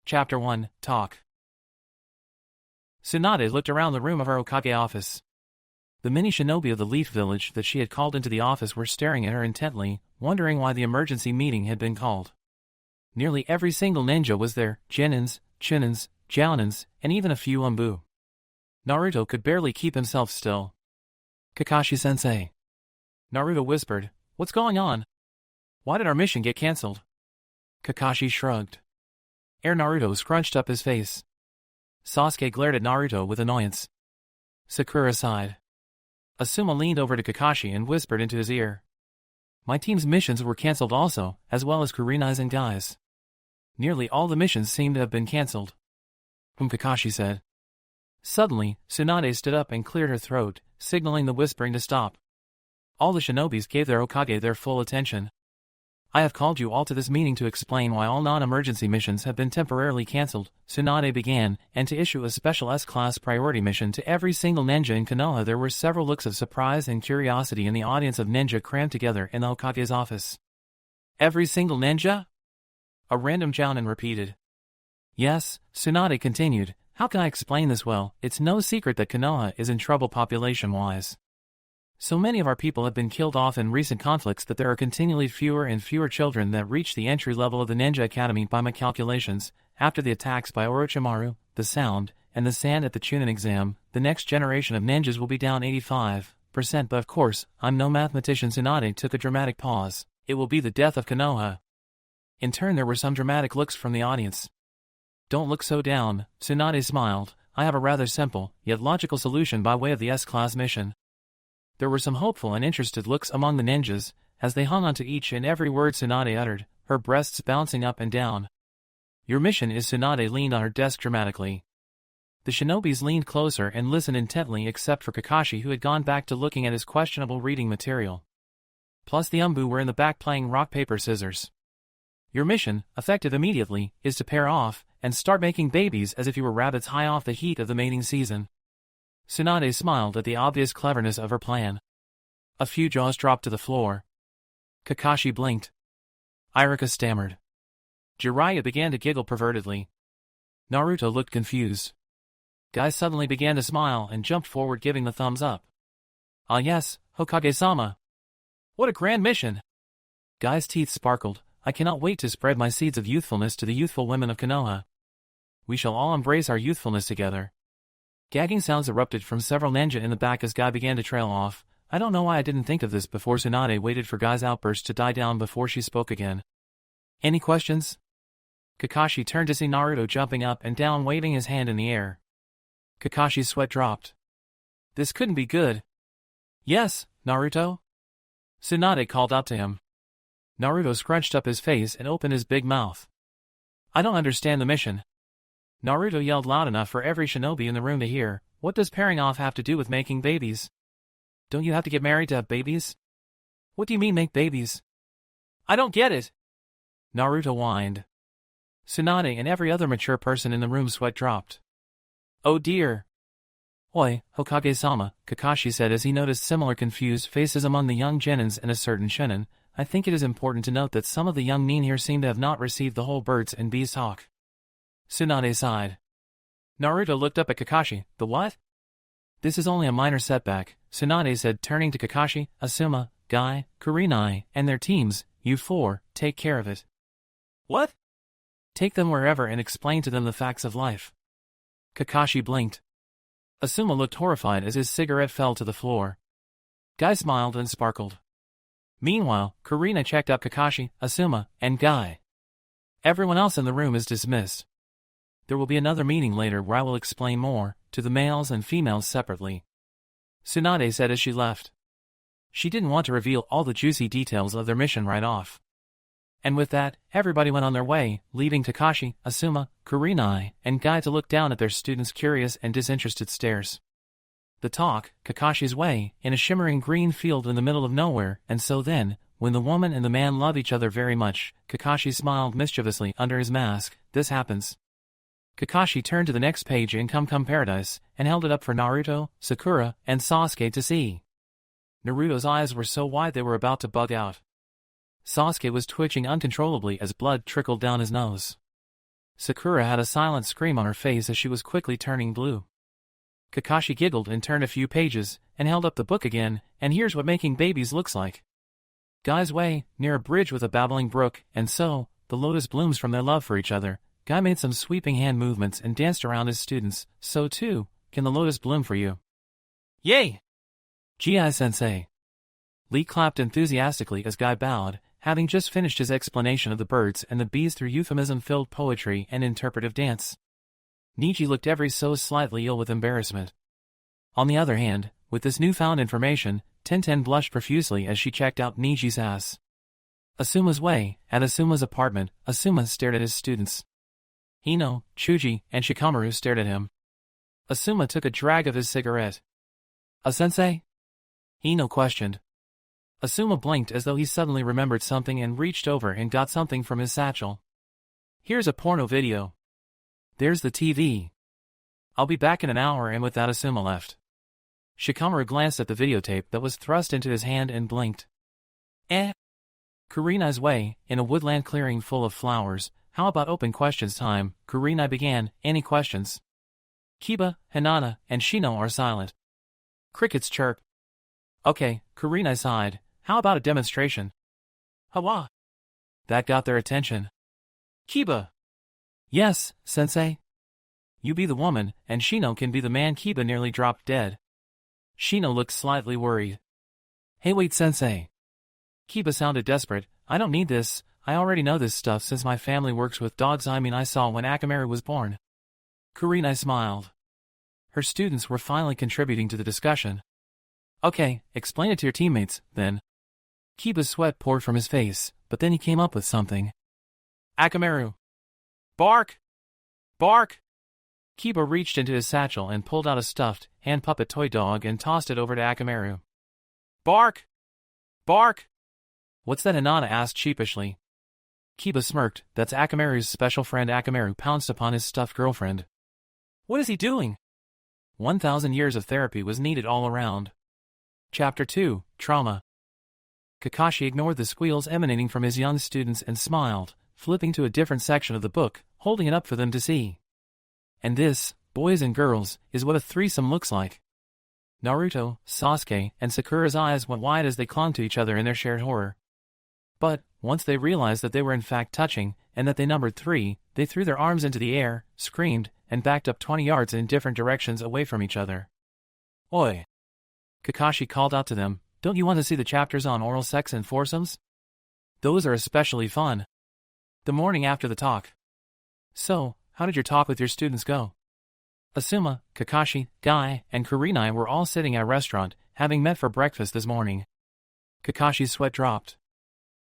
Chapter 1, Talk. Tsunade looked around the room of her Hokage office. The mini shinobi of the Leaf Village that she had called into the office were staring at her intently, wondering why the emergency meeting had been called. Nearly every single ninja was there, Genins, Chunins, Jounins, and even a few Umbu. Naruto could barely keep himself still. Kakashi-sensei. Naruto whispered, "What's going on? Why did our mission get cancelled?" Kakashi shrugged. Naruto scrunched up his face. Sasuke glared at Naruto with annoyance. Sakura sighed. Asuma leaned over to Kakashi and whispered into his ear. "My team's missions were cancelled also, as well as Kurenai's and Gai's. Nearly all the missions seem to have been cancelled." Kakashi said. Suddenly, Tsunade stood up and cleared her throat, signaling the whispering to stop. All the shinobis gave their Hokage their full attention. "I have called you all to this meeting to explain why all non-emergency missions have been temporarily cancelled," Tsunade began, "and to issue a special S-class priority mission to every single ninja in Konoha." There were several looks of surprise and curiosity in the audience of ninja crammed together in the Hokage's office. "Every single ninja?" a random jounin repeated. "Yes," Tsunade continued, "how can I explain this well? It's no secret that Konoha is in trouble population-wise. So many of our people have been killed off in recent conflicts that there are continually fewer and fewer children that reach the entry level of the Ninja Academy. By my calculations, after the attacks by Orochimaru, the Sound, and the Sand at the Chunin exam, the next generation of ninjas will be down 85%. But of course, I'm no mathematician." Tsunade took a dramatic pause. "It will be the death of Konoha." In turn, there were some dramatic looks from the audience. "Don't look so down," Tsunade smiled. "I have a rather simple, yet logical solution by way of the S-class mission." There were some hopeful and interested looks among the ninjas, as they hung on to each and every word Tsunade uttered, her breasts bouncing up and down. "Your mission is..." Tsunade leaned on her desk dramatically. The shinobis leaned closer and listened intently except for Kakashi, who had gone back to looking at his questionable reading material. Plus the Umbu were in the back playing rock paper scissors. "Your mission, effective immediately, is to pair off and start making babies as if you were rabbits high off the heat of the mating season." Tsunade smiled at the obvious cleverness of her plan. A few jaws dropped to the floor. Kakashi blinked. Iruka stammered. Jiraiya began to giggle pervertedly. Naruto looked confused. Guy suddenly began to smile and jumped forward, giving the thumbs up. "Ah yes, Hokage-sama. What a grand mission!" Guy's teeth sparkled. "I cannot wait to spread my seeds of youthfulness to the youthful women of Konoha. We shall all embrace our youthfulness together." Gagging sounds erupted from several ninja in the back as Guy began to trail off. "I don't know why I didn't think of this before." Tsunade waited for Guy's outburst to die down before she spoke again. "Any questions?" Kakashi turned to see Naruto jumping up and down, waving his hand in the air. Kakashi's sweat dropped. "This couldn't be good." "Yes, Naruto?" Tsunade called out to him. Naruto scrunched up his face and opened his big mouth. "I don't understand the mission." Naruto yelled loud enough for every shinobi in the room to hear. "What does pairing off have to do with making babies? Don't you have to get married to have babies? What do you mean make babies? I don't get it." Naruto whined. Tsunade and every other mature person in the room sweat dropped. "Oh dear." "Oi, Hokage-sama," Kakashi said as he noticed similar confused faces among the young genins and a certain shunin. "I think it is important to note that some of the young nin here seem to have not received the whole birds and bees talk." Tsunade sighed. Naruto looked up at Kakashi. "The what?" "This is only a minor setback," Tsunade said, turning to Kakashi, Asuma, Guy, Kurenai, and their teams. "You four, take care of it." "What?" "Take them wherever and explain to them the facts of life." Kakashi blinked. Asuma looked horrified as his cigarette fell to the floor. Guy smiled and sparkled. Meanwhile, Kurenai checked up Kakashi, Asuma, and Guy. "Everyone else in the room is dismissed. There will be another meeting later where I will explain more, to the males and females separately," Tsunade said as she left. She didn't want to reveal all the juicy details of their mission right off. And with that, everybody went on their way, leaving Kakashi, Asuma, Kurenai, and Guy to look down at their students' curious and disinterested stares. The talk, Kakashi's way, in a shimmering green field in the middle of nowhere, and so then, when the woman and the man love each other very much, Kakashi smiled mischievously under his mask. "This happens." Kakashi turned to the next page in Come Come Paradise, and held it up for Naruto, Sakura, and Sasuke to see. Naruto's eyes were so wide they were about to bug out. Sasuke was twitching uncontrollably as blood trickled down his nose. Sakura had a silent scream on her face as she was quickly turning blue. Kakashi giggled and turned a few pages, and held up the book again, and here's what making babies looks like. Guy's way, near a bridge with a babbling brook, and so, the lotus blooms from their love for each other. Guy made some sweeping hand movements and danced around his students, so too, can the lotus bloom for you. Yay! Gi-sensei. Lee clapped enthusiastically as Guy bowed, having just finished his explanation of the birds and the bees through euphemism-filled poetry and interpretive dance. Niji looked every so slightly ill with embarrassment. On the other hand, with this newfound information, Tenten blushed profusely as she checked out Niji's ass. Asuma's way, at Asuma's apartment, Asuma stared at his students. Ino, Chuji, and Shikamaru stared at him. Asuma took a drag of his cigarette. "A-sensei?" Ino questioned. Asuma blinked as though he suddenly remembered something and reached over and got something from his satchel. "Here's a porno video. There's the TV. I'll be back in an hour," and with that Asuma left. Shikamaru glanced at the videotape that was thrust into his hand and blinked. Kurenai's way, in a woodland clearing full of flowers. "How about open questions time?" Kurenai began. "Any questions?" Kiba, Hinata, and Shino are silent. Crickets chirp. "Okay," Kurenai sighed. "How about a demonstration?" "Hawa." That got their attention. Kiba. "Yes, sensei." "You be the woman, and Shino can be the man." Kiba nearly dropped dead. Shino looked slightly worried. "Hey wait sensei." Kiba sounded desperate. "I don't need this. I already know this stuff since my family works with dogs. I saw when Akamaru was born." Kurenai smiled. Her students were finally contributing to the discussion. "Okay, explain it to your teammates, then." Kiba's sweat poured from his face, but then he came up with something. "Akamaru. Bark! Bark!" Kiba reached into his satchel and pulled out a stuffed, hand-puppet toy dog and tossed it over to Akamaru. "Bark! Bark!" "What's that?" Hinata asked sheepishly. Kiba smirked. "That's Akamaru's special friend." Akamaru pounced upon his stuffed girlfriend. "What is he doing?" 1,000 years of therapy was needed all around. Chapter 2, Trauma. Kakashi ignored the squeals emanating from his young students and smiled, flipping to a different section of the book, holding it up for them to see. And this, boys and girls, is what a threesome looks like. Naruto, Sasuke, and Sakura's eyes went wide as they clung to each other in their shared horror. But, once they realized that they were in fact touching, and that they numbered 3, they threw their arms into the air, screamed, and backed up 20 yards in different directions away from each other. "Oi!" Kakashi called out to them. "Don't you want to see the chapters on oral sex and foursomes? Those are especially fun." The morning after the talk. "So, how did your talk with your students go?" Asuma, Kakashi, Guy, and Kurenai were all sitting at a restaurant, having met for breakfast this morning. Kakashi's sweat dropped.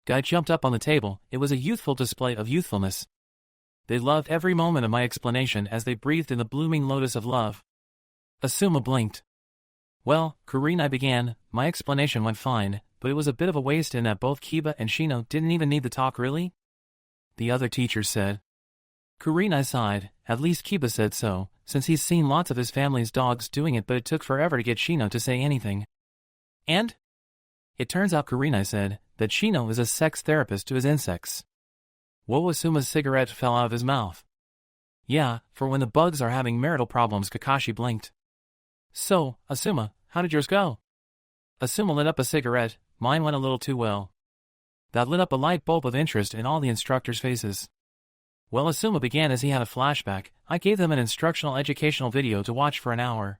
Guy jumped up on the table. It was a youthful display of youthfulness. "They loved every moment of my explanation as they breathed in the blooming lotus of love." Asuma blinked. "Well," Kurenai began, "my explanation went fine, but it was a bit of a waste in that both Kiba and Shino didn't even need the talk." "Really?" the other teachers said. Kurenai sighed. "At least Kiba said so, since he's seen lots of his family's dogs doing it, but it took forever to get Shino to say anything." "And?" "It turns out," Kurenai said, "that Shino is a sex therapist to his insects." Whoa, Asuma's cigarette fell out of his mouth. "Yeah, for when the bugs are having marital problems." Kakashi blinked. "So, Asuma, how did yours go?" Asuma lit up a cigarette. "Mine went a little too well." That lit up a light bulb of interest in all the instructors' faces. "Well," Asuma began as he had a flashback, "I gave them an instructional educational video to watch for an hour.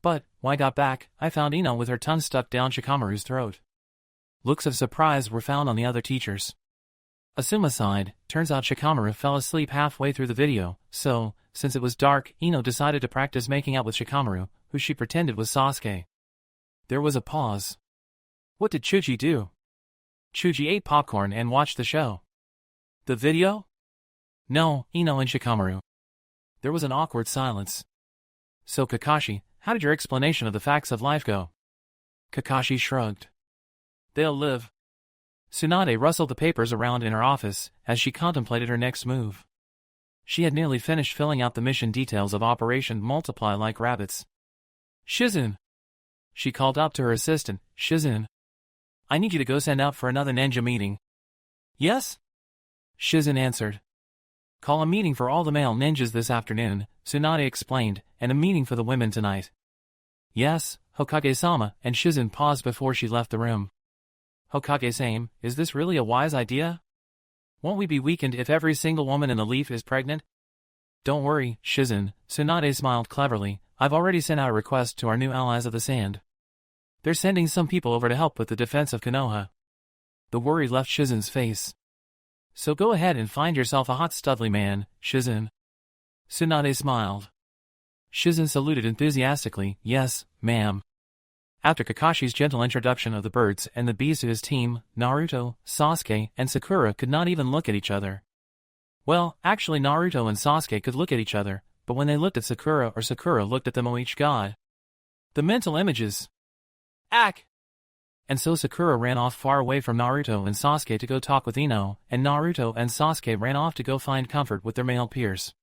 But, when I got back, I found Ino with her tongue stuck down Shikamaru's throat." Looks of surprise were found on the other teachers. Asuma sighed. Turns out Shikamaru fell asleep halfway through the video, so, since it was dark, Ino decided to practice making out with Shikamaru, who she pretended was Sasuke. There was a pause. What did Chuji do? Chuji ate popcorn and watched the show. The video? No, Ino and Shikamaru. There was an awkward silence. So Kakashi, how did your explanation of the facts of life go? Kakashi shrugged. They'll live. Tsunade rustled the papers around in her office as she contemplated her next move. She had nearly finished filling out the mission details of Operation Multiply Like Rabbits. Shizun! She called out to her assistant, Shizun. I need you to go send out for another ninja meeting. Yes? Shizun answered. Call a meeting for all the male ninjas this afternoon, Tsunade explained, and a meeting for the women tonight. Yes, Hokage-sama, and Shizen paused before she left the room. Hokage-sama, is this really a wise idea? Won't we be weakened if every single woman in the leaf is pregnant? Don't worry, Shizen, Tsunade smiled cleverly, I've already sent out a request to our new allies of the sand. They're sending some people over to help with the defense of Konoha. The worry left Shizen's face. So go ahead and find yourself a hot studly man, Shizen. Tsunade smiled. Shizen saluted enthusiastically, yes, ma'am. After Kakashi's gentle introduction of the birds and the bees to his team, Naruto, Sasuke, and Sakura could not even look at each other. Well, actually Naruto and Sasuke could look at each other, but when they looked at Sakura or Sakura looked at them, oh each god. The mental images. Ack! And so Sakura ran off far away from Naruto and Sasuke to go talk with Ino, and Naruto and Sasuke ran off to go find comfort with their male peers.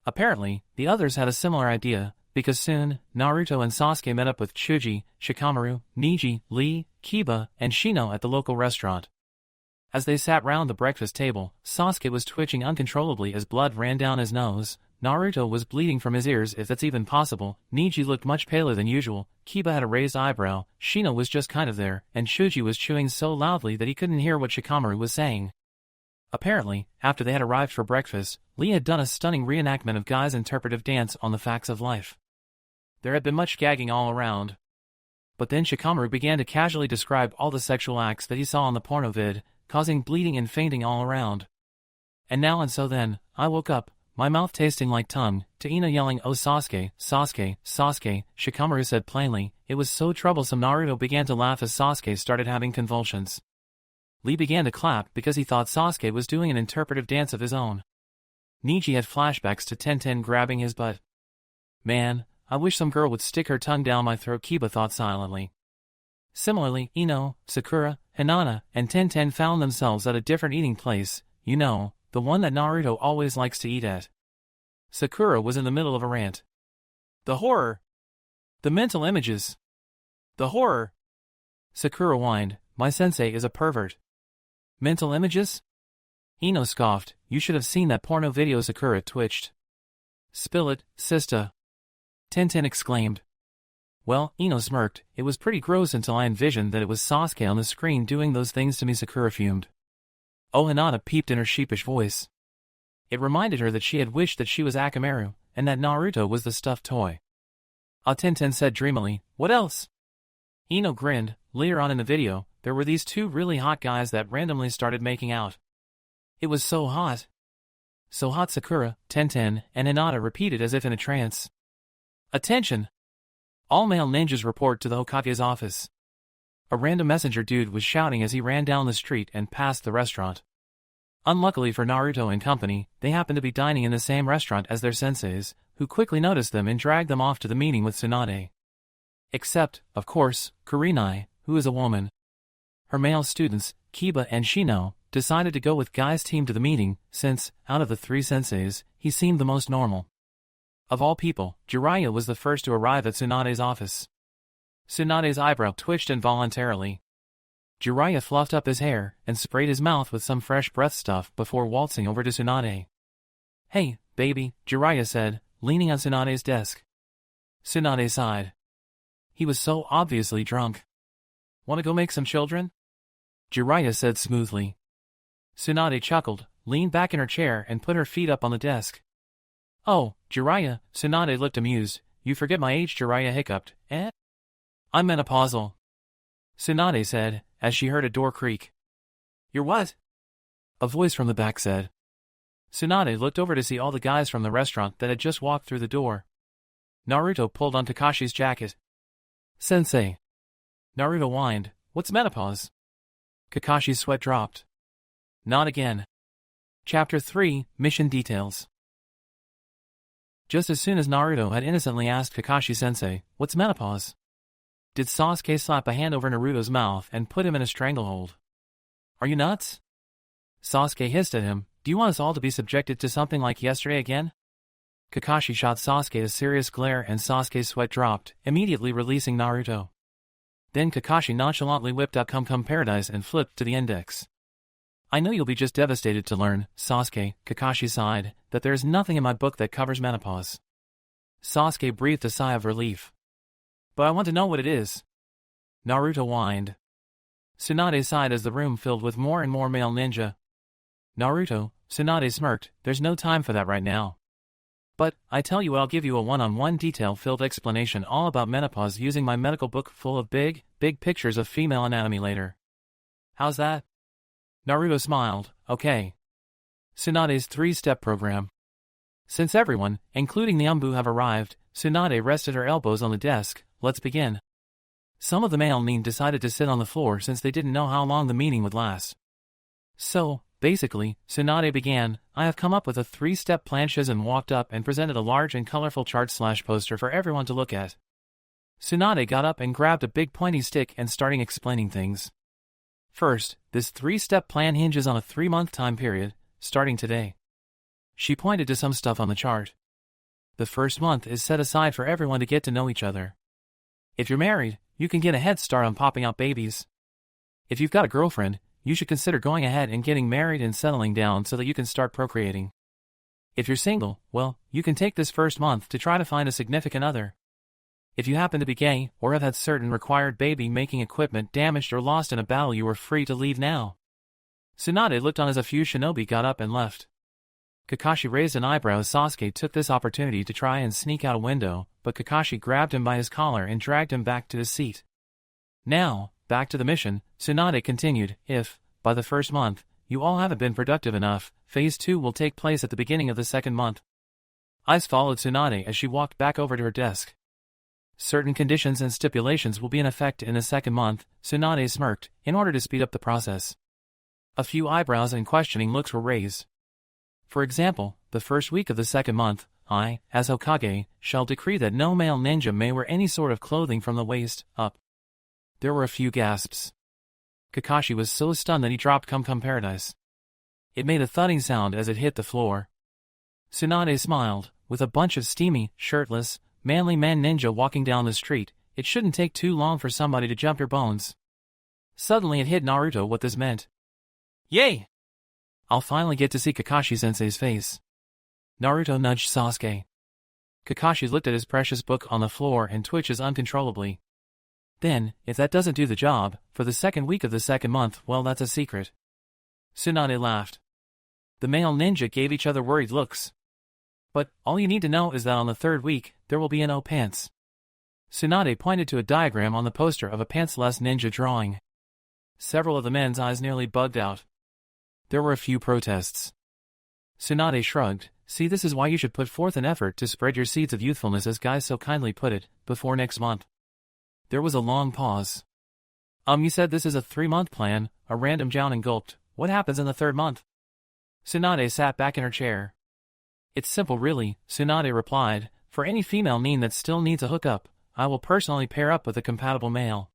Apparently, the others had a similar idea, because soon, Naruto and Sasuke met up with Chuji, Shikamaru, Niji, Lee, Kiba, and Shino at the local restaurant. As they sat round the breakfast table, Sasuke was twitching uncontrollably as blood ran down his nose, Naruto was bleeding from his ears if that's even possible, Niji looked much paler than usual, Kiba had a raised eyebrow, Shino was just kind of there, and Chuji was chewing so loudly that he couldn't hear what Shikamaru was saying. Apparently, after they had arrived for breakfast, Lee had done a stunning reenactment of Guy's interpretive dance on the facts of life. There had been much gagging all around. But then Shikamaru began to casually describe all the sexual acts that he saw on the porno vid, causing bleeding and fainting all around. And now and so then, I woke up, my mouth tasting like tongue, to Ino yelling, "Oh Sasuke, Sasuke, Sasuke," Shikamaru said plainly. It was so troublesome Naruto began to laugh as Sasuke started having convulsions. Lee began to clap because he thought Sasuke was doing an interpretive dance of his own. Niji had flashbacks to Tenten grabbing his butt. Man, I wish some girl would stick her tongue down my throat, Kiba thought silently. Similarly, Ino, Sakura, Hinata, and Tenten found themselves at a different eating place, you know, the one that Naruto always likes to eat at. Sakura was in the middle of a rant. The horror! The mental images! The horror! Sakura whined, my sensei is a pervert. Mental images? Ino scoffed, you should have seen that porno video. Sakura twitched. Spill it, sista. Tenten exclaimed. Well, Ino smirked, it was pretty gross until I envisioned that it was Sasuke on the screen doing those things to me. Sakura fumed. Oh, Hinata peeped in her sheepish voice. It reminded her that she had wished that she was Akamaru, and that Naruto was the stuffed toy. Ah, Tenten said dreamily, what else? Ino grinned. Later on in the video, there were these two really hot guys that randomly started making out. It was so hot. So hot, Sakura, Tenten, and Hinata repeated as if in a trance. Attention! All male ninjas report to the Hokage's office. A random messenger dude was shouting as he ran down the street and past the restaurant. Unluckily for Naruto and company, they happened to be dining in the same restaurant as their senseis, who quickly noticed them and dragged them off to the meeting with Tsunade. Except, of course, Kurenai, who is a woman. Her male students, Kiba and Shino, decided to go with Guy's team to the meeting, since, out of the three senseis, he seemed the most normal. Of all people, Jiraiya was the first to arrive at Tsunade's office. Tsunade's eyebrow twitched involuntarily. Jiraiya fluffed up his hair and sprayed his mouth with some fresh breath stuff before waltzing over to Tsunade. Hey, baby, Jiraiya said, leaning on Tsunade's desk. Tsunade sighed. He was so obviously drunk. Want to go make some children? Jiraiya said smoothly. Tsunade chuckled, leaned back in her chair and put her feet up on the desk. Oh, Jiraiya, Tsunade looked amused. You forget my age, Jiraiya hiccuped. Eh? I'm menopausal. Tsunade said, as she heard a door creak. You're what? A voice from the back said. Tsunade looked over to see all the guys from the restaurant that had just walked through the door. Naruto pulled on Kakashi's jacket. Sensei. Naruto whined, what's menopause? Kakashi's sweat dropped. Not again. Chapter 3, Mission Details. Just as soon as Naruto had innocently asked Kakashi-sensei, what's menopause? Did Sasuke slap a hand over Naruto's mouth and put him in a stranglehold? Are you nuts? Sasuke hissed at him, do you want us all to be subjected to something like yesterday again? Kakashi shot Sasuke a serious glare and Sasuke's sweat dropped, immediately releasing Naruto. Then Kakashi nonchalantly whipped out Cum Cum Paradise and flipped to the index. I know you'll be just devastated to learn, Sasuke, Kakashi sighed, that there is nothing in my book that covers menopause. Sasuke breathed a sigh of relief. But I want to know what it is. Naruto whined. Tsunade sighed as the room filled with more and more male ninja. Naruto, Tsunade smirked, there's no time for that right now. But, I tell you what, I'll give you a one-on-one detail-filled explanation all about menopause using my medical book full of big pictures of female anatomy later. How's that? Naruto smiled, okay. Tsunade's 3-step program. Since everyone, including the Umbu, have arrived, Tsunade rested her elbows on the desk. Let's begin. Some of the male nin decided to sit on the floor since they didn't know how long the meeting would last. So, basically, Tsunade began, I have come up with a 3-step plan. Shizun walked up and presented a large and colorful chart/poster for everyone to look at. Tsunade got up and grabbed a big pointy stick and started explaining things. First, this 3-step plan hinges on a 3-month time period, starting today. She pointed to some stuff on the chart. The first month is set aside for everyone to get to know each other. If you're married, you can get a head start on popping out babies. If you've got a girlfriend, you should consider going ahead and getting married and settling down so that you can start procreating. If you're single, well, you can take this first month to try to find a significant other. If you happen to be gay, or have had certain required baby-making equipment damaged or lost in a battle, you are free to leave now. Tsunade looked on as a few shinobi got up and left. Kakashi raised an eyebrow as Sasuke took this opportunity to try and sneak out a window, but Kakashi grabbed him by his collar and dragged him back to his seat. Now, back to the mission, Tsunade continued, if, by the first month, you all haven't been productive enough, Phase 2 will take place at the beginning of the second month. Eyes followed Tsunade as she walked back over to her desk. Certain conditions and stipulations will be in effect in the second month, Tsunade smirked, in order to speed up the process. A few eyebrows and questioning looks were raised. For example, the first week of the second month, I, as Hokage, shall decree that no male ninja may wear any sort of clothing from the waist up. There were a few gasps. Kakashi was so stunned that he dropped Come Paradise. It made a thudding sound as it hit the floor. Tsunade smiled, with a bunch of steamy, shirtless, manly man ninja walking down the street. It shouldn't take too long for somebody to jump your bones. Suddenly it hit Naruto what this meant. Yay! I'll finally get to see Kakashi-sensei's face. Naruto nudged Sasuke. Kakashi looked at his precious book on the floor and twitches uncontrollably. Then, if that doesn't do the job, for the second week of the second month, well, that's a secret. Tsunade laughed. The male ninja gave each other worried looks. But, all you need to know is that on the third week, there will be no pants. Tsunade pointed to a diagram on the poster of a pantsless ninja drawing. Several of the men's eyes nearly bugged out. There were a few protests. Tsunade shrugged. See, this is why you should put forth an effort to spread your seeds of youthfulness, as Guy so kindly put it, before next month. There was a long pause. You said this is a 3-month plan, a random Jounin gulped. What happens in the third month? Tsunade sat back in her chair. It's simple really, Tsunade replied. For any female nin that still needs a hookup, I will personally pair up with a compatible male.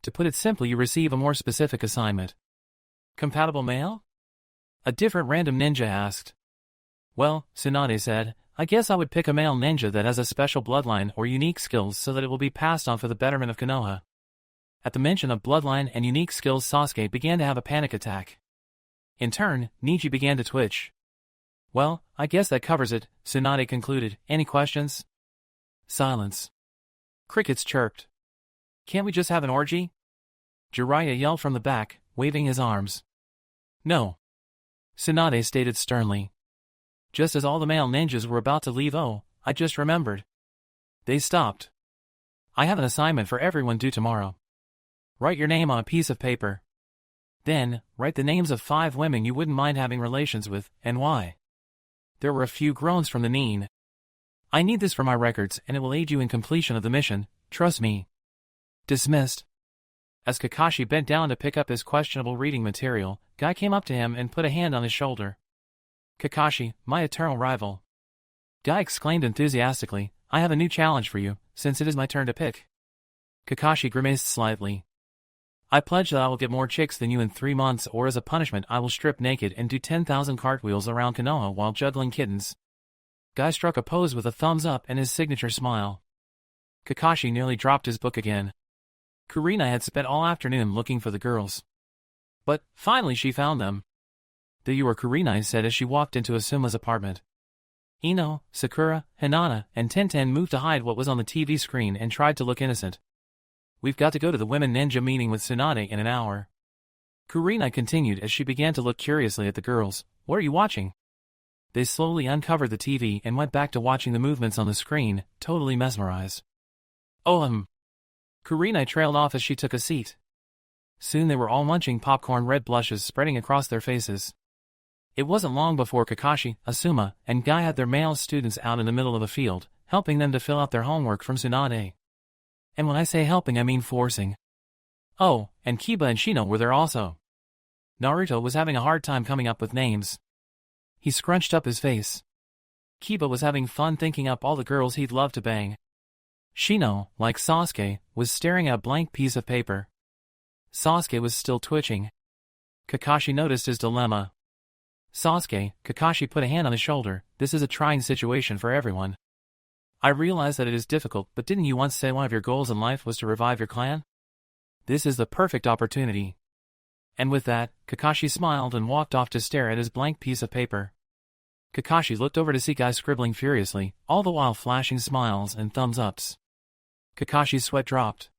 To put it simply, you receive a more specific assignment. Compatible male? A different random ninja asked. Well, Tsunade said, I guess I would pick a male ninja that has a special bloodline or unique skills so that it will be passed on for the betterment of Konoha. At the mention of bloodline and unique skills, Sasuke began to have a panic attack. In turn, Neji began to twitch. Well, I guess that covers it, Tsunade concluded. Any questions? Silence. Crickets chirped. Can't we just have an orgy? Jiraiya yelled from the back, waving his arms. No. Tsunade stated sternly. Just as all the male ninjas were about to leave, I just remembered. They stopped. I have an assignment for everyone due tomorrow. Write your name on a piece of paper. Then, write the names of 5 women you wouldn't mind having relations with, and why. There were a few groans from the nin. I need this for my records, and it will aid you in completion of the mission, trust me. Dismissed. As Kakashi bent down to pick up his questionable reading material, Guy came up to him and put a hand on his shoulder. Kakashi, my eternal rival. Guy exclaimed enthusiastically, I have a new challenge for you, since it is my turn to pick. Kakashi grimaced slightly. I pledge that I will get more chicks than you in 3 months, or as a punishment I will strip naked and do 10,000 cartwheels around Konoha while juggling kittens. Guy struck a pose with a thumbs up and his signature smile. Kakashi nearly dropped his book again. Kurina had spent all afternoon looking for the girls. But, finally she found them. "There you are," Kurenai said as she walked into Asuma's apartment. Ino, Sakura, Hinata, and Tenten moved to hide what was on the TV screen and tried to look innocent. "We've got to go to the women ninja meeting with Tsunade in an hour." Kurenai continued as she began to look curiously at the girls. "What are you watching?" They slowly uncovered the TV and went back to watching the movements on the screen, totally mesmerized. "Oh, Kurenai trailed off as she took a seat. Soon they were all munching popcorn, red blushes spreading across their faces. It wasn't long before Kakashi, Asuma, and Guy had their male students out in the middle of the field, helping them to fill out their homework from Tsunade. And when I say helping, I mean forcing. Oh, and Kiba and Shino were there also. Naruto was having a hard time coming up with names. He scrunched up his face. Kiba was having fun thinking up all the girls he'd love to bang. Shino, like Sasuke, was staring at a blank piece of paper. Sasuke was still twitching. Kakashi noticed his dilemma. "Sasuke," Kakashi put a hand on his shoulder, "this is a trying situation for everyone. I realize that it is difficult, but didn't you once say one of your goals in life was to revive your clan? This is the perfect opportunity." And with that, Kakashi smiled and walked off to stare at his blank piece of paper. Kakashi looked over to see Guy scribbling furiously, all the while flashing smiles and thumbs-ups. Kakashi's sweat dropped.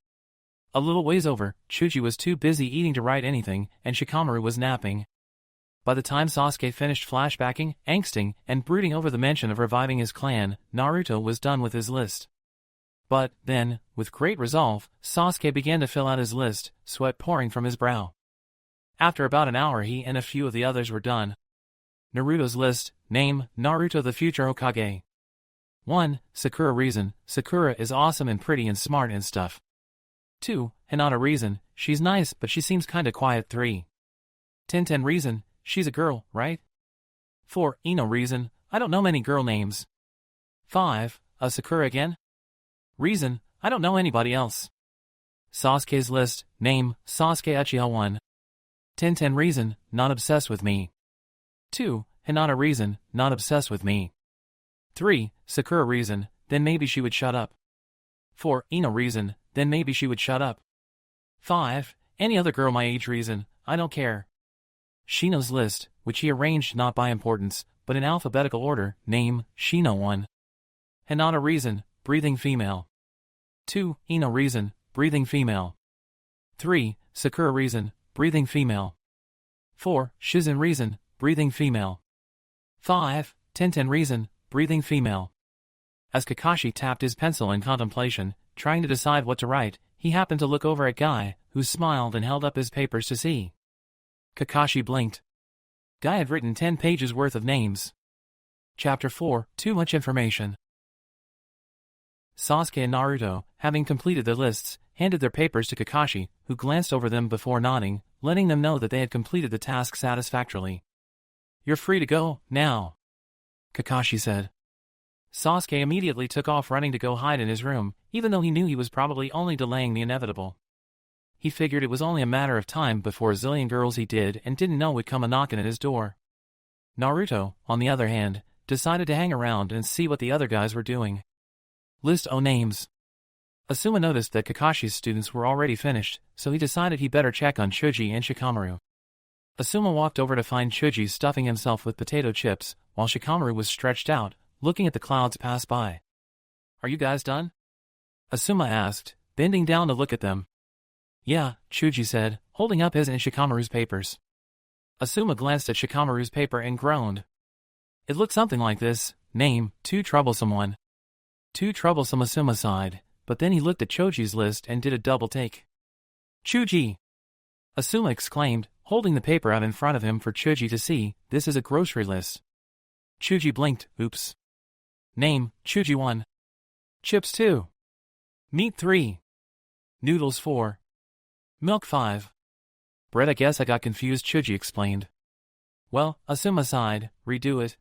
A little ways over, Chuji was too busy eating to write anything, and Shikamaru was napping. By the time Sasuke finished flashbacking, angsting, and brooding over the mention of reviving his clan, Naruto was done with his list. But, then, with great resolve, Sasuke began to fill out his list, sweat pouring from his brow. After about an hour he and a few of the others were done. Naruto's list: name, Naruto the future Hokage. 1. Sakura reason, Sakura is awesome and pretty and smart and stuff. 2. Hinata reason, she's nice but she seems kinda quiet. 3. Tenten reason, she's a girl, right? 4. Ino reason, I don't know many girl names. 5. Sakura again? Reason, I don't know anybody else. Sasuke's list: name, Sasuke Uchiha 1. Tenten reason, not obsessed with me. 2. Hinata reason, not obsessed with me. 3. Sakura reason, then maybe she would shut up. 4. Ino reason, then maybe she would shut up. 5. Any other girl my age reason, I don't care. Shino's list, which he arranged not by importance, but in alphabetical order: name, Shino 1. Hinata reason, breathing female. 2. Ino reason, breathing female. 3. Sakura reason, breathing female. 4. Shizen reason, breathing female. 5. Tenten reason, breathing female. As Kakashi tapped his pencil in contemplation, trying to decide what to write, he happened to look over at Guy, who smiled and held up his papers to see. Kakashi blinked. Guy had written 10 pages worth of names. Chapter 4: Too much information. Sasuke and Naruto, having completed their lists, handed their papers to Kakashi, who glanced over them before nodding, letting them know that they had completed the task satisfactorily. "You're free to go, now," Kakashi said. Sasuke immediately took off running to go hide in his room, even though he knew he was probably only delaying the inevitable. He figured it was only a matter of time before a zillion girls he did and didn't know would come a-knocking at his door. Naruto, on the other hand, decided to hang around and see what the other guys were doing. List o' names. Asuma noticed that Kakashi's students were already finished, so he decided he better check on Chuji and Shikamaru. Asuma walked over to find Chuji stuffing himself with potato chips, while Shikamaru was stretched out, looking at the clouds pass by. "Are you guys done?" Asuma asked, bending down to look at them. "Yeah," Chuji said, holding up his and Shikamaru's papers. Asuma glanced at Shikamaru's paper and groaned. It looked something like this: name, Too Troublesome 1. Too troublesome. Asuma sighed, but then he looked at Choji's list and did a double take. "Chuji!" Asuma exclaimed, holding the paper out in front of him for Chuji to see. "This is a grocery list." Chuji blinked. "Oops." Name, Chuji 1. Chips 2. Meat 3. Noodles 4. Milk 5. Bread. I guess I got confused, Chuji explained. "Well," Asuma sighed, "redo it.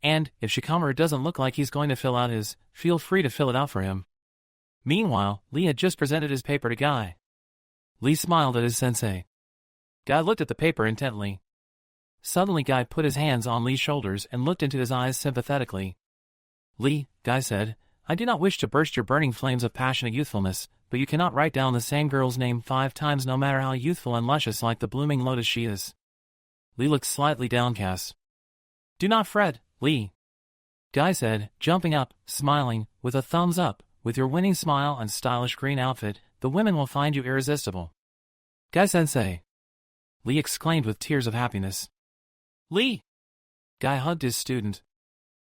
And, if Shikamaru doesn't look like he's going to fill out his, feel free to fill it out for him." Meanwhile, Lee had just presented his paper to Guy. Lee smiled at his sensei. Guy looked at the paper intently. Suddenly Guy put his hands on Lee's shoulders and looked into his eyes sympathetically. "Lee," Guy said, "I do not wish to burst your burning flames of passionate youthfulness, but you cannot write down the same girl's name 5 times no matter how youthful and luscious like the blooming lotus she is." Lee looked slightly downcast. Do not fret, Lee. Guy said, jumping up, smiling, with a thumbs up. With your winning smile and stylish green outfit, the women will find you irresistible. Guy-sensei. Lee exclaimed with tears of happiness. Lee! Guy hugged his student.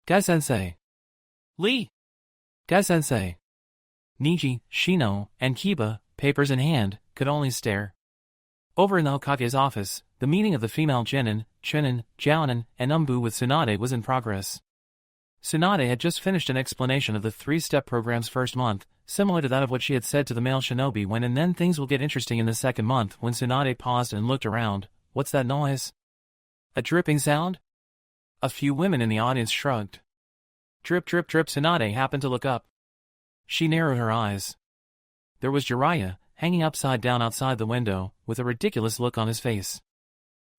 Guy-sensei. Lee! Guy-sensei. Niji, Shino, and Kiba, papers in hand, could only stare. Over in the Hokage's office, the meeting of the female Jinin, Chunin, Jounin, and Umbu with Tsunade was in progress. Tsunade had just finished an explanation of the three-step program's first month, similar to that of what she had said to the male shinobi when and then things will get interesting in the second month. When Tsunade paused and looked around, what's that noise? A dripping sound? A few women in the audience shrugged. Drip drip drip. Tsunade happened to look up. She narrowed her eyes. There was Jiraiya, hanging upside down outside the window, with a ridiculous look on his face.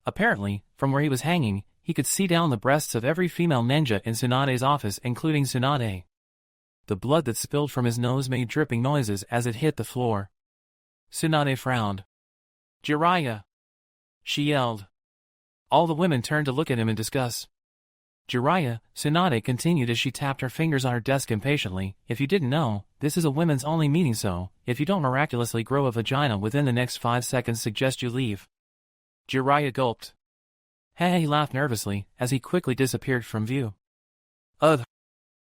Apparently, from where he was hanging, he could see down the breasts of every female ninja in Tsunade's office, including Tsunade. The blood that spilled from his nose made dripping noises as it hit the floor. Tsunade frowned. Jiraiya! She yelled. All the women turned to look at him in disgust. Jiraiya, Tsunade continued as she tapped her fingers on her desk impatiently, if you didn't know, this is a women's only meeting, so, if you don't miraculously grow a vagina within the next 5 seconds, suggest you leave. Jiraiya gulped. He laughed nervously, as he quickly disappeared from view. Ugh.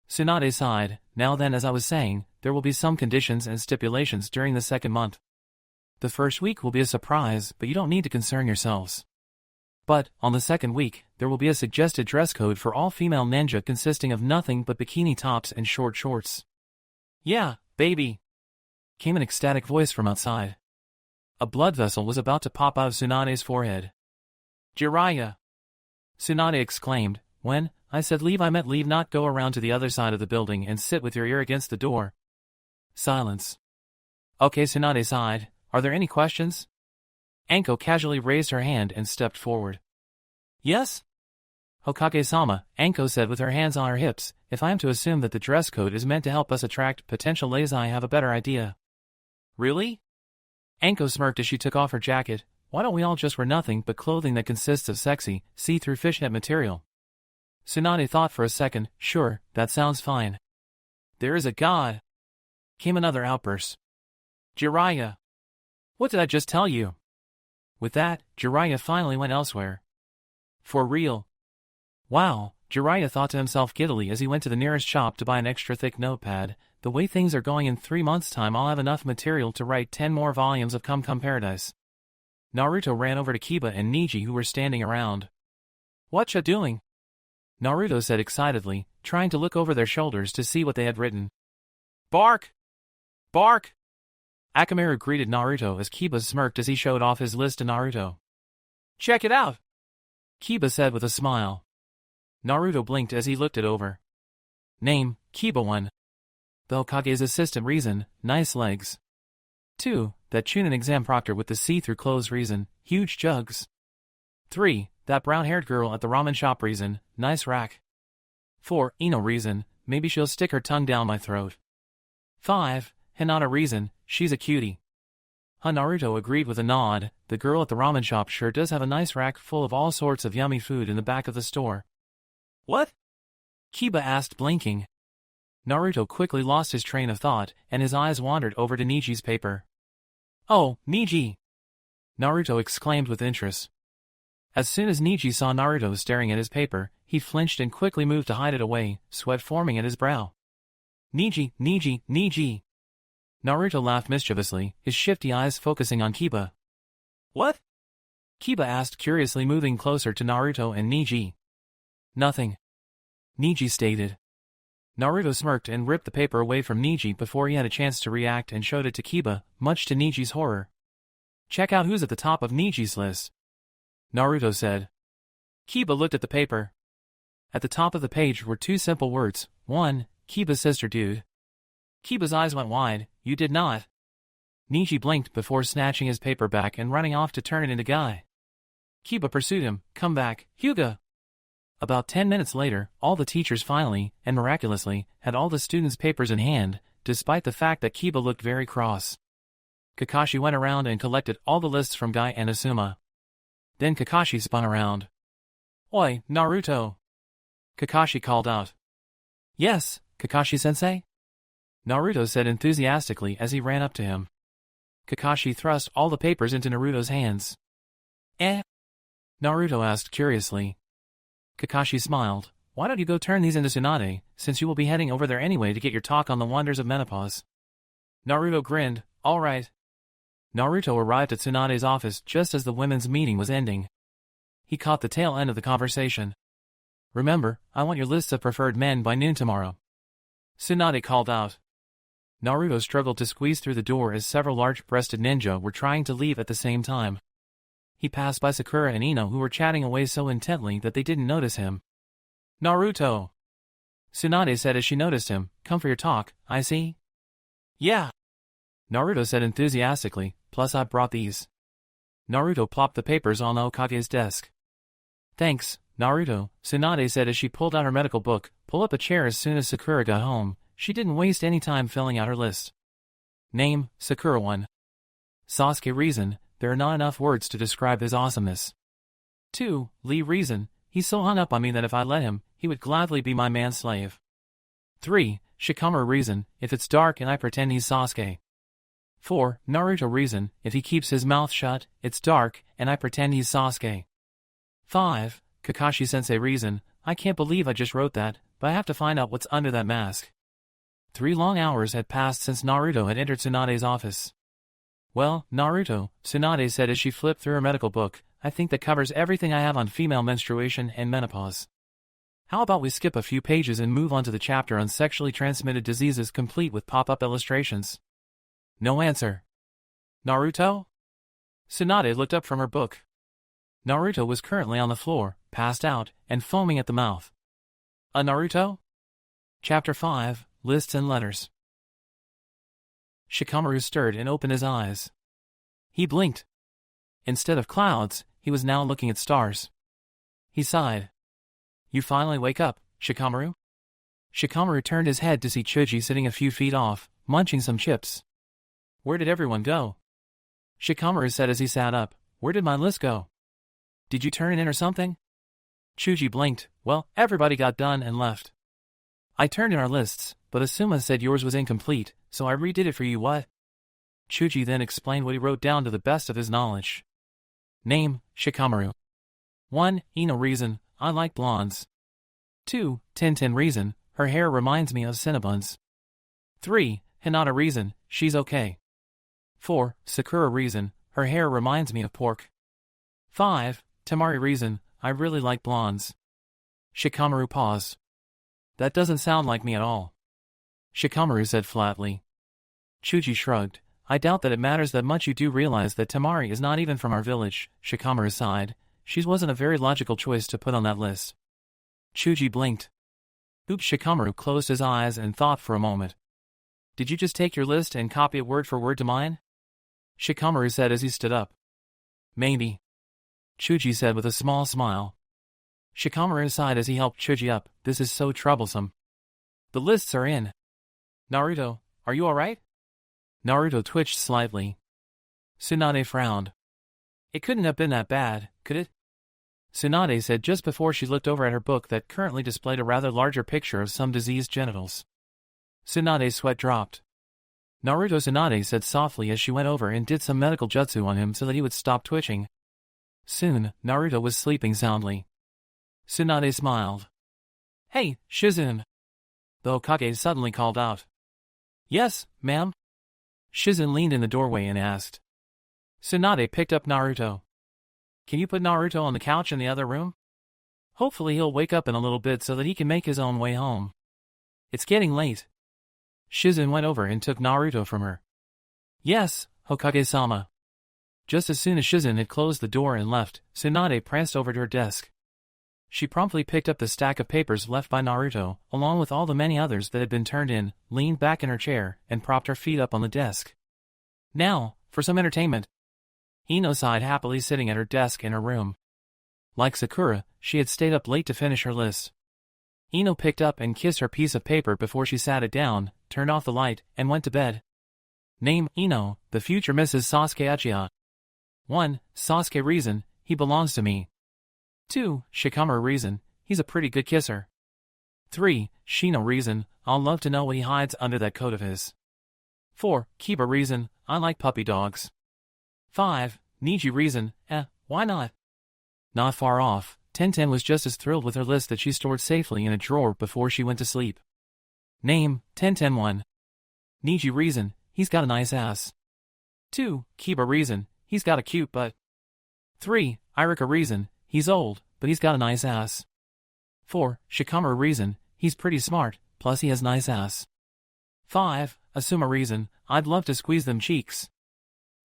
Tsunade sighed. Now then, as I was saying, there will be some conditions and stipulations during the second month. The first week will be a surprise, but you don't need to concern yourselves. But, on the second week, there will be a suggested dress code for all female ninja consisting of nothing but bikini tops and short shorts. Yeah, baby! Came an ecstatic voice from outside. A blood vessel was about to pop out of Tsunade's forehead. Jiraiya! Tsunade exclaimed. When I said leave, I meant leave, not go around to the other side of the building and sit with your ear against the door. Silence. Okay, Tsunade sighed. Are there any questions? Anko casually raised her hand and stepped forward. Yes? Hokage-sama, Anko said with her hands on her hips, if I am to assume that the dress code is meant to help us attract potential ladies, I have a better idea. Really? Anko smirked as she took off her jacket. Why don't we all just wear nothing but clothing that consists of sexy, see-through fishnet material? Tsunade thought for a second. Sure, that sounds fine. There is a god! Came another outburst. Jiraiya! What did I just tell you? With that, Jiraiya finally went elsewhere. For real? Wow, Jiraiya thought to himself giddily as he went to the nearest shop to buy an extra thick notepad. The way things are going, in 3 months' time I'll have enough material to write 10 more volumes of Come Come Paradise. Naruto ran over to Kiba and Niji, who were standing around. What ya doing? Naruto said excitedly, trying to look over their shoulders to see what they had written. Bark! Bark! Akamaru greeted Naruto as Kiba smirked as he showed off his list to Naruto. Check it out! Kiba said with a smile. Naruto blinked as he looked it over. Name, Kiba-1. The Hokage's assistant reason, nice legs. 2. That Chunin exam proctor with the see-through clothes reason, huge jugs. 3. That brown-haired girl at the ramen shop reason, nice rack. 4. Ino reason, maybe she'll stick her tongue down my throat. 5. Hinata reason, she's a cutie. Naruto agreed with a nod. The girl at the ramen shop sure does have a nice rack full of all sorts of yummy food in the back of the store. What? Kiba asked, blinking. Naruto quickly lost his train of thought, and his eyes wandered over to Niji's paper. Oh, Niji! Naruto exclaimed with interest. As soon as Niji saw Naruto staring at his paper, he flinched and quickly moved to hide it away, sweat forming at his brow. Niji, Niji, Niji! Naruto laughed mischievously, his shifty eyes focusing on Kiba. What? Kiba asked curiously, moving closer to Naruto and Niji. Nothing. Niji stated. Naruto smirked and ripped the paper away from Niji before he had a chance to react and showed it to Kiba, much to Niji's horror. Check out who's at the top of Niji's list, Naruto said. Kiba looked at the paper. At the top of the page were 2 simple words. 1. Kiba's sister, dude. Kiba's eyes went wide. You did not. Niji blinked before snatching his paper back and running off to turn it into Guy. Kiba pursued him. Come back, Hyuga! About 10 minutes later, all the teachers finally, and miraculously, had all the students' papers in hand, despite the fact that Kiba looked very cross. Kakashi went around and collected all the lists from Guy and Asuma. Then Kakashi spun around. "Oi, Naruto!" Kakashi called out. "Yes, Kakashi-sensei?" Naruto said enthusiastically as he ran up to him. Kakashi thrust all the papers into Naruto's hands. "Eh?" Naruto asked curiously. Kakashi smiled. "Why don't you go turn these into Tsunade, since you will be heading over there anyway to get your talk on the wonders of menopause?" Naruto grinned. "All right." Naruto arrived at Tsunade's office just as the women's meeting was ending. He caught the tail end of the conversation. "Remember, I want your lists of preferred men by noon tomorrow," Tsunade called out. Naruto struggled to squeeze through the door as several large-breasted ninja were trying to leave at the same time. He passed by Sakura and Ino, who were chatting away so intently that they didn't notice him. "Naruto!" Tsunade said as she noticed him. "Come for your talk, I see." "Yeah," Naruto said enthusiastically, "plus I brought these." Naruto plopped the papers on the Hokage's desk. "Thanks, Naruto," Tsunade said as she pulled out her medical book. Pull up a chair as soon as Sakura got home. She didn't waste any time filling out her list. Name, Sakura 1. Sasuke reason, there are not enough words to describe his awesomeness. 2. Lee reason, he's so hung up on me that if I let him, he would gladly be my manslave. 3. Shikamaru reason, if it's dark and I pretend he's Sasuke. 4. Naruto reason, if he keeps his mouth shut, it's dark, and I pretend he's Sasuke. 5. Kakashi-sensei reason, I can't believe I just wrote that, but I have to find out what's under that mask. 3 long hours had passed since Naruto had entered Tsunade's office. "Well, Naruto," Tsunade said as she flipped through her medical book, "I think that covers everything I have on female menstruation and menopause. How about we skip a few pages and move on to the chapter on sexually transmitted diseases complete with pop-up illustrations?" No answer. "Naruto?" Tsunade looked up from her book. Naruto was currently on the floor, passed out, and foaming at the mouth. Naruto? Chapter 5, Lists and Letters. Shikamaru stirred and opened his eyes. He blinked. Instead of clouds, he was now looking at stars. He sighed. "You finally wake up, Shikamaru?" Shikamaru turned his head to see Chuji sitting a few feet off, munching some chips. "Where did everyone go?" Shikamaru said as he sat up. "Where did my list go? Did you turn it in or something?" Chuji blinked. "Well, everybody got done and left. I turned in our lists, but Asuma said yours was incomplete, so I redid it for you. What?" Chuji then explained what he wrote down to the best of his knowledge. Name, Shikamaru. 1. Ino reason, I like blondes. 2. Tintin reason, her hair reminds me of Cinnabons. 3. Hinata reason, she's okay. 4. Sakura reason, her hair reminds me of pork. 5. Tamari reason, I really like blondes. Shikamaru paused. That doesn't sound like me at all, Shikamaru said flatly. Chuji shrugged. I doubt that it matters that much. You do realize that Tamari is not even from our village, Shikamaru sighed. She wasn't a very logical choice to put on that list. Chuji blinked. Oops, Shikamaru closed his eyes and thought for a moment. Did you just take your list and copy it word for word to mine? Shikamaru said as he stood up. Maybe, Chuji said with a small smile. Shikamaru sighed as he helped Chuji up. This is so troublesome. The lists are in. Naruto, are you alright? Naruto twitched slightly. Tsunade frowned. It couldn't have been that bad, could it? Tsunade said just before she looked over at her book that currently displayed a rather larger picture of some diseased genitals. Tsunade's sweat dropped. Naruto, Tsunade said softly as she went over and did some medical jutsu on him so that he would stop twitching. Soon, Naruto was sleeping soundly. Tsunade smiled. Hey, Shizune! The Hokage suddenly called out. Yes, ma'am? Shizune leaned in the doorway and asked. Tsunade picked up Naruto. Can you put Naruto on the couch in the other room? Hopefully he'll wake up in a little bit so that he can make his own way home. It's getting late. Shizune went over and took Naruto from her. Yes, Hokage-sama. Just as soon as Shizune had closed the door and left, Tsunade pranced over to her desk. She promptly picked up the stack of papers left by Naruto, along with all the many others that had been turned in, leaned back in her chair, and propped her feet up on the desk. Now, for some entertainment. Ino sighed happily, sitting at her desk in her room. Like Sakura, she had stayed up late to finish her list. Ino picked up and kissed her piece of paper before she sat it down, turned off the light, and went to bed. Name, Ino, the future Mrs. Sasuke Uchiha. 1. Sasuke reason, he belongs to me. 2. Shikamaru reason, he's a pretty good kisser. 3. Shino reason, I'll love to know what he hides under that coat of his. 4. Kiba reason, I like puppy dogs. 5. Niji reason, why not? Not far off, Tenten was just as thrilled with her list that she stored safely in a drawer before she went to sleep. Name, Tenten 1. Niji reason, he's got a nice ass. 2. Kiba reason, he's got a cute butt. 3. Irika reason, he's old, but he's got a nice ass. 4. Shikamaru reason, he's pretty smart, plus he has nice ass. 5. Asuma reason, I'd love to squeeze them cheeks.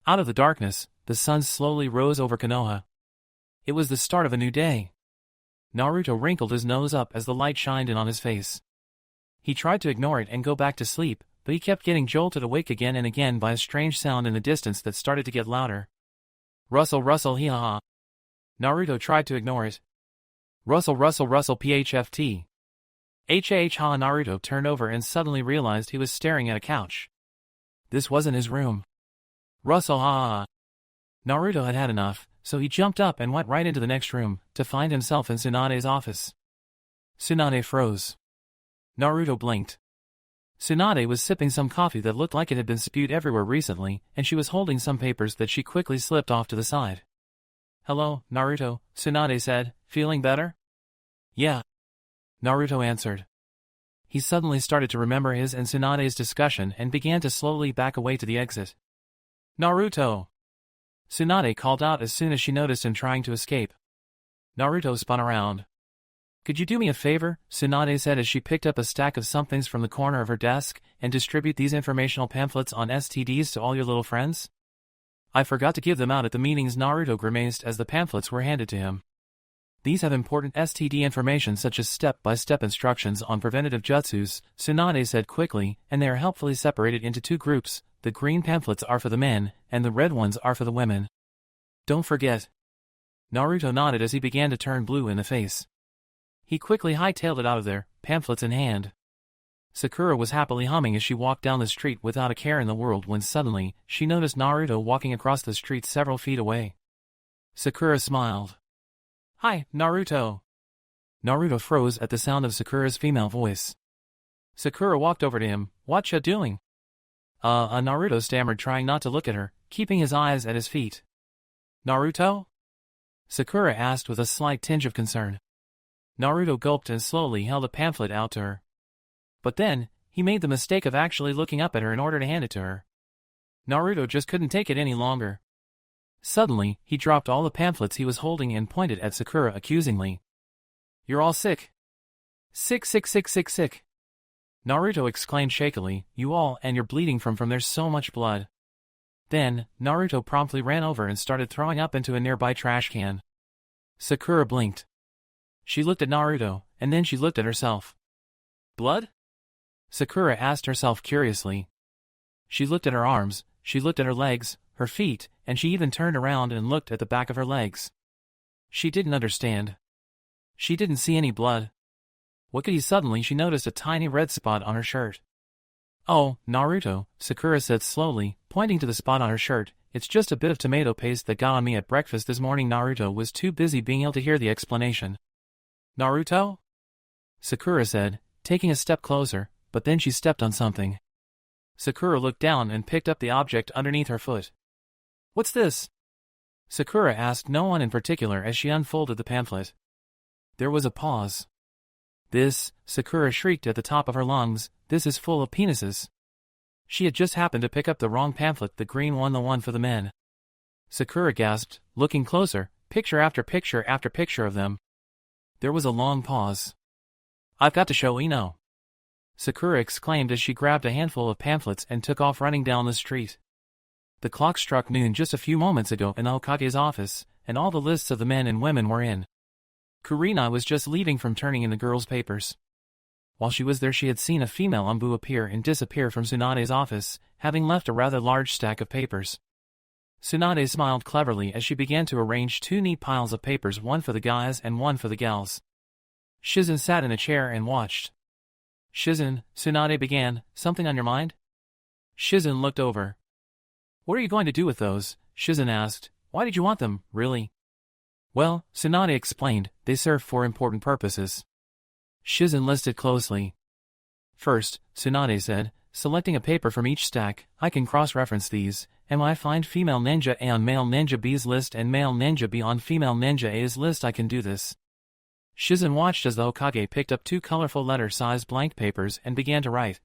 Out of the darkness, the sun slowly rose over Konoha. It was the start of a new day. Naruto wrinkled his nose up as the light shined in on his face. He tried to ignore it and go back to sleep, but he kept getting jolted awake again and again by a strange sound in the distance that started to get louder. Rustle rustle hee ha ha. Naruto tried to ignore it. Rustle rustle rustle phft. Ha. Naruto turned over and suddenly realized he was staring at a couch. This wasn't his room. Rustle ha ha ha. Naruto had had enough, so he jumped up and went right into the next room, to find himself in Tsunade's office. Tsunade froze. Naruto blinked. Tsunade was sipping some coffee that looked like it had been spewed everywhere recently, and she was holding some papers that she quickly slipped off to the side. Hello, Naruto, Tsunade said, feeling better? Yeah. Naruto answered. He suddenly started to remember his and Tsunade's discussion and began to slowly back away to the exit. Naruto! Tsunade called out as soon as she noticed him trying to escape. Naruto spun around. Could you do me a favor? Tsunade said as she picked up a stack of somethings from the corner of her desk, and distribute these informational pamphlets on STDs to all your little friends? I forgot to give them out at the meetings. Naruto grimaced as the pamphlets were handed to him. These have important STD information such as step-by-step instructions on preventative jutsus, Tsunade said quickly, and they are helpfully separated into 2 groups. The green pamphlets are for the men, and the red ones are for the women. Don't forget. Naruto nodded as he began to turn blue in the face. He quickly hightailed it out of there, pamphlets in hand. Sakura was happily humming as she walked down the street without a care in the world when suddenly, she noticed Naruto walking across the street several feet away. Sakura smiled. Hi, Naruto. Naruto froze at the sound of Sakura's female voice. Sakura walked over to him. What ya doing? Naruto stammered, trying not to look at her, keeping his eyes at his feet. Naruto? Sakura asked with a slight tinge of concern. Naruto gulped and slowly held a pamphlet out to her. But then, he made the mistake of actually looking up at her in order to hand it to her. Naruto just couldn't take it any longer. Suddenly, he dropped all the pamphlets he was holding and pointed at Sakura accusingly. You're all sick. Sick, sick, sick, sick, sick. Naruto exclaimed shakily, you all, and you're bleeding from there's so much blood. Then, Naruto promptly ran over and started throwing up into a nearby trash can. Sakura blinked. She looked at Naruto, and then she looked at herself. Blood? Sakura asked herself curiously. She looked at her arms, she looked at her legs, her feet, and she even turned around and looked at the back of her legs. She didn't understand. She didn't see any blood. What could he suddenly she noticed a tiny red spot on her shirt. Oh, Naruto, Sakura said slowly, pointing to the spot on her shirt, it's just a bit of tomato paste that got on me at breakfast this morning. Naruto was too busy being able to hear the explanation. Naruto? Sakura said, taking a step closer, but then she stepped on something. Sakura looked down and picked up the object underneath her foot. What's this? Sakura asked no one in particular as she unfolded the pamphlet. There was a pause. This, Sakura shrieked at the top of her lungs, this is full of penises. She had just happened to pick up the wrong pamphlet, the green one, the one for the men. Sakura gasped, looking closer, picture after picture after picture of them. There was a long pause. I've got to show Ino. Sakura exclaimed as she grabbed a handful of pamphlets and took off running down the street. The clock struck noon just a few moments ago in the Hokage's office, and all the lists of the men and women were in. Kurina was just leaving from turning in the girls' papers. While she was there, she had seen a female Umbu appear and disappear from Tsunade's office, having left a rather large stack of papers. Tsunade smiled cleverly as she began to arrange 2 neat piles of papers, one for the guys and one for the gals. Shizen sat in a chair and watched. Shizen, Tsunade began, something on your mind? Shizen looked over. What are you going to do with those? Shizen asked. Why did you want them, really? Well, Tsunade explained, they serve for important purposes. Shizen listened closely. First, Tsunade said, selecting a paper from each stack, I can cross-reference these, and when I find female ninja A on male ninja B's list and male ninja B on female ninja A's list I can do this. Shizen watched as the Hokage picked up 2 colorful letter-sized blank papers and began to write.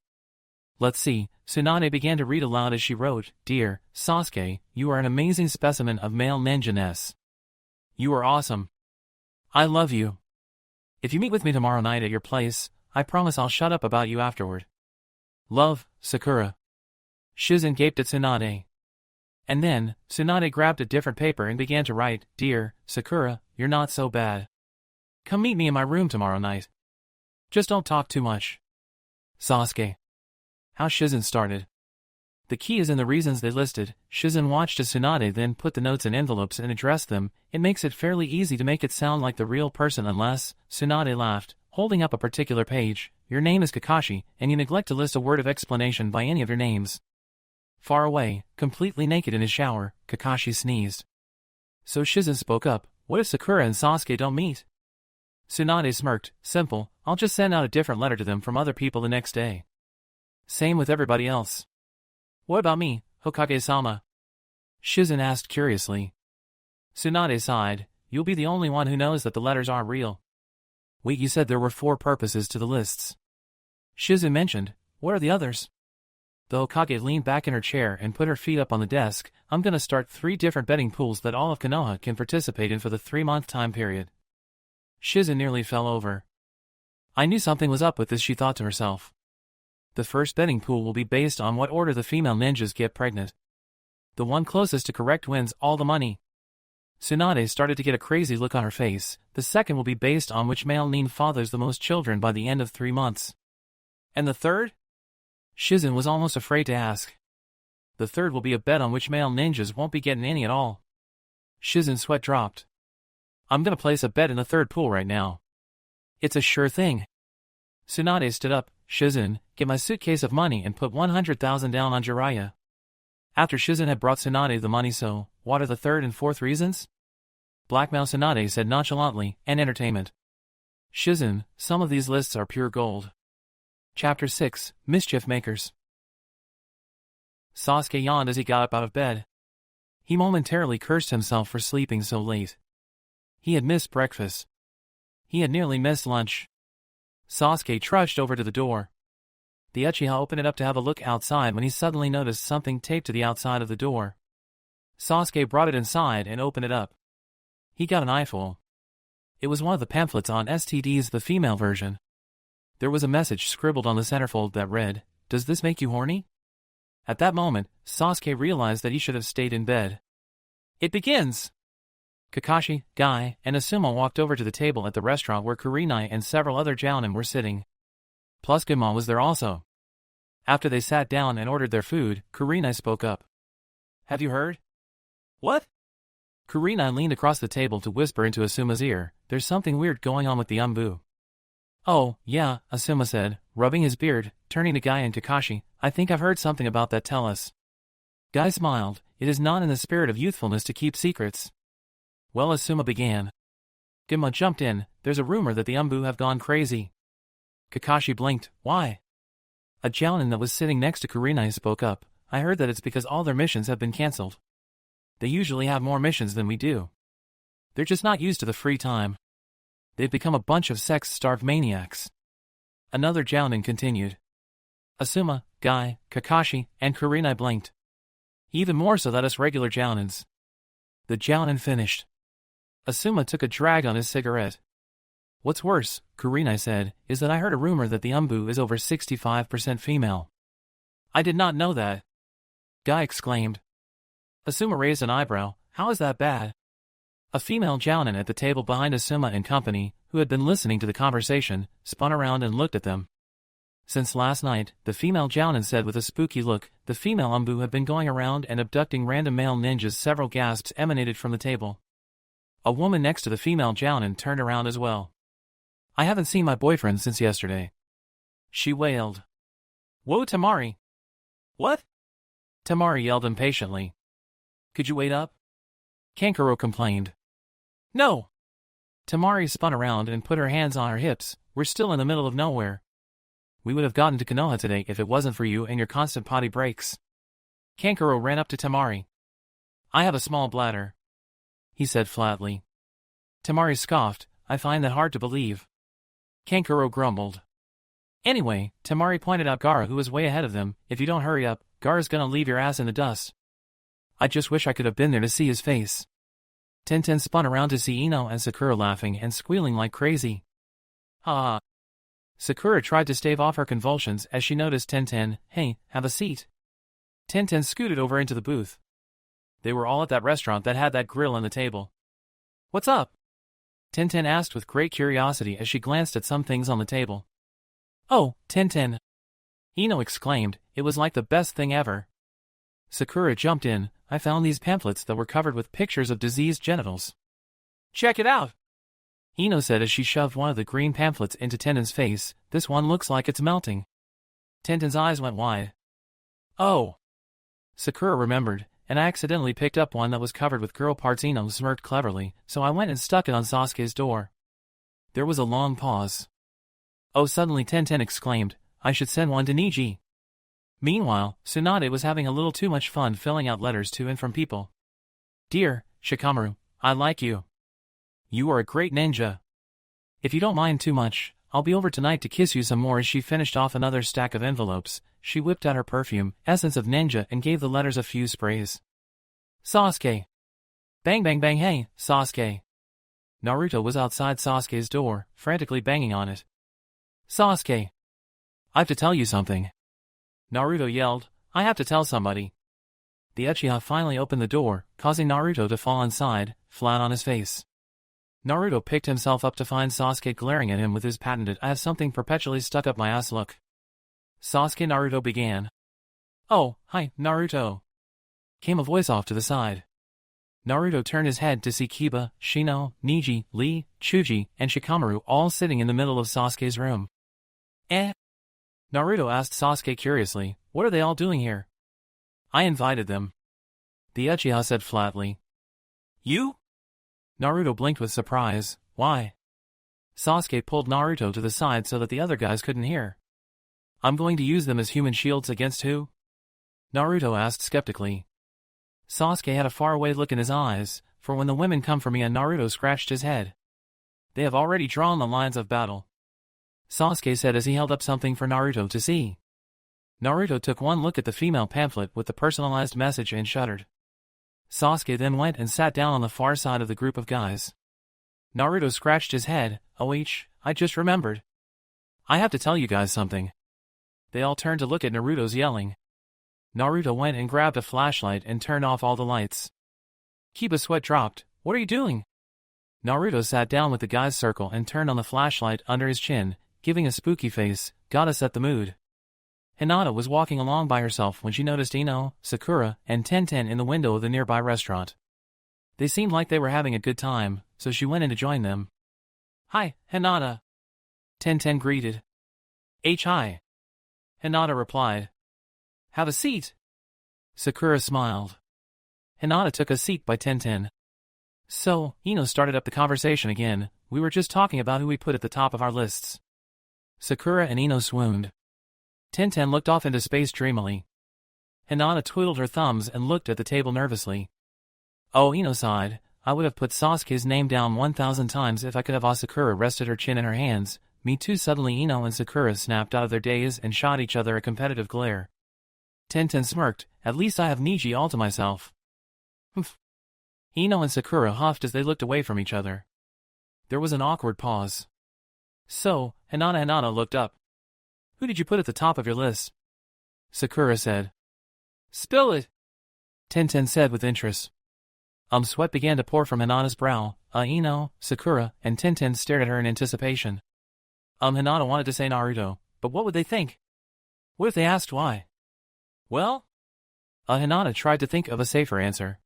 Let's see, Tsunade began to read aloud as she wrote, Dear Sasuke, you are an amazing specimen of male ninja-ness. You are awesome. I love you. If you meet with me tomorrow night at your place, I promise I'll shut up about you afterward. Love, Sakura. Shizen gaped at Tsunade. And then, Tsunade grabbed a different paper and began to write, Dear Sakura, you're not so bad. Come meet me in my room tomorrow night. Just don't talk too much. Sasuke. How Shizen started. The key is in the reasons they listed. Shizen watched as Tsunade then put the notes in envelopes and addressed them. It makes it fairly easy to make it sound like the real person unless, Tsunade laughed, holding up a particular page. Your name is Kakashi, and you neglect to list a word of explanation by any of your names. Far away, completely naked in his shower, Kakashi sneezed. So Shizen spoke up, what if Sakura and Sasuke don't meet? Tsunade smirked, simple, I'll just send out a different letter to them from other people the next day. Same with everybody else. What about me, Hokage-sama? Shizen asked curiously. Tsunade sighed, you'll be the only one who knows that the letters aren't real. Wait, you said there were 4 purposes to the lists. Shizen mentioned, what are the others? The Hokage leaned back in her chair and put her feet up on the desk. I'm gonna start 3 different betting pools that all of Konoha can participate in for the 3-month time period. Shizen nearly fell over. I knew something was up with this, she thought to herself. The first betting pool will be based on what order the female ninjas get pregnant. The one closest to correct wins all the money. Tsunade started to get a crazy look on her face. The second will be based on which male nin fathers the most children by the end of 3 months. And the third? Shizen was almost afraid to ask. The third will be a bet on which male ninjas won't be getting any at all. Shizen's sweat dropped. I'm gonna place a bet in the third pool right now. It's a sure thing. Tsunade stood up. Shizen, get my suitcase of money and put 100,000 down on Jiraiya. After Shizen had brought Tsunade the money, so, what are the third and fourth reasons? Blackmail, Tsunade said nonchalantly, and entertainment. Shizen, some of these lists are pure gold. Chapter 6, Mischief Makers. Sasuke yawned as he got up out of bed. He momentarily cursed himself for sleeping so late. He had missed breakfast. He had nearly missed lunch. Sasuke trudged over to the door. The Uchiha opened it up to have a look outside when he suddenly noticed something taped to the outside of the door. Sasuke brought it inside and opened it up. He got an eyeful. It was one of the pamphlets on STDs, the female version. There was a message scribbled on the centerfold that read, Does this make you horny? At that moment, Sasuke realized that he should have stayed in bed. It begins! Kakashi, Guy, and Asuma walked over to the table at the restaurant where Kurenai and several other jounin were sitting. Plus Gema was there also. After they sat down and ordered their food, Kurenai spoke up. Have you heard? What? Kurenai leaned across the table to whisper into Asuma's ear, There's something weird going on with the Umbu. Oh, yeah, Asuma said, rubbing his beard, turning to Guy and Kakashi, I think I've heard something about that, tell us. Guy smiled, It is not in the spirit of youthfulness to keep secrets. Well, Asuma began. Gema jumped in, there's a rumor that the Umbu have gone crazy. Kakashi blinked, why? A jounin that was sitting next to Kurenai spoke up, I heard that it's because all their missions have been cancelled. They usually have more missions than we do. They're just not used to the free time. They've become a bunch of sex-starved maniacs. Another jounin continued. Asuma, Guy, Kakashi, and Kurenai blinked. Even more so than us regular jounins. The jounin finished. Asuma took a drag on his cigarette. What's worse, Kurenai said, is that I heard a rumor that the Umbu is over 65% female. I did not know that. Guy exclaimed. Asuma raised an eyebrow, how is that bad? A female jounin at the table behind Asuma and company, who had been listening to the conversation, spun around and looked at them. Since last night, the female jounin said with a spooky look, the female Umbu have been going around and abducting random male ninjas. Several gasps emanated from the table. A woman next to the female jounin turned around as well. I haven't seen my boyfriend since yesterday. She wailed. Whoa, Tamari! What? Tamari yelled impatiently. Could you wait up? Kankuro complained. No! Temari spun around and put her hands on her hips. We're still in the middle of nowhere. We would have gotten to Konoha today if it wasn't for you and your constant potty breaks. Kankuro ran up to Temari. I have a small bladder, he said flatly. Temari scoffed. I find that hard to believe. Kankuro grumbled. Anyway, Temari pointed out Gaara, who was way ahead of them. If you don't hurry up, Gaara's gonna leave your ass in the dust. I just wish I could have been there to see his face. Tenten spun around to see Ino and Sakura laughing and squealing like crazy. Ha ha. Sakura tried to stave off her convulsions as she noticed Tenten. Hey, have a seat. Tenten scooted over into the booth. They were all at that restaurant that had that grill on the table. What's up? Tenten asked with great curiosity as she glanced at some things on the table. Oh, Tenten! Ino exclaimed. It was like the best thing ever. Sakura jumped in. I found these pamphlets that were covered with pictures of diseased genitals. Check it out! Ino said as she shoved one of the green pamphlets into Tenten's face. This one looks like it's melting. Tenten's eyes went wide. Oh! Sakura remembered, and I accidentally picked up one that was covered with girl parts. Ino smirked cleverly, so I went and stuck it on Sasuke's door. There was a long pause. Oh, suddenly Tenten exclaimed, I should send one to Niji. Meanwhile, Tsunade was having a little too much fun filling out letters to and from people. Dear Shikamaru, I like you. You are a great ninja. If you don't mind too much, I'll be over tonight to kiss you some more. As she finished off another stack of envelopes, she whipped out her perfume, Essence of Ninja, and gave the letters a few sprays. Sasuke. Bang bang bang. Hey, Sasuke. Naruto was outside Sasuke's door, frantically banging on it. Sasuke. I have to tell you something. Naruto yelled, I have to tell somebody. The Uchiha finally opened the door, causing Naruto to fall inside, flat on his face. Naruto picked himself up to find Sasuke glaring at him with his patented I have something perpetually stuck up my ass look. Sasuke. Naruto began. Oh, hi, Naruto. Came a voice off to the side. Naruto turned his head to see Kiba, Shino, Niji, Lee, Chuji, and Shikamaru all sitting in the middle of Sasuke's room. Naruto asked Sasuke curiously, what are they all doing here? I invited them. The Uchiha said flatly. You? Naruto blinked with surprise. Why? Sasuke pulled Naruto to the side so that the other guys couldn't hear. I'm going to use them as human shields against who? Naruto asked skeptically. Sasuke had a faraway look in his eyes, for when the women come for me, and Naruto scratched his head. They have already drawn the lines of battle. Sasuke said as he held up something for Naruto to see. Naruto took one look at the female pamphlet with the personalized message and shuddered. Sasuke then went and sat down on the far side of the group of guys. Naruto scratched his head. I just remembered. I have to tell you guys something. They all turned to look at Naruto's yelling. Naruto went and grabbed a flashlight and turned off all the lights. Kiba's sweat dropped. What are you doing? Naruto sat down with the guys' circle and turned on the flashlight under his chin, giving a spooky face. Gotta set the mood. Hinata was walking along by herself when she noticed Ino, Sakura, and Tenten in the window of the nearby restaurant. They seemed like they were having a good time, so she went in to join them. Hi, Hinata. Tenten greeted. Hi. Hinata replied. Have a seat. Sakura smiled. Hinata took a seat by Tenten. So, Ino started up the conversation again. We were just talking about who we put at the top of our lists. Sakura and Ino swooned. Tenten looked off into space dreamily. Hinata twiddled her thumbs and looked at the table nervously. Oh, Ino sighed. I would have put Sasuke's name down 1,000 times if I could have. Sakura rested her chin in her hands. Me too. Suddenly Ino and Sakura snapped out of their daze and shot each other a competitive glare. Tenten smirked. At least I have Niji all to myself. Humph. Ino and Sakura huffed as they looked away from each other. There was an awkward pause. So, Hinata looked up. Who did you put at the top of your list? Sakura said. Spill it, Tenten said with interest. Sweat began to pour from Hinata's brow. Ino, Sakura, and Tenten stared at her in anticipation. Hinata wanted to say Naruto, but what would they think? What if they asked why? Well? Hinata tried to think of a safer answer.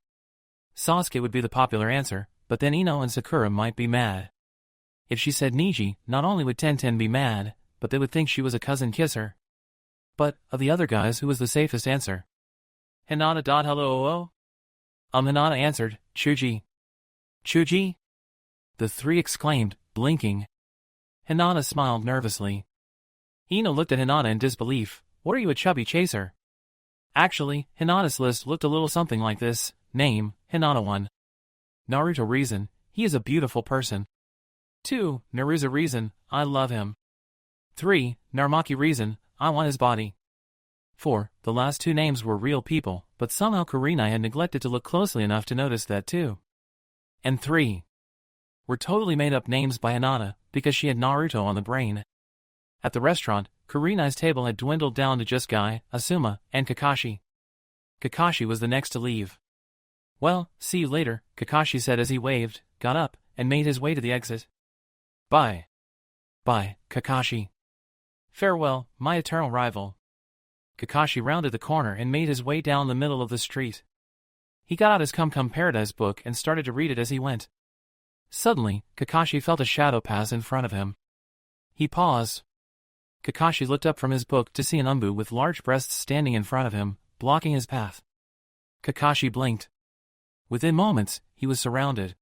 Sasuke would be the popular answer, but then Ino and Sakura might be mad. If she said Niji, not only would Tenten be mad, but they would think she was a cousin kisser. But, of the other guys, who was the safest answer? Hinata. Hello. Hinata answered, Chuji. Chuji? The three exclaimed, blinking. Hinata smiled nervously. Ino looked at Hinata in disbelief. What are you, a chubby chaser? Actually, Hinata's list looked a little something like this. Name, Hinata 1. Naruto reason, he is a beautiful person. 2. Naruza reason, I love him. 3. Narumaki reason, I want his body. 4. The last two names were real people, but somehow Kurenai had neglected to look closely enough to notice that too. And 3. Were totally made up names by Hinata, because she had Naruto on the brain. At the restaurant, Kurenai's table had dwindled down to just Guy, Asuma, and Kakashi. Kakashi was the next to leave. Well, see you later, Kakashi said as he waved, got up, and made his way to the exit. Bye. Bye, Kakashi. Farewell, my eternal rival. Kakashi rounded the corner and made his way down the middle of the street. He got out his Come Come Paradise book and started to read it as he went. Suddenly, Kakashi felt a shadow pass in front of him. He paused. Kakashi looked up from his book to see an Umbu with large breasts standing in front of him, blocking his path. Kakashi blinked. Within moments, he was surrounded.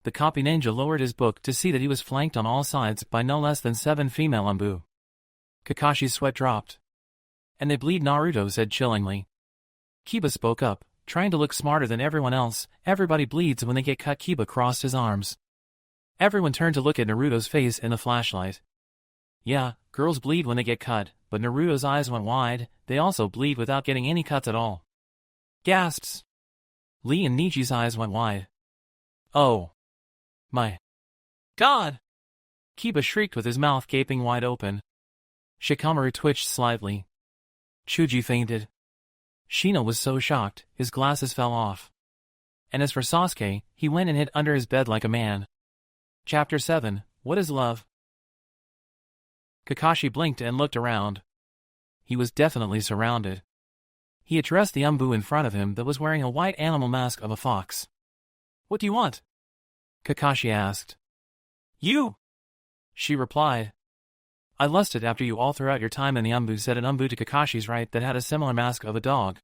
The copy ninja lowered his book to see that he was flanked on all sides by no less than 7 female Umbu. Kakashi's sweat dropped. And they bleed, Naruto said chillingly. Kiba spoke up, trying to look smarter than everyone else. Everybody bleeds when they get cut. Kiba crossed his arms. Everyone turned to look at Naruto's face in the flashlight. Yeah, girls bleed when they get cut, but Naruto's eyes went wide. They also bleed without getting any cuts at all. Gasps. Lee and Niji's eyes went wide. Oh. My God! Kiba shrieked with his mouth gaping wide open. Shikamaru twitched slightly. Chuji fainted. Shino was so shocked, his glasses fell off. And as for Sasuke, he went and hid under his bed like a man. Chapter 7, What is Love? Kakashi blinked and looked around. He was definitely surrounded. He addressed the Umbu in front of him that was wearing a white animal mask of a fox. What do you want? Kakashi asked. You! She replied. I lusted after you all throughout your time in the Umbu, said an Umbu to Kakashi's right that had a similar mask of a dog.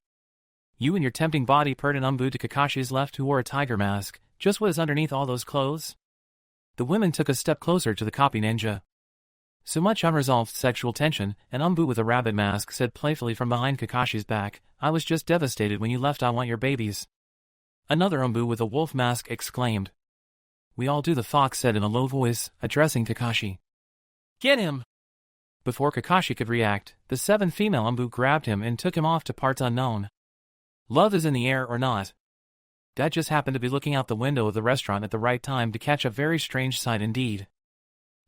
You and your tempting body, purred an Umbu to Kakashi's left who wore a tiger mask. Just what is underneath all those clothes? The women took a step closer to the copy ninja. So much unresolved sexual tension, an Umbu with a rabbit mask said playfully from behind Kakashi's back, I was just devastated when you left. I want your babies. Another Umbu with a wolf mask exclaimed. We all do, the fox said in a low voice, addressing Kakashi. Get him! Before Kakashi could react, the 7 female Umbu grabbed him and took him off to parts unknown. Love is in the air or not? Dad just happened to be looking out the window of the restaurant at the right time to catch a very strange sight indeed.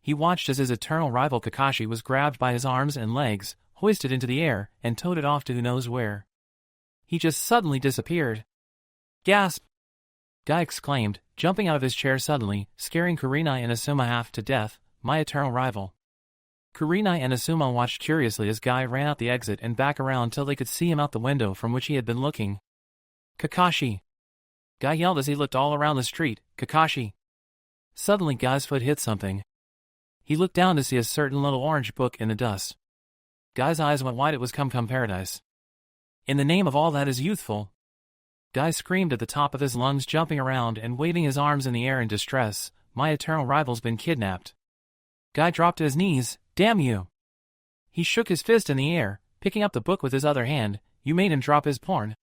He watched as his eternal rival Kakashi was grabbed by his arms and legs, hoisted into the air, and toted off to who knows where. He just suddenly disappeared. Gasp! Guy exclaimed, jumping out of his chair suddenly, scaring Kurenai and Asuma half to death, my eternal rival. Kurenai and Asuma watched curiously as Guy ran out the exit and back around till they could see him out the window from which he had been looking. Kakashi! Guy yelled as he looked all around the street, Kakashi! Suddenly Guy's foot hit something. He looked down to see a certain little orange book in the dust. Guy's eyes went wide. It was Come Come Paradise. In the name of all that is youthful! Guy screamed at the top of his lungs, jumping around and waving his arms in the air in distress, my eternal rival's been kidnapped. Guy dropped to his knees, damn you! He shook his fist in the air, picking up the book with his other hand, you made him drop his porn.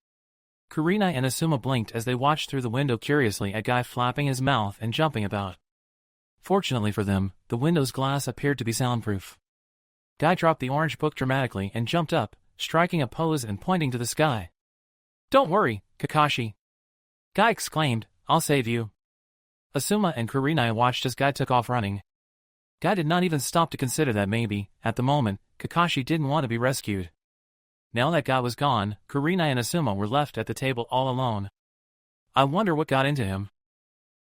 Kurenai and Asuma blinked as they watched through the window curiously at Guy flapping his mouth and jumping about. Fortunately for them, the window's glass appeared to be soundproof. Guy dropped the orange book dramatically and jumped up, striking a pose and pointing to the sky. Don't worry, Kakashi! Guy exclaimed, I'll save you. Asuma and Kurenai watched as Guy took off running. Guy did not even stop to consider that maybe, at the moment, Kakashi didn't want to be rescued. Now that Guy was gone, Kurenai and Asuma were left at the table all alone. I wonder what got into him.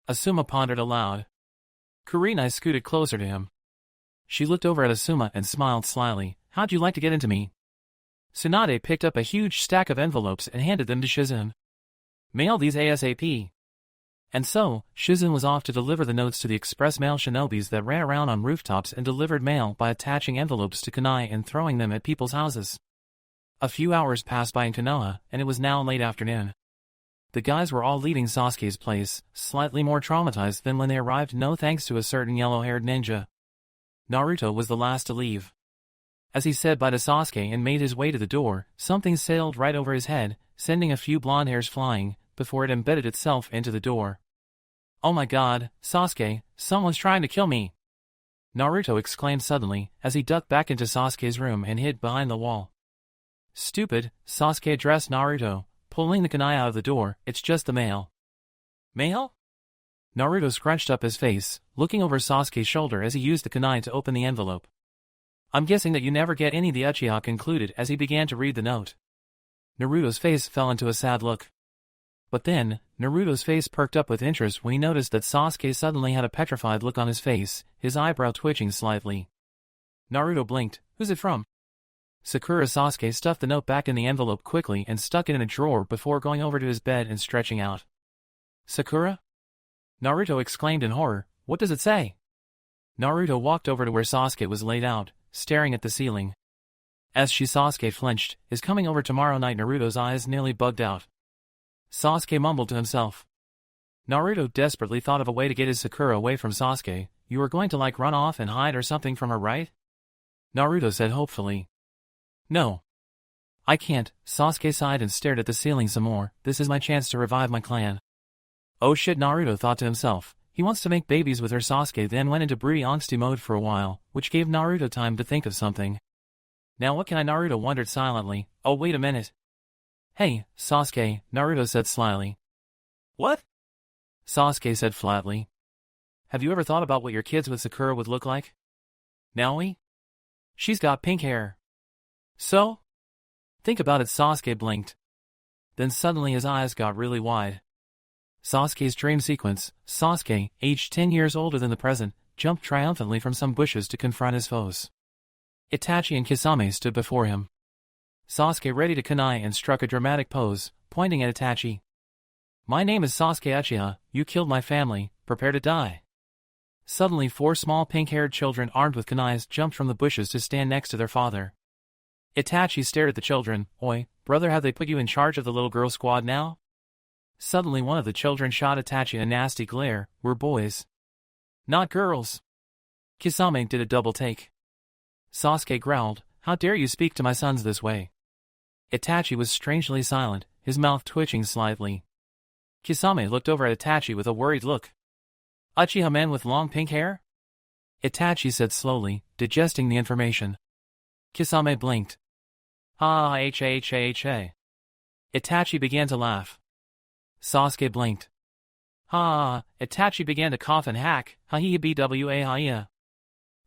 Asuma pondered aloud. Kurenai scooted closer to him. She looked over at Asuma and smiled slyly. How'd you like to get into me? Tsunade picked up a huge stack of envelopes and handed them to Shizune. Mail these ASAP. And so, Shizune was off to deliver the notes to the express mail shinobis that ran around on rooftops and delivered mail by attaching envelopes to kunai and throwing them at people's houses. A few hours passed by in Konoha, and it was now late afternoon. The guys were all leaving Sasuke's place, slightly more traumatized than when they arrived, no thanks to a certain yellow-haired ninja. Naruto was the last to leave. As he said bye to Sasuke and made his way to the door, something sailed right over his head, sending a few blonde hairs flying, before it embedded itself into the door. "Oh my god, Sasuke, someone's trying to kill me!" Naruto exclaimed suddenly, as he ducked back into Sasuke's room and hid behind the wall. "Stupid," Sasuke addressed Naruto, pulling the kunai out of the door, "it's just the mail." "Mail?" Naruto scrunched up his face, looking over Sasuke's shoulder as he used the kunai to open the envelope. "I'm guessing that you never get any," the Uchiha concluded as he began to read the note. Naruto's face fell into a sad look. But then, Naruto's face perked up with interest when he noticed that Sasuke suddenly had a petrified look on his face, his eyebrow twitching slightly. Naruto blinked. "Who's it from?" Sakura. Sasuke stuffed the note back in the envelope quickly and stuck it in a drawer before going over to his bed and stretching out. "Sakura?" Naruto exclaimed in horror. "What does it say?" Naruto walked over to where Sasuke was laid out, staring at the ceiling. As Sasuke flinched, "Is coming over tomorrow night." Naruto's eyes nearly bugged out. Sasuke mumbled to himself. Naruto desperately thought of a way to get his Sakura away from Sasuke. "You were going to run off and hide or something from her, right?" Naruto said hopefully. "No. I can't." Sasuke sighed and stared at the ceiling some more. "This is my chance to revive my clan." "Oh shit," Naruto thought to himself. He wants to make babies with her. Sasuke then went into broody angsty mode for a while, which gave Naruto time to think of something. "Now what can I?" Naruto wondered silently. "Oh wait a minute." "Hey, Sasuke," Naruto said slyly. "What?" Sasuke said flatly. "Have you ever thought about what your kids with Sakura would look like?" "Naoi? She's got pink hair." "So?" "Think about it." Sasuke blinked. Then suddenly his eyes got really wide. Sasuke's dream sequence. Sasuke, aged 10 years older than the present, jumped triumphantly from some bushes to confront his foes. Itachi and Kisame stood before him. Sasuke ready to kunai and struck a dramatic pose, pointing at Itachi. "My name is Sasuke Uchiha, you killed my family, prepare to die." Suddenly 4 small pink-haired children armed with kunais jumped from the bushes to stand next to their father. Itachi stared at the children. "Oi, brother, have they put you in charge of the little girl squad now?" Suddenly one of the children shot Itachi a nasty glare. "We're boys, not girls." Kisame did a double take. Sasuke growled, "How dare you speak to my sons this way?" Itachi was strangely silent, his mouth twitching slightly. Kisame looked over at Itachi with a worried look. "Uchiha men with long pink hair?" Itachi said slowly, digesting the information. Kisame blinked. "Ha-ha-ha-ha-ha-ha." Itachi began to laugh. Sasuke blinked. "Ha-ha-ha." Itachi began to cough and hack. "Ha-he-bwa-ha-ya."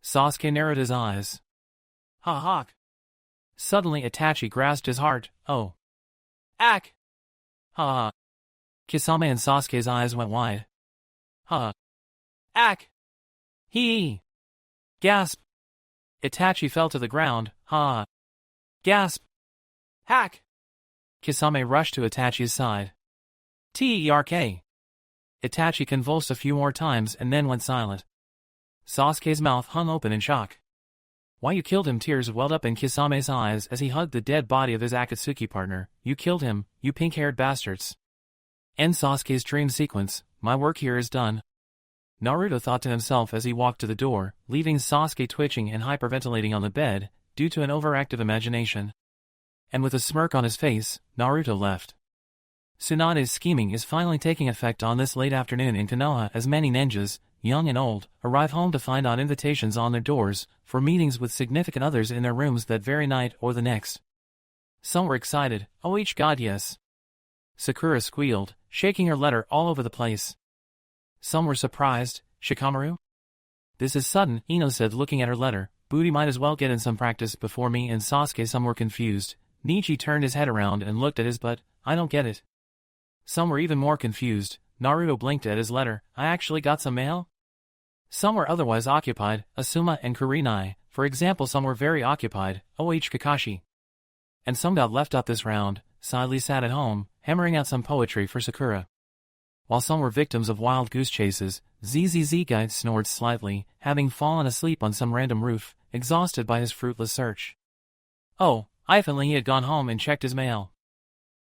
Sasuke narrowed his eyes. "Ha-ha." Suddenly Itachi grasped his heart. "Oh. Ack." "Ha-ha." Kisame and Sasuke's eyes went wide. "Ha. Ack. He. Gasp." Itachi fell to the ground. "Ha. Gasp. Hack." Kisame rushed to Itachi's side. "Terk." Itachi convulsed a few more times and then went silent. Sasuke's mouth hung open in shock. "Why you killed him?" Tears welled up in Kisame's eyes as he hugged the dead body of his Akatsuki partner. "You killed him, you pink-haired bastards." End Sasuke's dream sequence. My work here is done. Naruto thought to himself as he walked to the door, leaving Sasuke twitching and hyperventilating on the bed, due to an overactive imagination. And with a smirk on his face, Naruto left. Tsunade's scheming is finally taking effect on this late afternoon in Konoha as many ninjas, young and old, arrive home to find out invitations on their doors for meetings with significant others in their rooms that very night or the next. Some were excited. "Oh each god yes." Sakura squealed, shaking her letter all over the place. Some were surprised. "Shikamaru? This is sudden," Ino said looking at her letter. "Booty might as well get in some practice before me and Sasuke." Some were confused. Nietzsche turned his head around and looked at his butt. "I don't get it." Some were even more confused. Naruto blinked at his letter. "I actually got some mail?" Some were otherwise occupied. Asuma and Kurinai, for example. Some were very occupied. Kakashi. And some got left out this round, sadly sat at home, hammering out some poetry for Sakura. While some were victims of wild goose chases, ZZZ guy snored slightly, having fallen asleep on some random roof, exhausted by his fruitless search. He had gone home and checked his mail.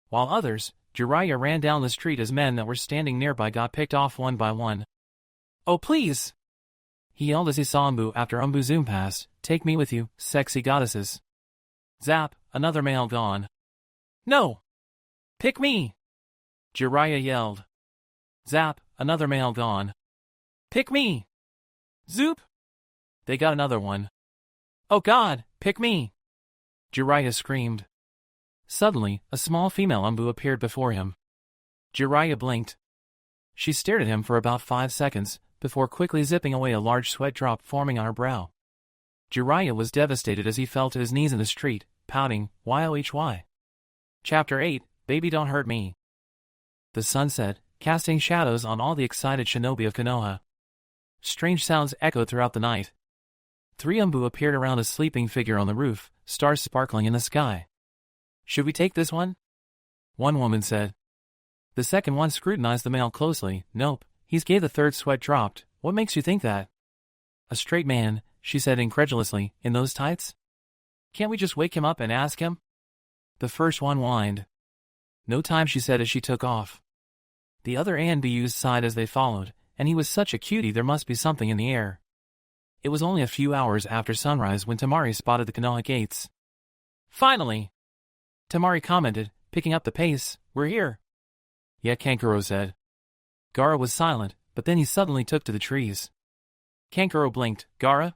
While others, Jiraiya ran down the street as men that were standing nearby got picked off one by one. "Oh please!" he yelled as he saw Umbu after Umbu zoomed past. "Take me with you, sexy goddesses." Zap, another male gone. "No! Pick me!" Jiraiya yelled. Zap, another male gone. "Pick me!" Zoop! They got another one. "Oh God, pick me!" Jiraiya screamed. Suddenly, a small female Umbu appeared before him. Jiraiya blinked. She stared at him for about 5 seconds, before quickly zipping away, a large sweat drop forming on her brow. Jiraiya was devastated as he fell to his knees in the street, pouting, "Yohy." Chapter 8, Baby Don't Hurt Me. The sun set, casting shadows on all the excited shinobi of Konoha. Strange sounds echoed throughout the night. 3 Umbu appeared around a sleeping figure on the roof, stars sparkling in the sky. "Should we take this one?" one woman said. The second one scrutinized the male closely. "Nope, he's gay." The third sweat dropped. "What makes you think that?" "A straight man," she said incredulously, "in those tights? Can't we just wake him up and ask him?" The first one whined. "No time," she said as she took off. The other ANBUs sighed as they followed, and he was such a cutie, there must be something in the air. It was only a few hours after sunrise when Temari spotted the Konoha gates. "Finally!" Temari commented, picking up the pace. "We're here." "Yeah," Kankuro said. Gaara was silent, but then he suddenly took to the trees. Kankuro blinked. "Gaara?"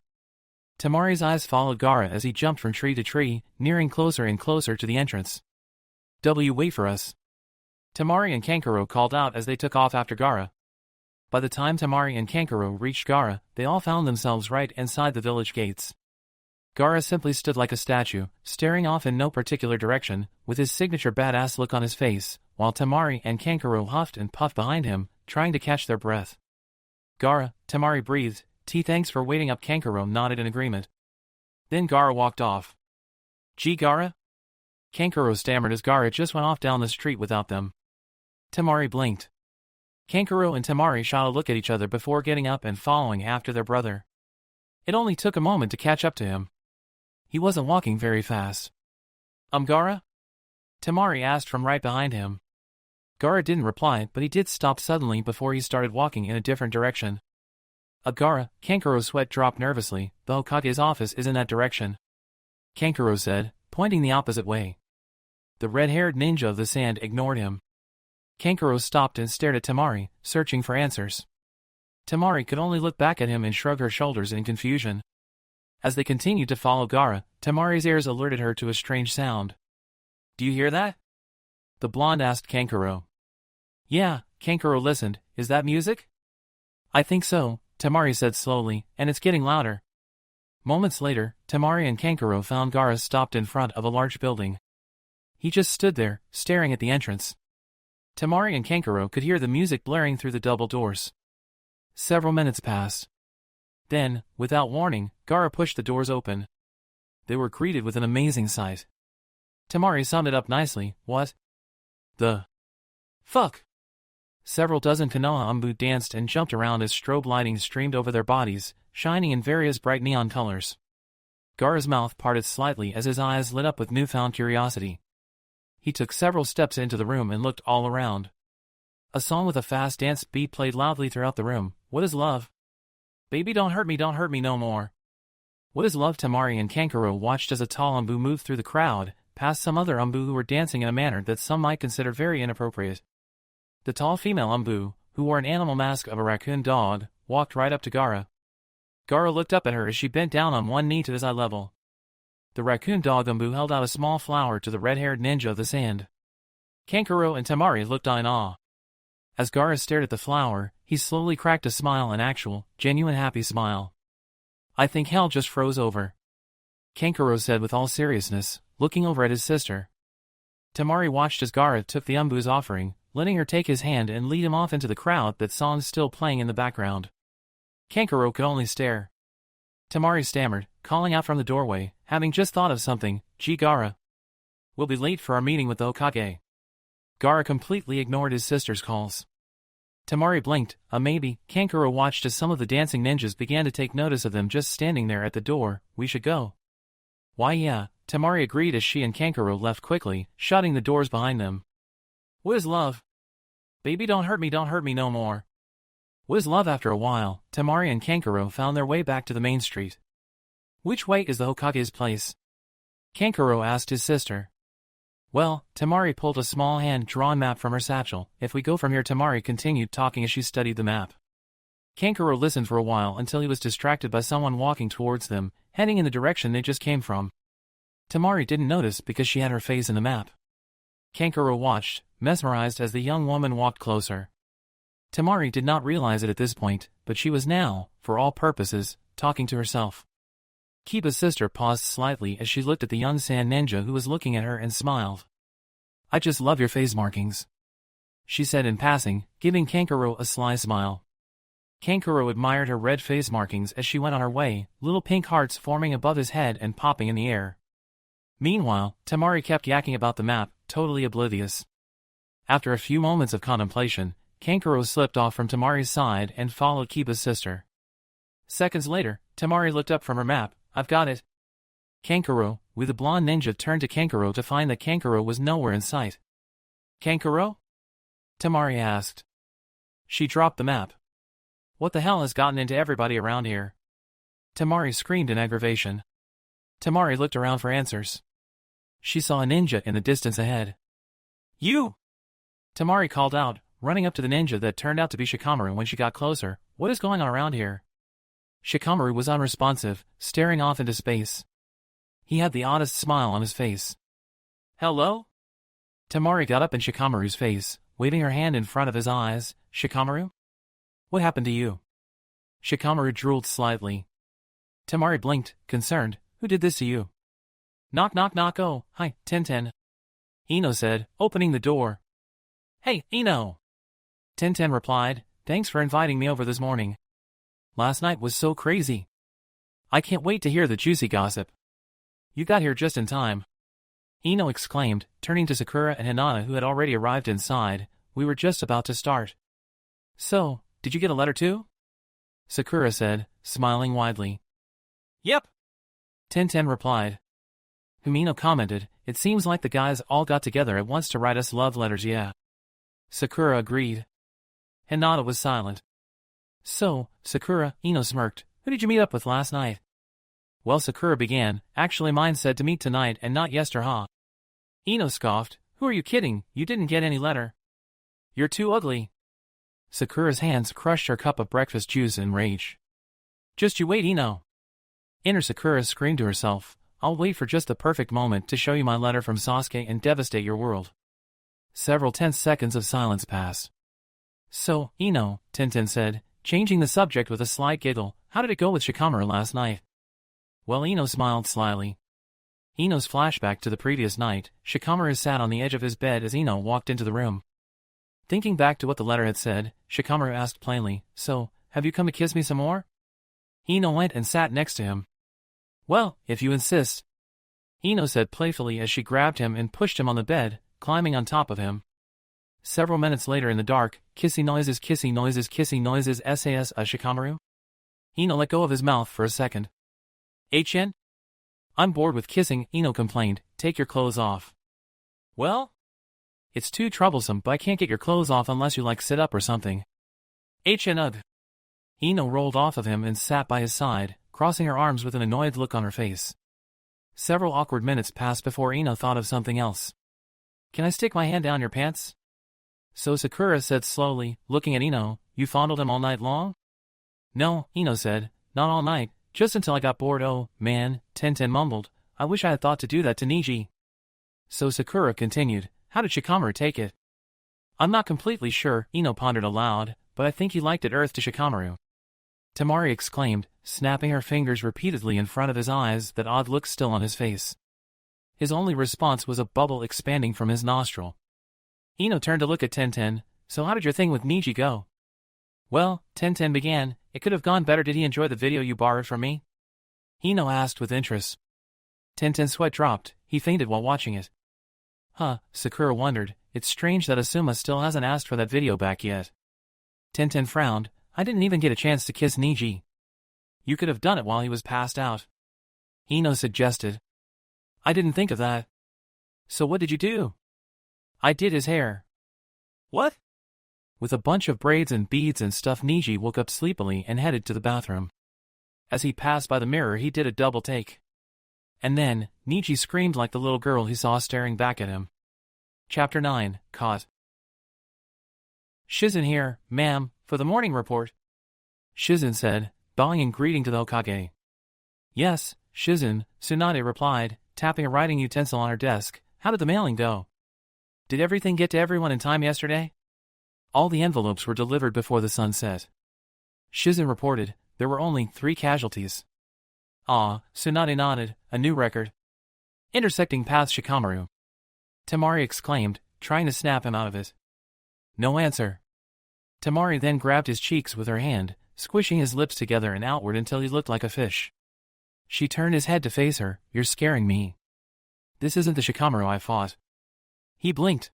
Temari's eyes followed Gaara as he jumped from tree to tree, nearing closer and closer to the entrance. "Wait for us." Temari and Kankuro called out as they took off after Gaara. By the time Temari and Kankuro reached Gaara, they all found themselves right inside the village gates. Gaara simply stood like a statue, staring off in no particular direction, with his signature badass look on his face, while Temari and Kankuro huffed and puffed behind him, trying to catch their breath. "Gaara," Temari breathed. "Thanks for waiting up." Kankuro nodded in agreement. Then Gaara walked off. "Gee, Gaara?" Kankuro stammered as Gaara just went off down the street without them. Temari blinked. Kankuro and Temari shot a look at each other before getting up and following after their brother. It only took a moment to catch up to him. He wasn't walking very fast. Gaara?" Temari asked from right behind him. Gaara didn't reply, but he did stop suddenly before he started walking in a different direction. "Gaara," Kankuro's sweat dropped nervously. "The Hokage's office is in that direction," Kankuro said, pointing the opposite way. The red-haired ninja of the sand ignored him. Kankuro stopped and stared at Temari, searching for answers. Temari could only look back at him and shrug her shoulders in confusion. As they continued to follow Gaara, Temari's ears alerted her to a strange sound. "Do you hear that?" the blonde asked Kankuro. "Yeah," Kankuro listened. "Is that music?" "I think so," Temari said slowly, "and it's getting louder." Moments later, Temari and Kankuro found Gaara stopped in front of a large building. He just stood there, staring at the entrance. Temari and Kankuro could hear the music blaring through the double doors. Several minutes passed. Then, without warning, Gaara pushed the doors open. They were greeted with an amazing sight. Temari summed it up nicely. "What the fuck?" Several dozen Konoha Umbu danced and jumped around as strobe lighting streamed over their bodies, shining in various bright neon colors. Gaara's mouth parted slightly as his eyes lit up with newfound curiosity. He took several steps into the room and looked all around. A song with a fast dance beat played loudly throughout the room. "What is love? Baby, don't hurt me no more. What is love?" Temari and Kankuro watched as a tall Umbu moved through the crowd, past some other Umbu who were dancing in a manner that some might consider very inappropriate. The tall female Umbu, who wore an animal mask of a raccoon dog, walked right up to Gaara. Gaara looked up at her as she bent down on one knee to his eye level. The raccoon dog Umbu held out a small flower to the red-haired ninja of the sand. Kankuro and Temari looked on in awe. As Gaara stared at the flower, he slowly cracked a smile, an actual, genuine happy smile. "I think hell just froze over," Kankuro said with all seriousness, looking over at his sister. Temari watched as Gaara took the Umbu's offering, letting her take his hand and lead him off into the crowd, that song still playing in the background. Kankuro could only stare. Temari stammered, calling out from the doorway, having just thought of something. "Gee, Gaara, we'll be late for our meeting with the Hokage." Gaara completely ignored his sister's calls. Temari blinked. Maybe. Kankuro watched as some of the dancing ninjas began to take notice of them just standing there at the door. "We should go." "Why yeah," Temari agreed as she and Kankuro left quickly, shutting the doors behind them. What is love? Baby, don't hurt me no more. What is love? After a while, Temari and Kankuro found their way back to the main street. Which way is the Hokage's place? Kankuro asked his sister. Well, Temari pulled a small hand-drawn map from her satchel. If we go from here, Temari continued talking as she studied the map. Kankuro listened for a while until he was distracted by someone walking towards them, heading in the direction they just came from. Temari didn't notice because she had her face in the map. Kankuro watched, mesmerized as the young woman walked closer. Temari did not realize it at this point, but she was now, for all purposes, talking to herself. Kiba's sister paused slightly as she looked at the young sand ninja who was looking at her and smiled. I just love your face markings, she said in passing, giving Kankuro a sly smile. Kankuro admired her red face markings as she went on her way, little pink hearts forming above his head and popping in the air. Meanwhile, Temari kept yakking about the map, totally oblivious. After a few moments of contemplation, Kankuro slipped off from Temari's side and followed Kiba's sister. Seconds later, Temari looked up from her map. I've got it. Kankuro, with the blonde ninja, turned to Kankuro to find that Kankuro was nowhere in sight. Kankuro? Temari asked. She dropped the map. What the hell has gotten into everybody around here? Temari screamed in aggravation. Temari looked around for answers. She saw a ninja in the distance ahead. You! Temari called out, running up to the ninja that turned out to be Shikamaru. When she got closer, what is going on around here? Shikamaru was unresponsive, staring off into space. He had the oddest smile on his face. Hello? Temari got up in Shikamaru's face, waving her hand in front of his eyes. Shikamaru? What happened to you? Shikamaru drooled slightly. Temari blinked, concerned. Who did this to you? Knock knock knock. Oh, hi, Tenten. Ino said, opening the door. Hey, Ino. Tenten replied, thanks for inviting me over this morning. Last night was so crazy. I can't wait to hear the juicy gossip. You got here just in time. Ino exclaimed, turning to Sakura and Hinata who had already arrived inside. We were just about to start. So, did you get a letter too? Sakura said, smiling widely. Yep. Tenten replied. Ino commented, it seems like the guys all got together at once to write us love letters. Yeah. Sakura agreed. Hinata was silent. So, Sakura, Ino smirked. Who did you meet up with last night? Well, Sakura began. Actually, mine said to meet tonight and not yesterday. Huh? Ino scoffed. Who are you kidding? You didn't get any letter. You're too ugly. Sakura's hands crushed her cup of breakfast juice in rage. Just you wait, Ino. Inner Sakura screamed to herself. I'll wait for just the perfect moment to show you my letter from Sasuke and devastate your world. Several tense seconds of silence passed. So, Ino, Tenten said, changing the subject with a slight giggle, how did it go with Shikamaru last night? Well, Ino smiled slyly. Ino's flashback to the previous night, Shikamaru sat on the edge of his bed as Ino walked into the room. Thinking back to what the letter had said, Shikamaru asked plainly, so, have you come to kiss me some more? Ino went and sat next to him. Well, if you insist. Ino said playfully as she grabbed him and pushed him on the bed, climbing on top of him. Several minutes later in the dark, kissy noises SAS Shikamaru? Ino let go of his mouth for a second. HN? I'm bored with kissing, Ino complained, take your clothes off. Well? It's too troublesome, but I can't get your clothes off unless you sit up or something. HN ugh. Ino rolled off of him and sat by his side, crossing her arms with an annoyed look on her face. Several awkward minutes passed before Ino thought of something else. Can I stick my hand down your pants? So Sakura said slowly, looking at Ino, you fondled him all night long? No, Ino said, not all night, just until I got bored. Oh, man, Tenten mumbled, I wish I had thought to do that to Niji. So Sakura continued, how did Shikamaru take it? I'm not completely sure, Ino pondered aloud, but I think he liked it. Earth to Shikamaru. Temari exclaimed, snapping her fingers repeatedly in front of his eyes, that odd look still on his face. His only response was a bubble expanding from his nostril. Ino turned to look at Tenten. So how did your thing with Niji go? Well, Tenten began, it could have gone better. Did he enjoy the video you borrowed from me? Ino asked with interest. Tenten's sweat dropped, he fainted while watching it. Huh, Sakura wondered, it's strange that Asuma still hasn't asked for that video back yet. Tenten frowned, I didn't even get a chance to kiss Niji. You could have done it while he was passed out. Ino suggested. I didn't think of that. So what did you do? I did his hair. What? With a bunch of braids and beads and stuff, Niji woke up sleepily and headed to the bathroom. As he passed by the mirror, he did a double take. And then, Niji screamed like the little girl he saw staring back at him. Chapter 9, Caught. Shizen here, ma'am, for the morning report. Shizen said, bowing in greeting to the Hokage. Yes, Shizen, Tsunade replied, tapping a writing utensil on her desk. How did the mailing go? Did everything get to everyone in time yesterday? All the envelopes were delivered before the sun set. Shizen reported, there were only 3 casualties. Ah, Tsunade nodded, a new record. Intersecting paths Shikamaru. Temari exclaimed, trying to snap him out of it. No answer. Temari then grabbed his cheeks with her hand, squishing his lips together and outward until he looked like a fish. She turned his head to face her. You're scaring me. This isn't the Shikamaru I fought. He blinked.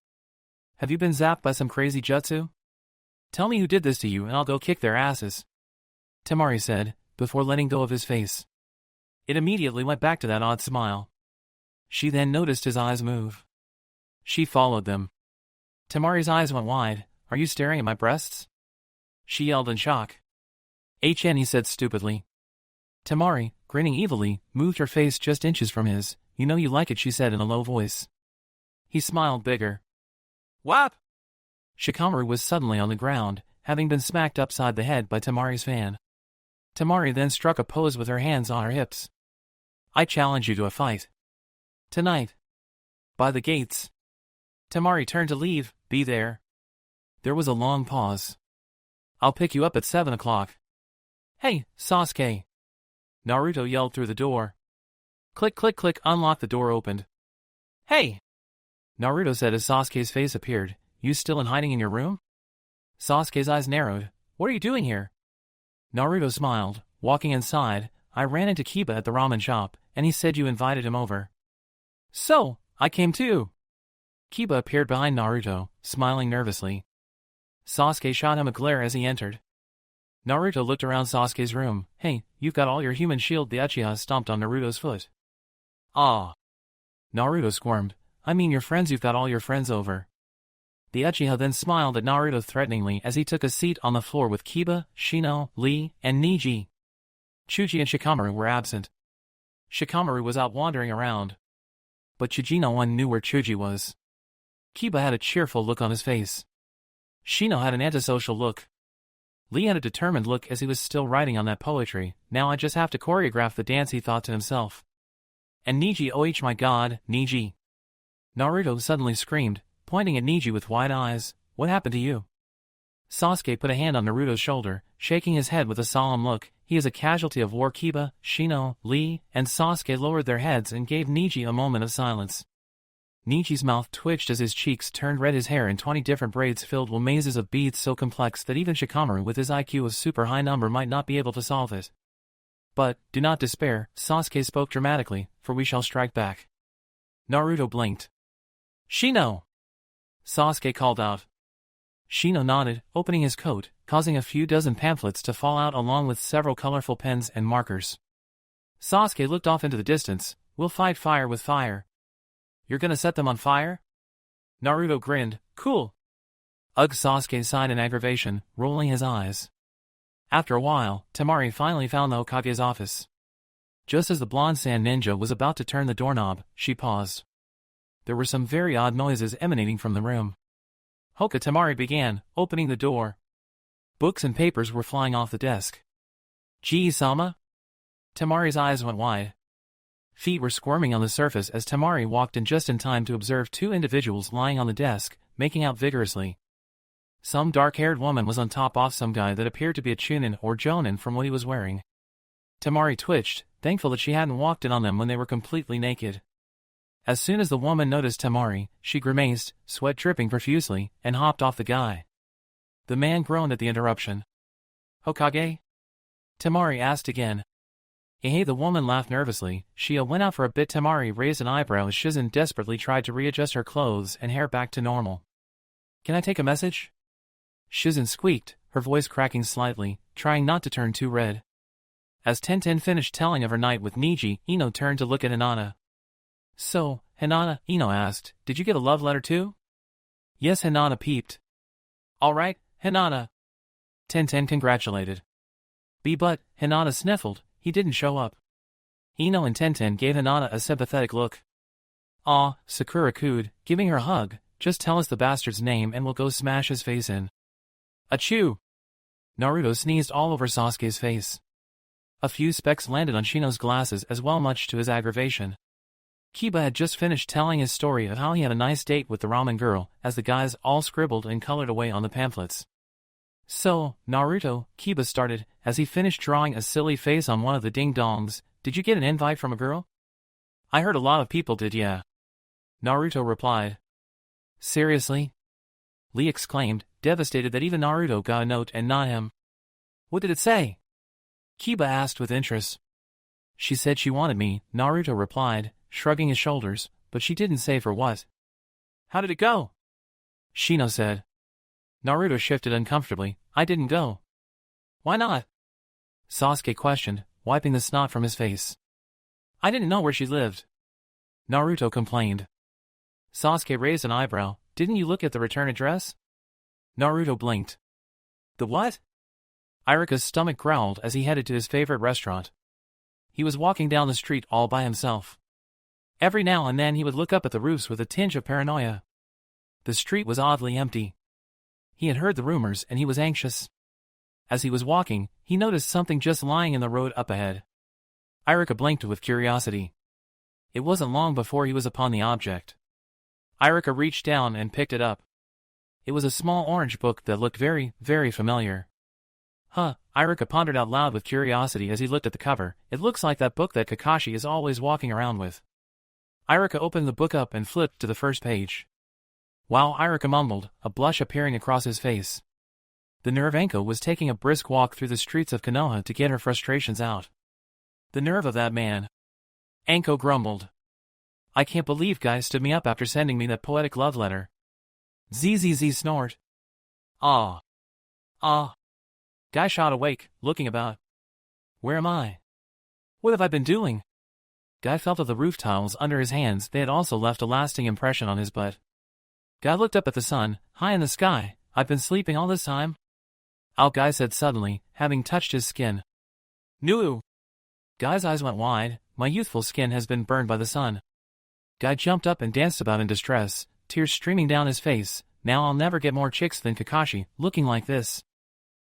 Have you been zapped by some crazy jutsu? Tell me who did this to you and I'll go kick their asses. Temari said, before letting go of his face. It immediately went back to that odd smile. She then noticed his eyes move. She followed them. Temari's eyes went wide. Are you staring at my breasts? She yelled in shock. HN, he said stupidly. Temari, grinning evilly, moved her face just inches from his. You know you like it, she said in a low voice. He smiled bigger. Whap! Shikamaru was suddenly on the ground, having been smacked upside the head by Temari's fan. Temari then struck a pose with her hands on her hips. I challenge you to a fight. Tonight. By the gates. Temari turned to leave. Be there. There was a long pause. I'll pick you up at 7 o'clock. Hey, Sasuke. Naruto yelled through the door. Click, click, click, unlock. The door opened. Hey! Naruto said as Sasuke's face appeared. You still in hiding in your room? Sasuke's eyes narrowed. What are you doing here? Naruto smiled. Walking inside, I ran into Kiba at the ramen shop, and he said you invited him over. So, I came too. Kiba appeared behind Naruto, smiling nervously. Sasuke shot him a glare as he entered. Naruto looked around Sasuke's room. Hey, you've got all your human shield. The Uchiha stomped on Naruto's foot. Ah. Naruto squirmed. I mean your friends, you've got all your friends over. The Uchiha then smiled at Naruto threateningly as he took a seat on the floor with Kiba, Shino, Lee, and Niji. Chuji and Shikamaru were absent. Shikamaru was out wandering around. But Chuji, no one knew where Chuji was. Kiba had a cheerful look on his face. Shino had an antisocial look. Lee had a determined look as he was still writing on that poetry. Now I just have to choreograph the dance, he thought to himself. And Niji, oh my god, Niji. Naruto suddenly screamed, pointing at Niji with wide eyes. What happened to you? Sasuke put a hand on Naruto's shoulder, shaking his head with a solemn look. He is a casualty of war. Kiba, Shino, Lee, and Sasuke lowered their heads and gave Niji a moment of silence. Niji's mouth twitched as his cheeks turned red. His hair in 20 different braids filled with mazes of beads so complex that even Shikamaru with his IQ of super high number might not be able to solve it. But, do not despair, Sasuke spoke dramatically, for we shall strike back. Naruto blinked. Shino! Sasuke called out. Shino nodded, opening his coat, causing a few dozen pamphlets to fall out along with several colorful pens and markers. Sasuke looked off into the distance. We'll fight fire with fire. You're gonna set them on fire? Naruto grinned. Cool. Ugh, Sasuke sighed in aggravation, rolling his eyes. After a while, Temari finally found the Hokage's office. Just as the blonde sand ninja was about to turn the doorknob, she paused. There were some very odd noises emanating from the room. Hoka Temari began, opening the door. Books and papers were flying off the desk. Gee-sama? Temari's eyes went wide. Feet were squirming on the surface as Temari walked in just in time to observe 2 individuals lying on the desk, making out vigorously. Some dark-haired woman was on top of some guy that appeared to be a chunin or jonin from what he was wearing. Temari twitched, thankful that she hadn't walked in on them when they were completely naked. As soon as the woman noticed Temari, she grimaced, sweat dripping profusely, and hopped off the guy. The man groaned at the interruption. Hokage? Temari asked again. Hey, the woman laughed nervously. Shia went out for a bit. Temari raised an eyebrow as Shizen desperately tried to readjust her clothes and hair back to normal. Can I take a message? Shizen squeaked, her voice cracking slightly, trying not to turn too red. As Tenten finished telling of her night with Niji, Ino turned to look at Hinata. So, Hinata, Ino asked, did you get a love letter too? Yes, Hinata peeped. Alright, Hinata. Tenten congratulated. But Hinata sniffled, he didn't show up. Ino and Tenten gave Hinata a sympathetic look. Aw, Sakura cooed, giving her a hug, just tell us the bastard's name and we'll go smash his face in. Achoo! Naruto sneezed all over Sasuke's face. A few specks landed on Shino's glasses as well, much to his aggravation. Kiba had just finished telling his story of how he had a nice date with the ramen girl, as the guys all scribbled and colored away on the pamphlets. So, Naruto, Kiba started, as he finished drawing a silly face on one of the ding-dongs, did you get an invite from a girl? I heard a lot of people did, yeah. Naruto replied. Seriously? Lee exclaimed, devastated that even Naruto got a note and not him. What did it say? Kiba asked with interest. She said she wanted me, Naruto replied, shrugging his shoulders, but she didn't say for what. How did it go? Shino said. Naruto shifted uncomfortably, I didn't go. Why not? Sasuke questioned, wiping the snot from his face. I didn't know where she lived. Naruto complained. Sasuke raised an eyebrow, didn't you look at the return address? Naruto blinked. The what? Irika's stomach growled as he headed to his favorite restaurant. He was walking down the street all by himself. Every now and then he would look up at the roofs with a tinge of paranoia. The street was oddly empty. He had heard the rumors and he was anxious. As he was walking, he noticed something just lying in the road up ahead. Irika blinked with curiosity. It wasn't long before he was upon the object. Irika reached down and picked it up. It was a small orange book that looked very, very familiar. Huh, Irika pondered out loud with curiosity as he looked at the cover. It looks like that book that Kakashi is always walking around with. Irika opened the book up and flipped to the first page. While Irika mumbled, a blush appearing across his face. The nerve Anko was taking a brisk walk through the streets of Konoha to get her frustrations out. The nerve of that man. Anko grumbled. I can't believe Guy stood me up after sending me that poetic love letter. ZZZ snort. Ah. Ah. Guy shot awake, looking about. Where am I? What have I been doing? Guy felt of the roof tiles under his hands. They had also left a lasting impression on his butt. Guy looked up at the sun, high in the sky. I've been sleeping all this time? Guy said suddenly, having touched his skin. Nuu. Guy's eyes went wide. My youthful skin has been burned by the sun. Guy jumped up and danced about in distress, tears streaming down his face. Now I'll never get more chicks than Kakashi, looking like this.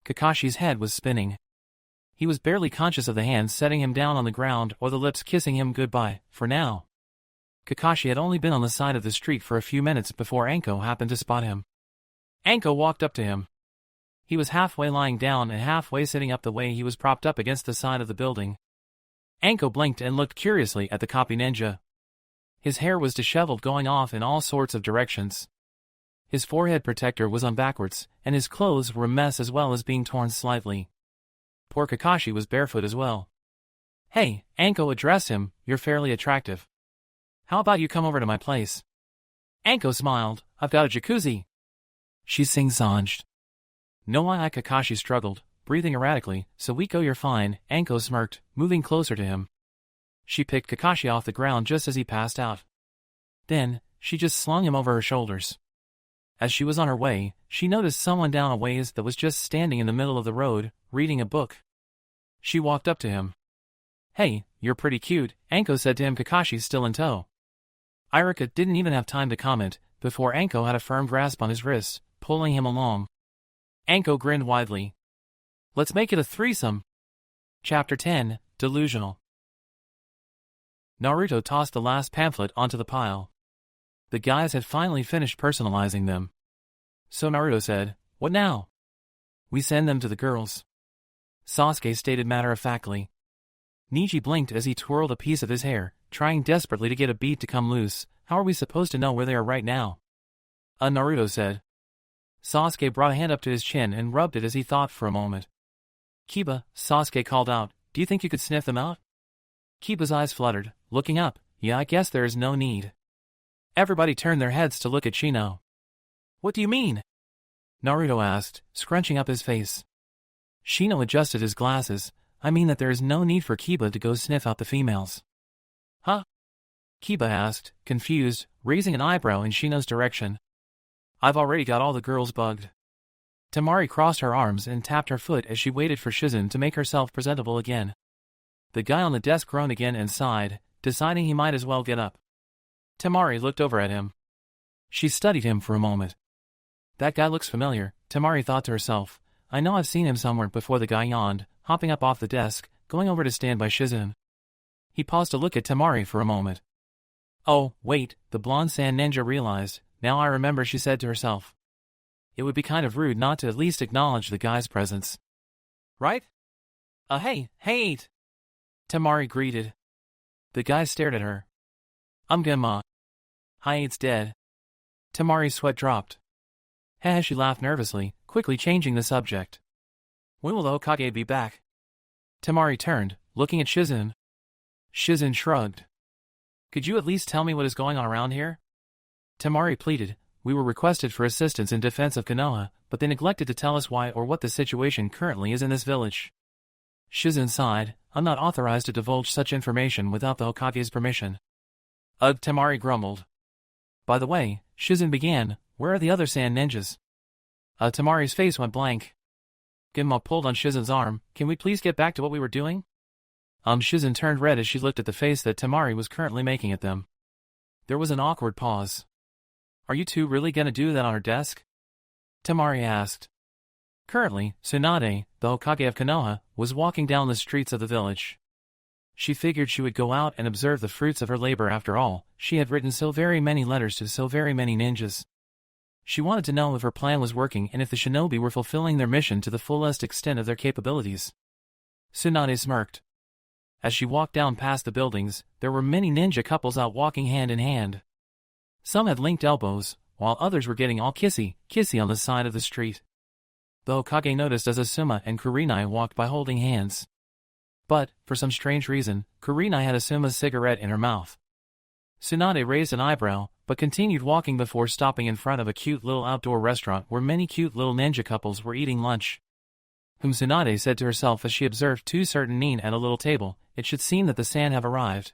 Kakashi's head was spinning. He was barely conscious of the hands setting him down on the ground or the lips kissing him goodbye, for now. Kakashi had only been on the side of the street for a few minutes before Anko happened to spot him. Anko walked up to him. He was halfway lying down and halfway sitting up the way he was propped up against the side of the building. Anko blinked and looked curiously at the copy ninja. His hair was disheveled, going off in all sorts of directions. His forehead protector was on backwards, and his clothes were a mess as well as being torn slightly. Poor Kakashi was barefoot as well. Hey, Anko addressed him, you're fairly attractive. How about you come over to my place? Anko smiled, I've got a jacuzzi. She sing-songed. No, Kakashi struggled, breathing erratically. Suiko, you're fine, Anko smirked, moving closer to him. She picked Kakashi off the ground just as he passed out. Then, she just slung him over her shoulders. As she was on her way, she noticed someone down a ways that was just standing in the middle of the road, reading a book. She walked up to him. Hey, you're pretty cute, Anko said to him, Kakashi's still in tow. Irika didn't even have time to comment, before Anko had a firm grasp on his wrists, pulling him along. Anko grinned widely. Let's make it a threesome. Chapter 10, Delusional. Naruto tossed the last pamphlet onto the pile. The guys had finally finished personalizing them. So Naruto said, what now? We send them to the girls. Sasuke stated matter-of-factly. Niji blinked as he twirled a piece of his hair, trying desperately to get a bead to come loose. How are we supposed to know where they are right now? Naruto said. Sasuke brought a hand up to his chin and rubbed it as he thought for a moment. Kiba, Sasuke called out, do you think you could sniff them out? Kiba's eyes fluttered, looking up. Yeah, I guess there is no need. Everybody turned their heads to look at Shino. What do you mean? Naruto asked, scrunching up his face. Shino adjusted his glasses. I mean that there is no need for Kiba to go sniff out the females. Huh? Kiba asked, confused, raising an eyebrow in Shino's direction. I've already got all the girls bugged. Temari crossed her arms and tapped her foot as she waited for Shizen to make herself presentable again. The guy on the desk groaned again and sighed, deciding he might as well get up. Temari looked over at him. She studied him for a moment. That guy looks familiar, Temari thought to herself. I know I've seen him somewhere before. The guy yawned, hopping up off the desk, going over to stand by Shizen. He paused to look at Temari for a moment. Oh, wait, the blonde sand ninja realized. Now I remember, she said to herself. It would be kind of rude not to at least acknowledge the guy's presence. Right? Hey, Eight! Temari greeted. The guy stared at her. I'm Gemma. Hi, Eight's dead. Temari's sweat dropped. Heh, she laughed nervously, quickly changing the subject. When will the Hokage be back? Temari turned, looking at Shizen. Shizen shrugged. Could you at least tell me what is going on around here? Temari pleaded. We were requested for assistance in defense of Konoha, but they neglected to tell us why or what the situation currently is in this village. Shizen sighed. I'm not authorized to divulge such information without the Hokage's permission. Ugh, Temari grumbled. By the way, Shizen began, where are the other sand ninjas? Temari's face went blank. Genma pulled on Shizen's arm. Can we please get back to what we were doing? Shizen turned red as she looked at the face that Temari was currently making at them. There was an awkward pause. Are you two really gonna do that on her desk? Temari asked. Currently, Tsunade, the Hokage of Konoha, was walking down the streets of the village. She figured she would go out and observe the fruits of her labor. After all, she had written so very many letters to so very many ninjas. She wanted to know if her plan was working and if the shinobi were fulfilling their mission to the fullest extent of their capabilities. Tsunade smirked. As she walked down past the buildings, there were many ninja couples out walking hand in hand. Some had linked elbows, while others were getting all kissy on the side of the street. The Hokage noticed as Asuma and Kurenai walked by holding hands. But, for some strange reason, Kurenai had Asuma's cigarette in her mouth. Tsunade raised an eyebrow, but continued walking before stopping in front of a cute little outdoor restaurant where many cute little ninja couples were eating lunch. Tsunade said to herself as she observed two certain nin at a little table, it should seem that the San have arrived.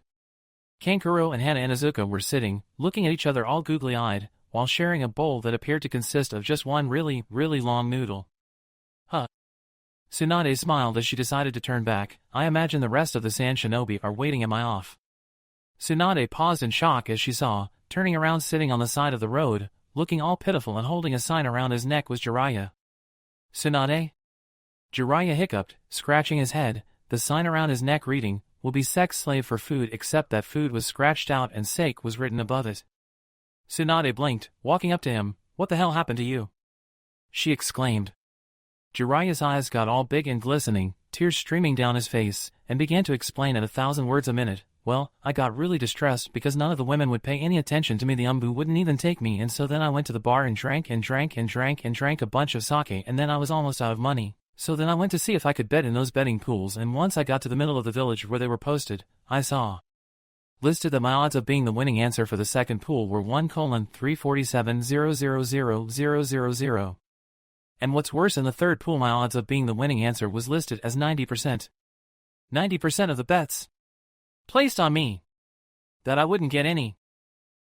Kankuro and Hana Inuzuka were sitting, looking at each other all googly-eyed, while sharing a bowl that appeared to consist of just one really, really long noodle. Huh. Tsunade smiled as she decided to turn back. I imagine the rest of the Sand Shinobi are waiting at my off. Tsunade paused in shock as she saw, turning around sitting on the side of the road, looking all pitiful and holding a sign around his neck was Jiraiya. Tsunade? Jiraiya hiccuped, scratching his head, the sign around his neck reading, will be sex slave for food, except that food was scratched out and sake was written above it. Tsunade blinked, walking up to him. What the hell happened to you? She exclaimed. Jiraiya's eyes got all big and glistening, tears streaming down his face, and began to explain at 1,000 words a minute. Well, I got really distressed because none of the women would pay any attention to me. The umbu wouldn't even take me, and so then I went to the bar and drank a bunch of sake, and then I was almost out of money. So then I went to see if I could bet in those betting pools, and once I got to the middle of the village where they were posted, I saw listed that my odds of being the winning answer for the second pool were 1:347,000,000. And what's worse, in the third pool my odds of being the winning answer was listed as 90%. 90% of the bets placed on me that I wouldn't get any.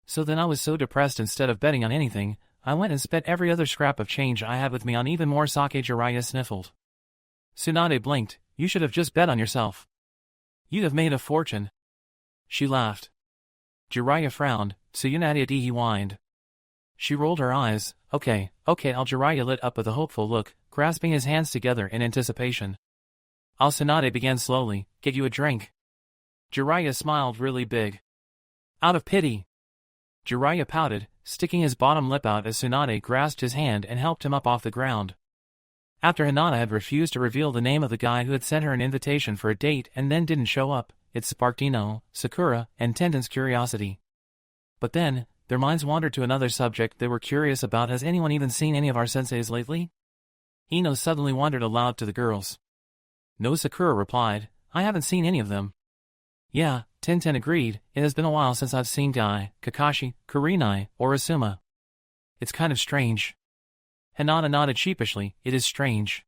So then I was so depressed, instead of betting on anything, I went and spent every other scrap of change I had with me on even more sake. Jiraiya sniffled. Tsunade blinked. You should have just bet on yourself. You'd have made a fortune. She laughed. Jiraiya frowned. Tsunade, he whined. She rolled her eyes. Okay, Jiraiya lit up with a hopeful look, grasping his hands together in anticipation. Tsunade began slowly. Get you a drink. Jiraiya smiled really big. Out of pity. Jiraiya pouted, sticking his bottom lip out as Tsunade grasped his hand and helped him up off the ground. After Hinata had refused to reveal the name of the guy who had sent her an invitation for a date and then didn't show up, it sparked Ino, Sakura, and Tenden's curiosity. But then, their minds wandered to another subject they were curious about. Has anyone even seen any of our senseis lately? Ino suddenly wondered aloud to the girls. No, Sakura replied. I haven't seen any of them. Yeah, Tenten agreed. It has been a while since I've seen Guy, Kakashi, Kurenai, or Asuma. It's kind of strange. Hinata nodded sheepishly. It is strange.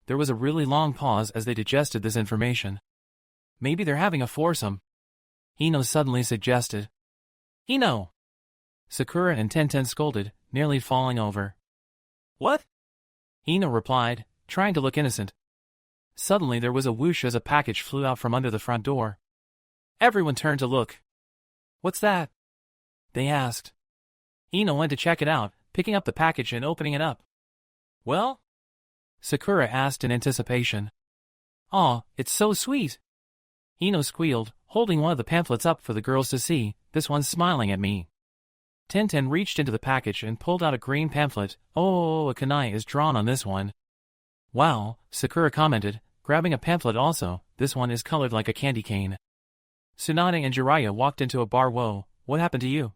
There was a really long pause as they digested this information. Maybe they're having a foursome. Ino suddenly suggested. Ino! Sakura and Tenten scolded, nearly falling over. What? Ino replied, trying to look innocent. Suddenly there was a whoosh as a package flew out from under the front door. Everyone turned to look. "What's that?" they asked. Ino went to check it out, picking up the package and opening it up. "Well?" Sakura asked in anticipation. "Aw, it's so sweet." Ino squealed, holding one of the pamphlets up for the girls to see. "This one's smiling at me." Tenten reached into the package and pulled out a green pamphlet. "Oh, a kunai is drawn on this one." "Wow," Sakura commented, grabbing a pamphlet also. "This one is colored like a candy cane." Tsunade and Jiraiya walked into a bar. "Whoa, what happened to you?"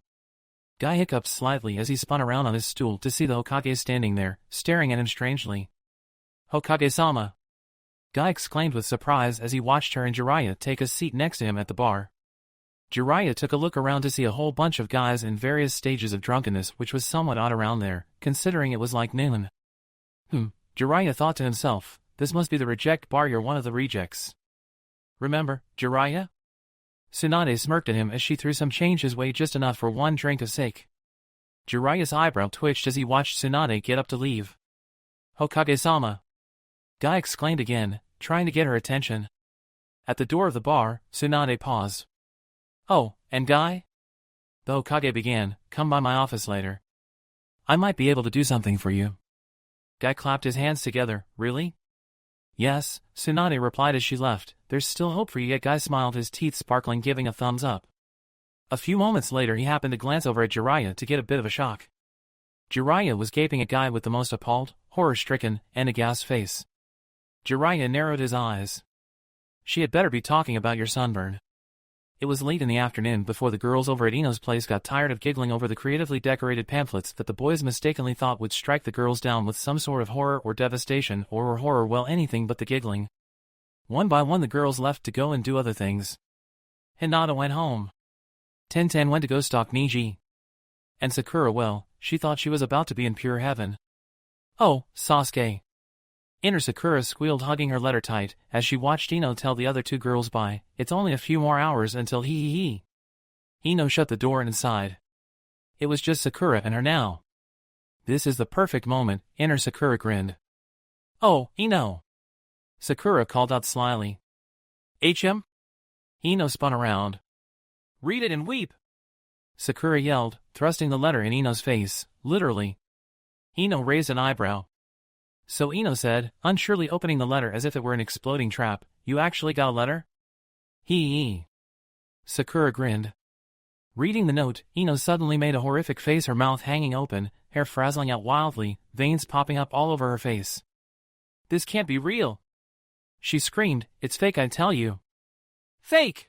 Guy hiccuped slightly as he spun around on his stool to see the Hokage standing there, staring at him strangely. "Hokage-sama!" Guy exclaimed with surprise as he watched her and Jiraiya take a seat next to him at the bar. Jiraiya took a look around to see a whole bunch of guys in various stages of drunkenness, which was somewhat odd around there, considering it was like noon. Jiraiya thought to himself, this must be the reject bar. You're one of the rejects. Remember, Jiraiya? Tsunade smirked at him as she threw some change his way, just enough for one drink of sake. Jiraiya's eyebrow twitched as he watched Tsunade get up to leave. "Hokage-sama!" Guy exclaimed again, trying to get her attention. At the door of the bar, Tsunade paused. "Oh, and Guy?" The Hokage began, "Come by my office later. I might be able to do something for you." Guy clapped his hands together. "Really?" "Yes," Tsunade replied as she left. "There's still hope for you yet." Guy smiled, his teeth sparkling, giving a thumbs up. A few moments later he happened to glance over at Jiraiya to get a bit of a shock. Jiraiya was gaping at Guy with the most appalled, horror-stricken, and aghast face. Jiraiya narrowed his eyes. "She had better be talking about your sunburn." It was late in the afternoon before the girls over at Ino's place got tired of giggling over the creatively decorated pamphlets that the boys mistakenly thought would strike the girls down with some sort of horror or devastation or horror, well, anything but the giggling. One by one the girls left to go and do other things. Hinata went home. Tenten went to go stalk Niji. And Sakura, well, she thought she was about to be in pure heaven. "Oh, Sasuke." Inner Sakura squealed, hugging her letter tight, as she watched Ino tell the other two girls bye. "It's only a few more hours until he. Ino shut the door and sighed. It was just Sakura and her now. "This is the perfect moment," Inner Sakura grinned. "Oh, Ino!" Sakura called out slyly. "HM?" Ino spun around. "Read it and weep!" Sakura yelled, thrusting the letter in Ino's face, literally. Ino raised an eyebrow. "So," Ino said, unsurely opening the letter as if it were an exploding trap, "you actually got a letter?" He. Sakura grinned. Reading the note, Ino suddenly made a horrific face, her mouth hanging open, hair frazzling out wildly, veins popping up all over her face. "This can't be real!" she screamed. "It's fake, I tell you." "Fake!"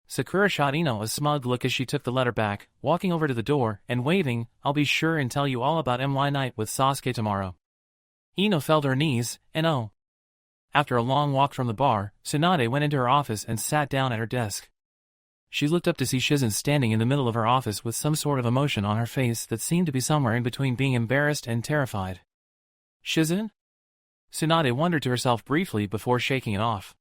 Sakura shot Ino a smug look as she took the letter back, walking over to the door and waving, "I'll be sure and tell you all about my night with Sasuke tomorrow." Ino fell to her knees, and oh. After a long walk from the bar, Tsunade went into her office and sat down at her desk. She looked up to see Shizen standing in the middle of her office with some sort of emotion on her face that seemed to be somewhere in between being embarrassed and terrified. "Shizen?" Tsunade wondered to herself briefly before shaking it off.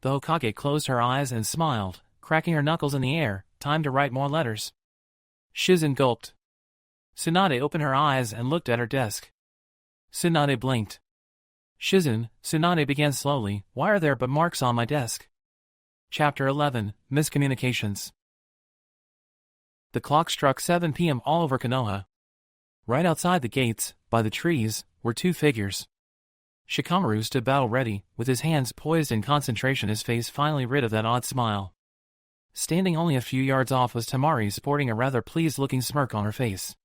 The Hokage closed her eyes and smiled, cracking her knuckles in the air. "Time to write more letters." Shizen gulped. Tsunade opened her eyes and looked at her desk. Tsunade blinked. "Shizen," Tsunade began slowly, "why are there but marks on my desk?" Chapter 11, Miscommunications. The clock struck 7 p.m. all over Konoha. Right outside the gates, by the trees, were two figures. Shikamaru stood battle-ready, with his hands poised in concentration, his face finally rid of that odd smile. Standing only a few yards off was Tamari, sporting a rather pleased-looking smirk on her face.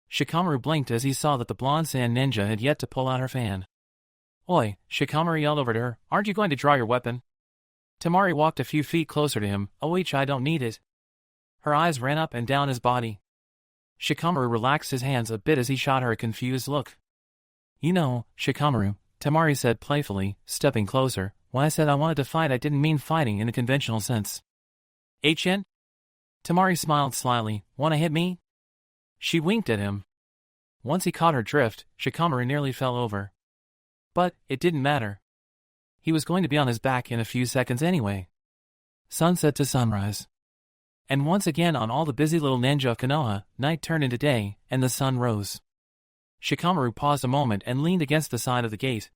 Shikamaru blinked as he saw that the blonde sand ninja had yet to pull out her fan. "Oi," Shikamaru yelled over to her, "aren't you going to draw your weapon?" Tamari walked a few feet closer to him. "Oh, I don't need it." Her eyes ran up and down his body. Shikamaru relaxed his hands a bit as he shot her a confused look. "You know, Shikamaru," Tamari said playfully, stepping closer, "when I said I wanted to fight, I didn't mean fighting in the conventional sense." "HN?" Tamari smiled slyly. "Wanna hit me?" She winked at him. Once he caught her drift, Shikamaru nearly fell over. But it didn't matter. He was going to be on his back in a few seconds anyway. Sunset to sunrise. And once again on all the busy little ninja of Konoha, night turned into day, and the sun rose. Shikamaru paused a moment and leaned against the side of the gate.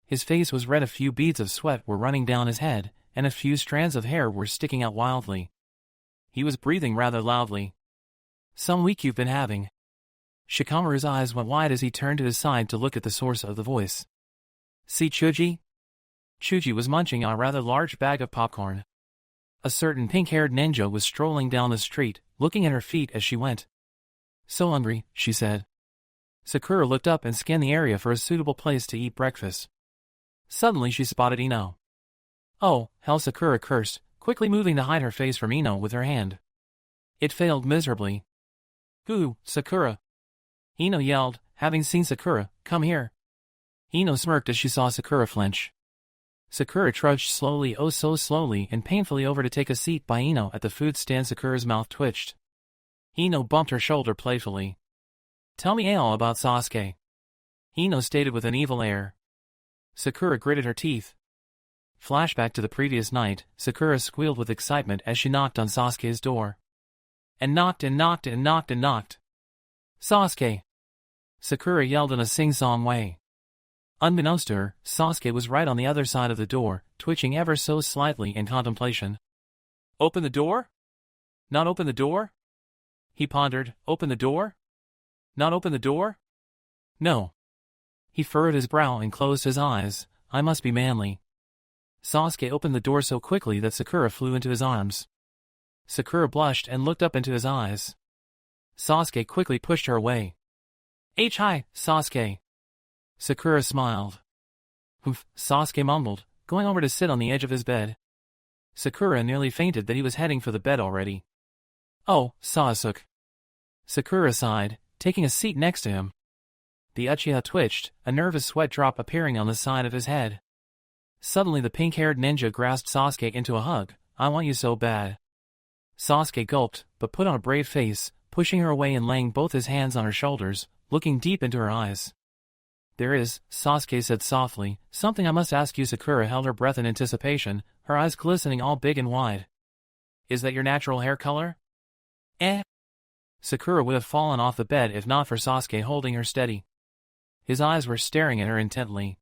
His face was red, a few beads of sweat were running down his head, and a few strands of hair were sticking out wildly. He was breathing rather loudly. "Some week you've been having." Shikamaru's eyes went wide as he turned to his side to look at the source of the voice. "See Chuji?" Chuji was munching on a rather large bag of popcorn. A certain pink-haired ninja was strolling down the street, looking at her feet as she went. "So hungry," she said. Sakura looked up and scanned the area for a suitable place to eat breakfast. Suddenly she spotted Ino. "Oh, hell," Sakura cursed, quickly moving to hide her face from Ino with her hand. It failed miserably. "Ooh, Sakura!" Ino yelled, having seen Sakura. "Come here." Ino smirked as she saw Sakura flinch. Sakura trudged slowly, oh so slowly and painfully over to take a seat by Ino at the food stand. Sakura's mouth twitched. Ino bumped her shoulder playfully. "Tell me all about Sasuke," Ino stated with an evil air. Sakura gritted her teeth. Flashback to the previous night, Sakura squealed with excitement as she knocked on Sasuke's door. And knocked and knocked and knocked and knocked. "Sasuke!" Sakura yelled in a sing-song way. Unbeknownst to her, Sasuke was right on the other side of the door, twitching ever so slightly in contemplation. "Open the door? Not open the door?" he pondered. "Open the door? Not open the door? No." He furrowed his brow and closed his eyes. "I must be manly." Sasuke opened the door so quickly that Sakura flew into his arms. Sakura blushed and looked up into his eyes. Sasuke quickly pushed her away. "Hi, Sasuke." Sakura smiled. "Oof," Sasuke mumbled, going over to sit on the edge of his bed. Sakura nearly fainted that he was heading for the bed already. "Oh, Sasuke." Sakura sighed, taking a seat next to him. The Uchiha twitched, a nervous sweat drop appearing on the side of his head. Suddenly the pink-haired ninja grasped Sasuke into a hug. "I want you so bad." Sasuke gulped, but put on a brave face, pushing her away and laying both his hands on her shoulders, looking deep into her eyes. "There is," Sasuke said softly, "something I must ask you." Sakura held her breath in anticipation, her eyes glistening all big and wide. "Is that your natural hair color?" Sakura would have fallen off the bed if not for Sasuke holding her steady. His eyes were staring at her intently.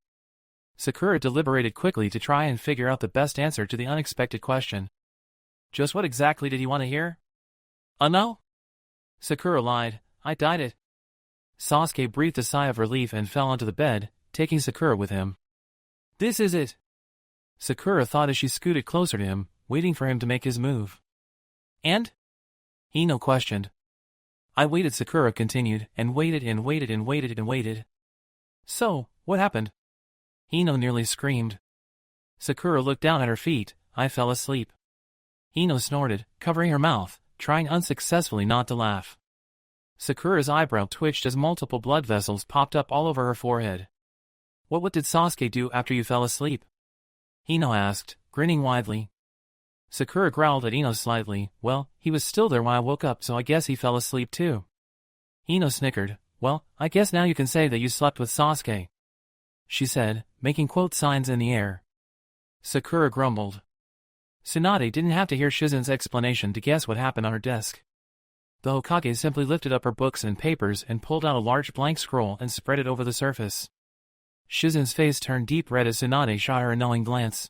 Sakura deliberated quickly to try and figure out the best answer to the unexpected question. "Just what exactly did you want to hear?" "No." Sakura lied. "I dyed it." Sasuke breathed a sigh of relief and fell onto the bed, taking Sakura with him. "This is it," Sakura thought as she scooted closer to him, waiting for him to make his move. "And?" Ino questioned. "I waited," Sakura continued, "and waited and waited and waited and waited." "So, what happened?" Ino nearly screamed. Sakura looked down at her feet. "I fell asleep." Ino snorted, covering her mouth, trying unsuccessfully not to laugh. Sakura's eyebrow twitched as multiple blood vessels popped up all over her forehead. What did Sasuke do after you fell asleep?" Ino asked, grinning widely. Sakura growled at Ino slightly. "Well, he was still there when I woke up, so I guess he fell asleep too." Ino snickered. "Well, I guess now you can say that you slept with Sasuke," she said, making quote signs in the air. Sakura grumbled. Tsunade didn't have to hear Shizen's explanation to guess what happened on her desk. The Hokage simply lifted up her books and papers and pulled out a large blank scroll and spread it over the surface. Shizen's face turned deep red as Tsunade shot her a knowing glance.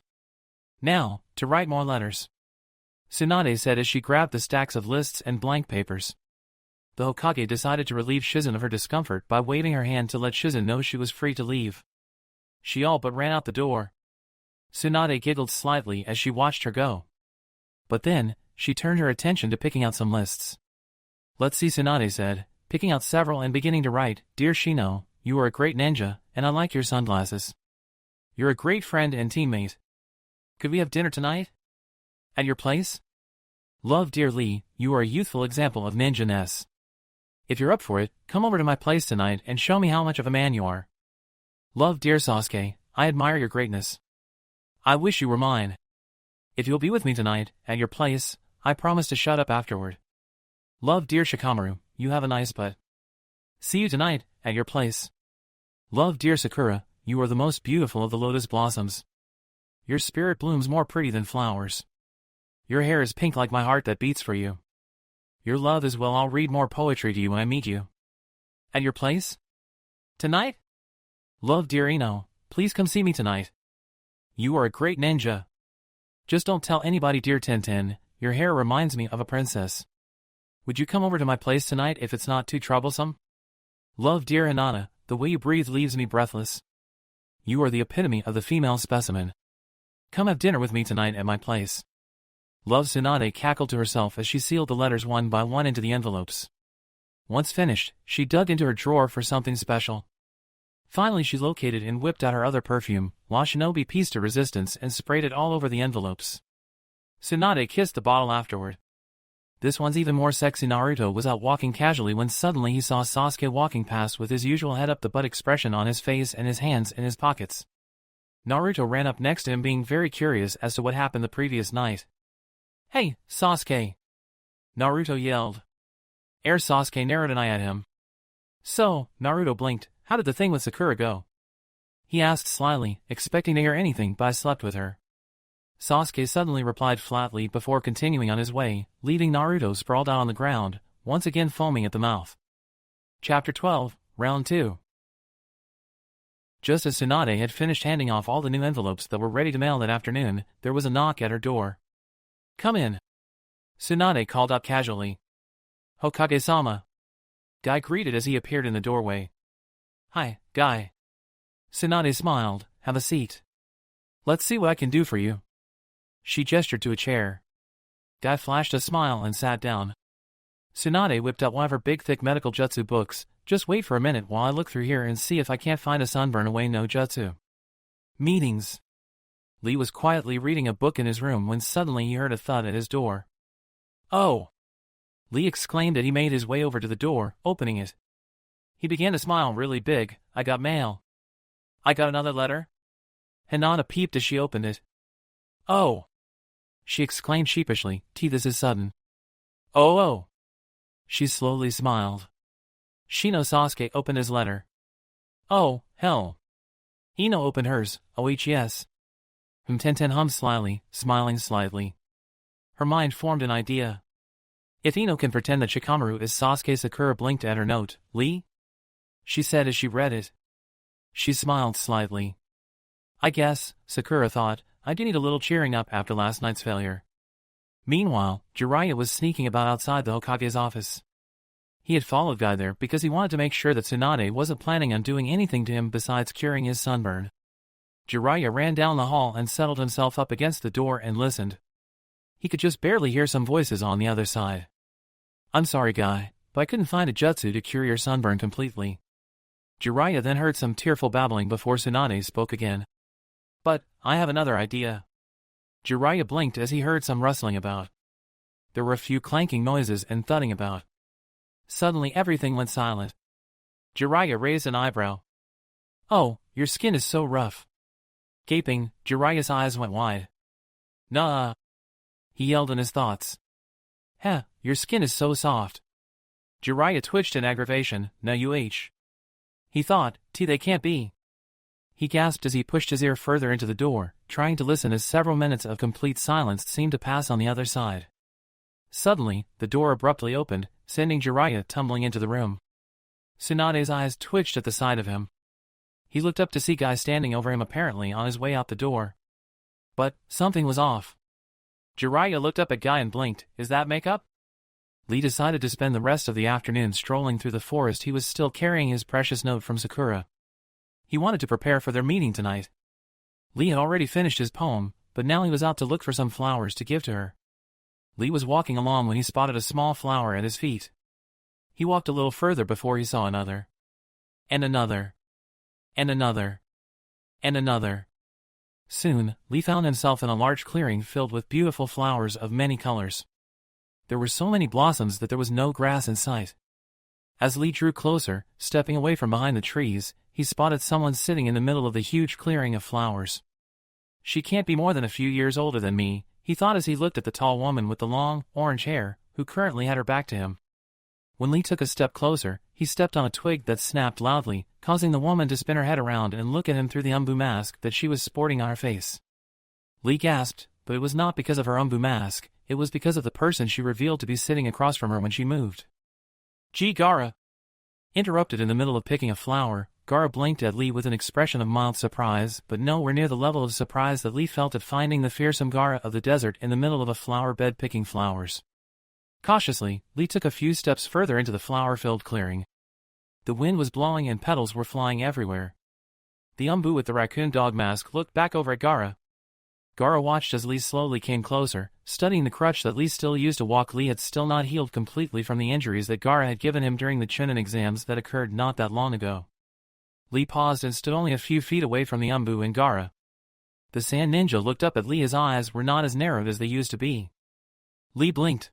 "Now, to write more letters," Tsunade said as she grabbed the stacks of lists and blank papers. The Hokage decided to relieve Shizen of her discomfort by waving her hand to let Shizen know she was free to leave. She all but ran out the door. Tsunade giggled slightly as she watched her go. But then, she turned her attention to picking out some lists. "Let's see," Tsunade said, picking out several and beginning to write. "Dear Shino, you are a great ninja, and I like your sunglasses. You're a great friend and teammate. Could we have dinner tonight? At your place? Love, dear Lee, you are a youthful example of ninja-ness. If you're up for it, come over to my place tonight and show me how much of a man you are. Love, dear Sasuke, I admire your greatness. I wish you were mine. If you'll be with me tonight, at your place, I promise to shut up afterward. Love, dear Shikamaru, you have a nice butt. See you tonight, at your place. Love, dear Sakura, you are the most beautiful of the lotus blossoms. Your spirit blooms more pretty than flowers. Your hair is pink like my heart that beats for you. Your love is well, I'll read more poetry to you when I meet you. At your place? Tonight? Love, dear Ino, please come see me tonight. You are a great ninja. Just don't tell anybody, dear Tintin, your hair reminds me of a princess. Would you come over to my place tonight if it's not too troublesome? Love, dear Hinata, the way you breathe leaves me breathless. You are the epitome of the female specimen. Come have dinner with me tonight at my place. Love. Tsunade cackled to herself as she sealed the letters one by one into the envelopes. Once finished, she dug into her drawer for something special. Finally she located and whipped out her other perfume, while Shinobi pieced a resistance and sprayed it all over the envelopes. Tsunade kissed the bottle afterward. This one's even more sexy. Naruto was out walking casually when suddenly he saw Sasuke walking past with his usual head-up-the-butt expression on his face and his hands in his pockets. Naruto ran up next to him, being very curious as to what happened the previous night. "Hey, Sasuke!" Naruto yelled. Sasuke narrowed an eye at him. "So," Naruto blinked, "how did the thing with Sakura go?" He asked slyly, expecting to hear anything but "I slept with her." Sasuke suddenly replied flatly before continuing on his way, leaving Naruto sprawled out on the ground, once again foaming at the mouth. Chapter 12, Round 2. Just as Tsunade had finished handing off all the new envelopes that were ready to mail that afternoon, there was a knock at her door. "Come in." Tsunade called out casually. "Hokage-sama." Guy greeted as he appeared in the doorway. "Hi, Guy." Tsunade smiled. "Have a seat. Let's see what I can do for you." She gestured to a chair. Guy flashed a smile and sat down. Tsunade whipped out one of her big thick medical jutsu books. "Just wait for a minute while I look through here and see if I can't find a sunburn away no jutsu. Meetings." Lee was quietly reading a book in his room when suddenly he heard a thud at his door. "Oh!" Lee exclaimed as he made his way over to the door, opening it. He began to smile really big. "I got mail." "I got another letter?" Hinata peeped as she opened it. "Oh!" she exclaimed sheepishly. "This is sudden." Oh. She slowly smiled. Shino. Sasuke opened his letter. "Oh, hell." Ino opened hers. "OHS." Tenten hummed slyly, smiling slightly. Her mind formed an idea. If Ino can pretend that Shikamaru is Sasuke. Sakura blinked at her note. "Lee?" she said as she read it. She smiled slightly. "I guess," Sakura thought, "I do need a little cheering up after last night's failure." Meanwhile, Jiraiya was sneaking about outside the Hokage's office. He had followed Guy there because he wanted to make sure that Tsunade wasn't planning on doing anything to him besides curing his sunburn. Jiraiya ran down the hall and settled himself up against the door and listened. He could just barely hear some voices on the other side. "I'm sorry, Guy, but I couldn't find a jutsu to cure your sunburn completely." Jiraiya then heard some tearful babbling before Tsunade spoke again. "But, I have another idea." Jiraiya blinked as he heard some rustling about. There were a few clanking noises and thudding about. Suddenly everything went silent. Jiraiya raised an eyebrow. "Oh, your skin is so rough." Gaping, Jiraiya's eyes went wide. "Nah," he yelled in his thoughts. "Heh, your skin is so soft." Jiraiya twitched in aggravation. "Nah, he thought, they can't be." He gasped as he pushed his ear further into the door, trying to listen as several minutes of complete silence seemed to pass on the other side. Suddenly, the door abruptly opened, sending Jiraiya tumbling into the room. Tsunade's eyes twitched at the sight of him. He looked up to see Guy standing over him, apparently on his way out the door. But something was off. Jiraiya looked up at Guy and blinked. "Is that makeup?" Lee decided to spend the rest of the afternoon strolling through the forest. He was still carrying his precious note from Sakura. He wanted to prepare for their meeting tonight. Lee had already finished his poem, but now he was out to look for some flowers to give to her. Lee was walking along when he spotted a small flower at his feet. He walked a little further before he saw another. And another. And another. And another. Soon, Lee found himself in a large clearing filled with beautiful flowers of many colors. There were so many blossoms that there was no grass in sight. As Lee drew closer, stepping away from behind the trees, he spotted someone sitting in the middle of the huge clearing of flowers. "She can't be more than a few years older than me," he thought as he looked at the tall woman with the long, orange hair, who currently had her back to him. When Lee took a step closer, he stepped on a twig that snapped loudly, causing the woman to spin her head around and look at him through the umbu mask that she was sporting on her face. Lee gasped, but it was not because of her umbu mask, it was because of the person she revealed to be sitting across from her when she moved. "Gee Gara!" Interrupted in the middle of picking a flower, Gaara blinked at Lee with an expression of mild surprise, but nowhere near the level of surprise that Lee felt at finding the fearsome Gaara of the desert in the middle of a flower bed picking flowers. Cautiously, Lee took a few steps further into the flower-filled clearing. The wind was blowing and petals were flying everywhere. The Umbu with the raccoon dog mask looked back over at Gaara. Gaara watched as Lee slowly came closer, studying the crutch that Lee still used to walk. Lee had still not healed completely from the injuries that Gaara had given him during the Chunin exams that occurred not that long ago. Lee paused and stood only a few feet away from the Umbu and Gaara. The sand ninja looked up at Lee. His eyes were not as narrowed as they used to be. Lee blinked.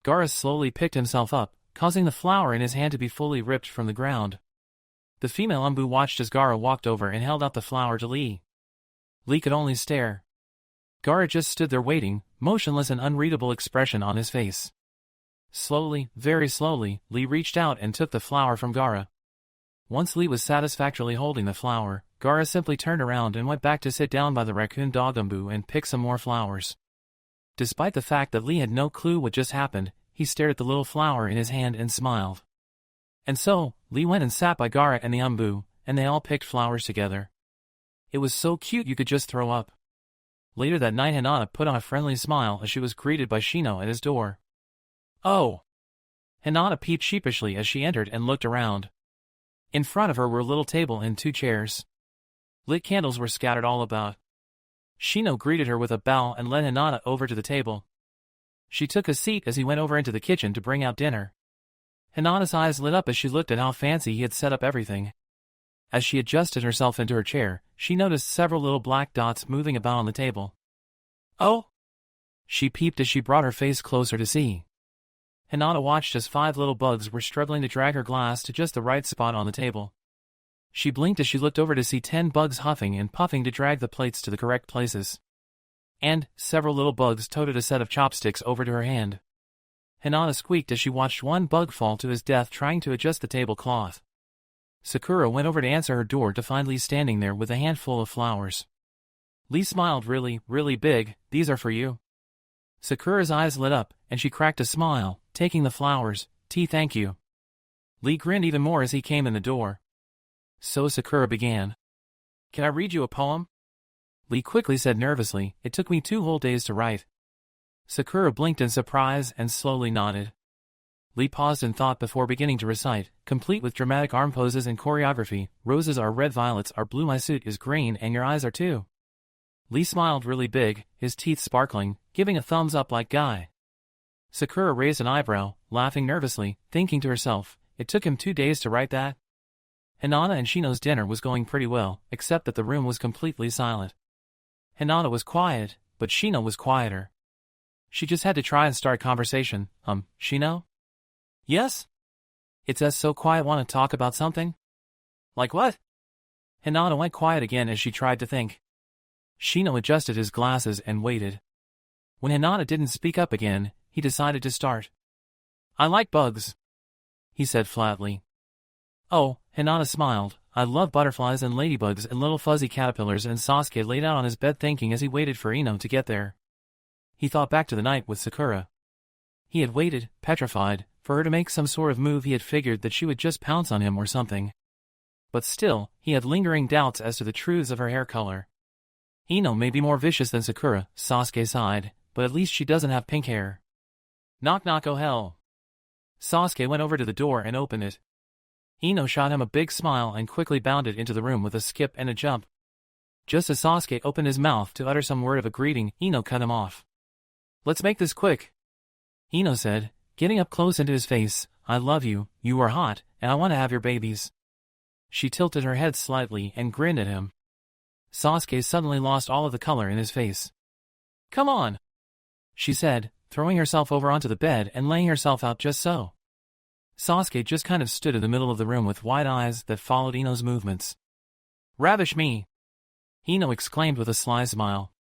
Gaara slowly picked himself up, causing the flower in his hand to be fully ripped from the ground. The female Umbu watched as Gaara walked over and held out the flower to Lee. Lee could only stare. Gaara just stood there waiting, motionless, an unreadable expression on his face. Slowly, very slowly, Lee reached out and took the flower from Gaara. Once Lee was satisfactorily holding the flower, Gaara simply turned around and went back to sit down by the raccoon dog Umbu and pick some more flowers. Despite the fact that Lee had no clue what just happened, he stared at the little flower in his hand and smiled. And so, Lee went and sat by Gaara and the Umbu, and they all picked flowers together. It was so cute you could just throw up. Later that night, Hinata put on a friendly smile as she was greeted by Shino at his door. "Oh!" Hinata peeped sheepishly as she entered and looked around. In front of her were a little table and 2 chairs. Lit candles were scattered all about. Shino greeted her with a bow and led Hinata over to the table. She took a seat as he went over into the kitchen to bring out dinner. Hinata's eyes lit up as she looked at how fancy he had set up everything. As she adjusted herself into her chair, she noticed several little black dots moving about on the table. "Oh!" She peeped as she brought her face closer to see. Hinata watched as 5 little bugs were struggling to drag her glass to just the right spot on the table. She blinked as she looked over to see 10 bugs huffing and puffing to drag the plates to the correct places. And several little bugs toted a set of chopsticks over to her hand. Hinata squeaked as she watched one bug fall to his death trying to adjust the tablecloth. Sakura went over to answer her door to find Lee standing there with a handful of flowers. Lee smiled really, really big. "These are for you." Sakura's eyes lit up, and she cracked a smile, taking the flowers. Thank you." Lee grinned even more as he came in the door. So Sakura began. "Can I read you a poem?" Lee quickly said nervously, "It took me 2 whole days to write." Sakura blinked in surprise and slowly nodded. Lee paused in thought before beginning to recite, complete with dramatic arm poses and choreography. "Roses are red, violets are blue, my suit is green, and your eyes are too." Lee smiled really big, his teeth sparkling, giving a thumbs up like Guy. Sakura raised an eyebrow, laughing nervously, thinking to herself, "It took him 2 days to write that?" Hinata and Shino's dinner was going pretty well, except that the room was completely silent. Hinata was quiet, but Shino was quieter. She just had to try and start conversation. Shino?" "Yes?" "It's so quiet. Want to talk about something?" "Like what?" Hinata went quiet again as she tried to think. Shino adjusted his glasses and waited. When Hinata didn't speak up again, he decided to start. "I like bugs," he said flatly. "Oh," Hinata smiled, "I love butterflies and ladybugs and little fuzzy caterpillars." And Sasuke laid out on his bed thinking as he waited for Ino to get there. He thought back to the night with Sakura. He had waited, petrified, for her to make some sort of move. He had figured that she would just pounce on him or something. But still, he had lingering doubts as to the truths of her hair color. Ino may be more vicious than Sakura, Sasuke sighed, but at least she doesn't have pink hair. Knock knock, oh hell. Sasuke went over to the door and opened it. Ino shot him a big smile and quickly bounded into the room with a skip and a jump. Just as Sasuke opened his mouth to utter some word of a greeting, Ino cut him off. "Let's make this quick," Ino said, getting up close into his face. "I love you, you are hot, and I want to have your babies." She tilted her head slightly and grinned at him. Sasuke suddenly lost all of the color in his face. "Come on," she said, throwing herself over onto the bed and laying herself out just so. Sasuke just kind of stood in the middle of the room with wide eyes that followed Ino's movements. "Ravish me," Ino exclaimed with a sly smile.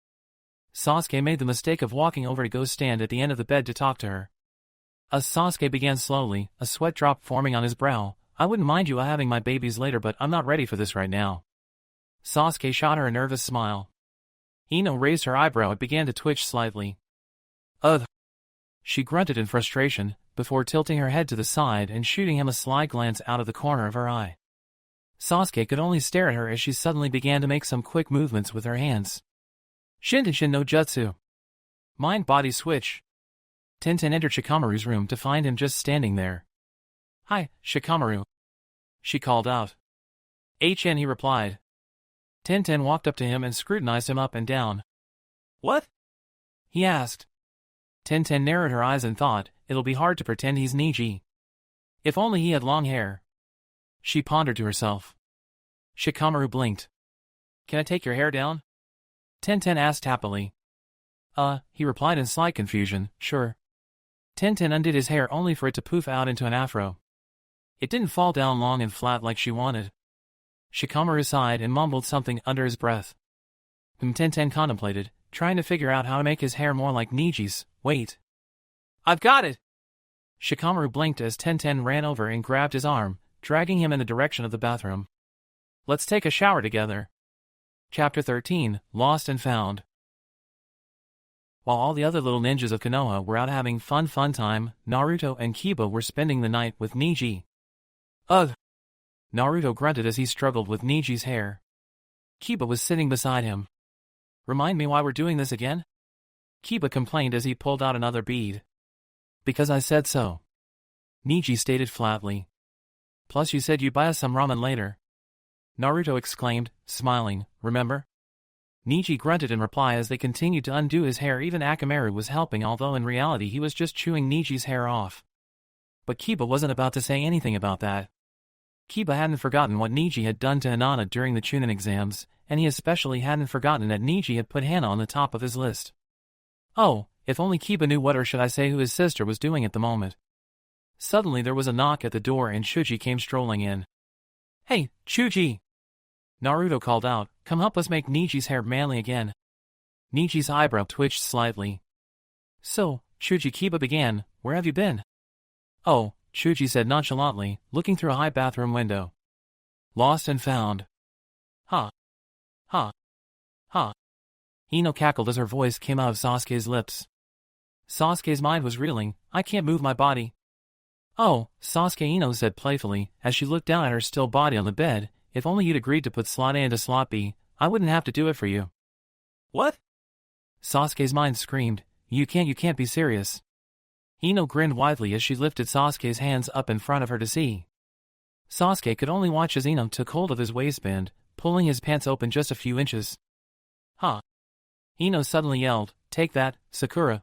Sasuke made the mistake of walking over to go stand at the end of the bed to talk to her. As Sasuke began slowly, a sweat drop forming on his brow. "I wouldn't mind you having my babies later, but I'm not ready for this right now." Sasuke shot her a nervous smile. Ino raised her eyebrow and began to twitch slightly. "Ugh," she grunted in frustration, before tilting her head to the side and shooting him a sly glance out of the corner of her eye. Sasuke could only stare at her as she suddenly began to make some quick movements with her hands. Shintenshin no Jutsu. Mind-body switch. Tenten entered Shikamaru's room to find him just standing there. "Hi, Shikamaru," she called out. "HN," he replied. Tenten walked up to him and scrutinized him up and down. "What?" he asked. Tenten narrowed her eyes and thought, it'll be hard to pretend he's Niji. If only he had long hair. She pondered to herself. Shikamaru blinked. "Can I take your hair down?" Tenten asked happily. He replied in slight confusion, "Sure." Tenten undid his hair only for it to poof out into an afro. It didn't fall down long and flat like she wanted. Shikamaru sighed and mumbled something under his breath. Tenten contemplated, trying to figure out how to make his hair more like Niji's. "Wait. I've got it!" Shikamaru blinked as Tenten ran over and grabbed his arm, dragging him in the direction of the bathroom. "Let's take a shower together." Chapter 13, Lost and Found. While all the other little ninjas of Konoha were out having fun time, Naruto and Kiba were spending the night with Niji. "Ugh!" Naruto grunted as he struggled with Niji's hair. Kiba was sitting beside him. "Remind me why we're doing this again?" Kiba complained as he pulled out another bead. "Because I said so," Niji stated flatly. "Plus you said you'd buy us some ramen later," Naruto exclaimed, smiling. "Remember?" Niji grunted in reply as they continued to undo his hair. Even Akamaru was helping, although in reality he was just chewing Niji's hair off. But Kiba wasn't about to say anything about that. Kiba hadn't forgotten what Niji had done to Hinata during the Chunin exams, and he especially hadn't forgotten that Niji had put Hana on the top of his list. Oh, if only Kiba knew what, or should I say who, his sister was doing at the moment. Suddenly there was a knock at the door and Shuji came strolling in. "Hey, Shuji!" Naruto called out, "Come help us make Niji's hair manly again." Niji's eyebrow twitched slightly. "So, Shuji," Kiba began, "where have you been?" "Oh," Shuji said nonchalantly, looking through a high bathroom window. "Lost and found." "Ha. Ha. Ha." Ino cackled as her voice came out of Sasuke's lips. Sasuke's mind was reeling. "I can't move my body." "Oh," Sasuke, Ino said playfully, as she looked down at her still body on the bed, "if only you'd agreed to put slot A into slot B, I wouldn't have to do it for you." "What?" Sasuke's mind screamed. You can't be serious." Ino grinned widely as she lifted Sasuke's hands up in front of her to see. Sasuke could only watch as Ino took hold of his waistband, pulling his pants open just a few inches. "Huh." Ino suddenly yelled, "Take that, Sakura.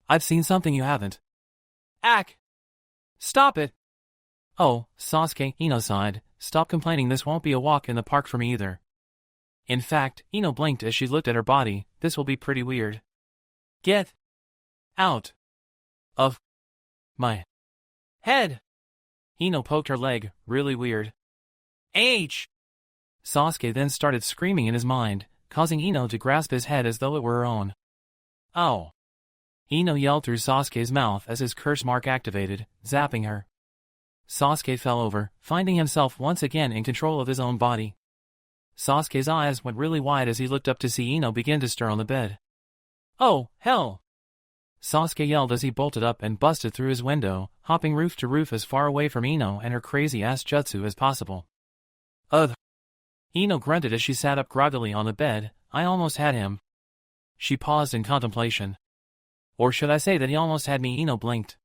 I've seen something you haven't." "Ack! Stop it!" "Oh, Sasuke," Ino sighed, "stop complaining, this won't be a walk in the park for me either." In fact, Ino blinked as she looked at her body, this will be pretty weird. "Get out of my head." Ino poked her leg, really weird. "H!" Sasuke then started screaming in his mind, causing Ino to grasp his head as though it were her own. "Ow!" Ino yelled through Sasuke's mouth as his curse mark activated, zapping her. Sasuke fell over, finding himself once again in control of his own body. Sasuke's eyes went really wide as he looked up to see Ino begin to stir on the bed. "Oh, hell!" Sasuke yelled as he bolted up and busted through his window, hopping roof to roof as far away from Ino and her crazy-ass jutsu as possible. "Ugh!" Ino grunted as she sat up groggily on the bed. "I almost had him." She paused in contemplation. Or should I say that he almost had me? Ino blinked.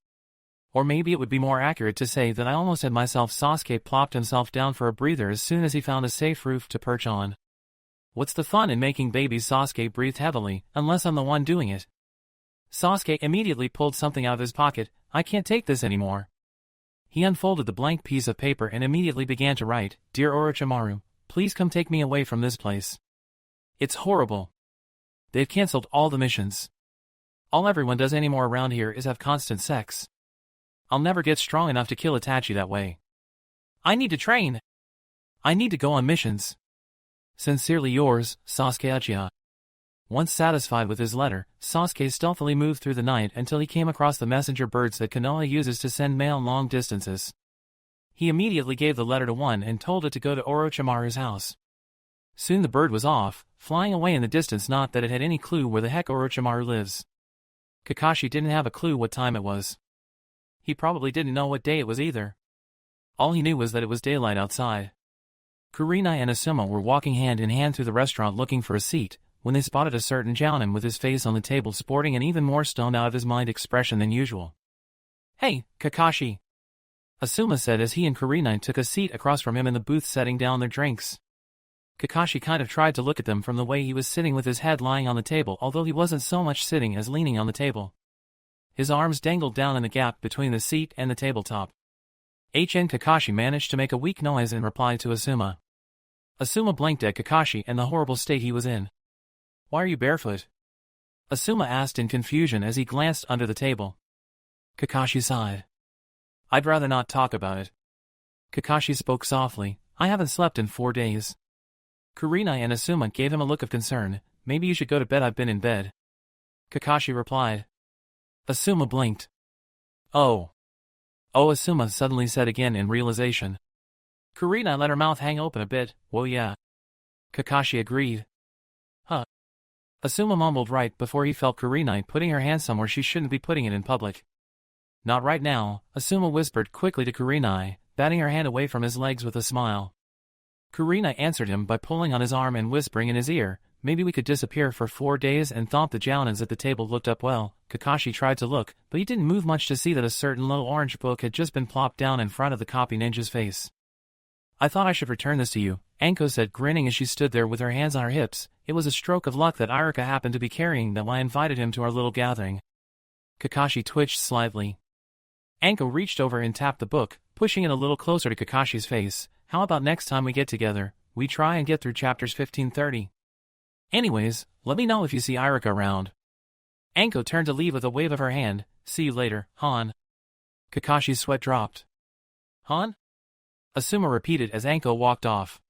Or maybe it would be more accurate to say that I almost had myself. Sasuke plopped himself down for a breather as soon as he found a safe roof to perch on. "What's the fun in making babies?" Sasuke breathed heavily, "unless I'm the one doing it." Sasuke immediately pulled something out of his pocket. "I can't take this anymore." He unfolded the blank piece of paper and immediately began to write, "Dear Orochimaru, please come take me away from this place. It's horrible. They've cancelled all the missions. All everyone does anymore around here is have constant sex. I'll never get strong enough to kill Itachi that way. I need to train. I need to go on missions. Sincerely yours, Sasuke Uchiha." Once satisfied with his letter, Sasuke stealthily moved through the night until he came across the messenger birds that Konoha uses to send mail long distances. He immediately gave the letter to one and told it to go to Orochimaru's house. Soon the bird was off, flying away in the distance, not that it had any clue where the heck Orochimaru lives. Kakashi didn't have a clue what time it was. He probably didn't know what day it was either. All he knew was that it was daylight outside. Kurenai and Asuma were walking hand in hand through the restaurant looking for a seat, when they spotted a certain jounin with his face on the table sporting an even more stoned out of his mind expression than usual. "Hey, Kakashi," Asuma said as he and Kurenai took a seat across from him in the booth setting down their drinks. Kakashi kind of tried to look at them from the way he was sitting with his head lying on the table, although he wasn't so much sitting as leaning on the table. His arms dangled down in the gap between the seat and the tabletop. Kakashi managed to make a weak noise in reply to Asuma. Asuma blinked at Kakashi and the horrible state he was in. "Why are you barefoot?" Asuma asked in confusion as he glanced under the table. Kakashi sighed. "I'd rather not talk about it." Kakashi spoke softly. "I haven't slept in 4 days." Kurenai and Asuma gave him a look of concern. "Maybe you should go to bed. I've been in bed." Kakashi replied. Asuma blinked. Oh, Asuma suddenly said again in realization. Kurenai let her mouth hang open a bit. "Well, yeah." Kakashi agreed. "Huh." Asuma mumbled right before he felt Kurenai putting her hand somewhere she shouldn't be putting it in public. "Not right now," Asuma whispered quickly to Kurenai, batting her hand away from his legs with a smile. Kurenai answered him by pulling on his arm and whispering in his ear, "Maybe we could disappear for 4 days," and thought the jounins at the table looked up well. Kakashi tried to look, but he didn't move much to see that a certain little orange book had just been plopped down in front of the copy ninja's face. "I thought I should return this to you," Anko said, grinning as she stood there with her hands on her hips. "It was a stroke of luck that Iruka happened to be carrying them when I invited him to our little gathering." Kakashi twitched slightly. Anko reached over and tapped the book, pushing it a little closer to Kakashi's face. "How about next time we get together, we try and get through chapters 15-30. Anyways, let me know if you see Iruka around." Anko turned to leave with a wave of her hand. "See you later, Han." Kakashi's sweat dropped. "Han?" Asuma repeated as Anko walked off.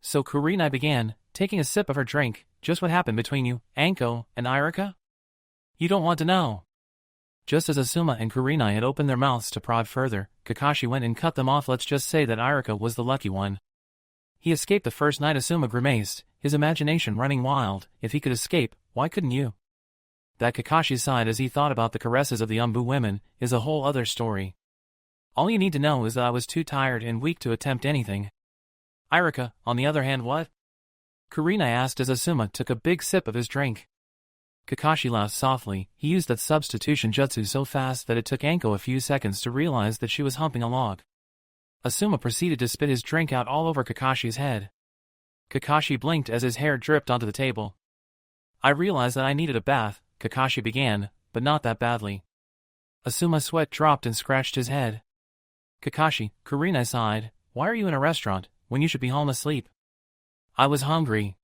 So Kurenai began, taking a sip of her drink. "Just what happened between you, Anko, and Iruka?" "You don't want to know." Just as Asuma and Kurenai had opened their mouths to prod further, Kakashi went and cut them off. "Let's just say that Iruka was the lucky one. He escaped the first night." Asuma grimaced, his imagination running wild. "If he could escape, why couldn't you?" That Kakashi sighed as he thought about the caresses of the Umbu women is a whole other story. "All you need to know is that I was too tired and weak to attempt anything." "Iruka, on the other hand, what?" Kurenai asked as Asuma took a big sip of his drink. Kakashi laughed softly. He used that substitution jutsu so fast that it took Anko a few seconds to realize that she was humping a log. Asuma proceeded to spit his drink out all over Kakashi's head. Kakashi blinked as his hair dripped onto the table. "I realized that I needed a bath," Kakashi began, "but not that badly." Asuma's sweat dropped and scratched his head. "Kakashi," Kurenai sighed, "why are you in a restaurant, when you should be home asleep?" "I was hungry."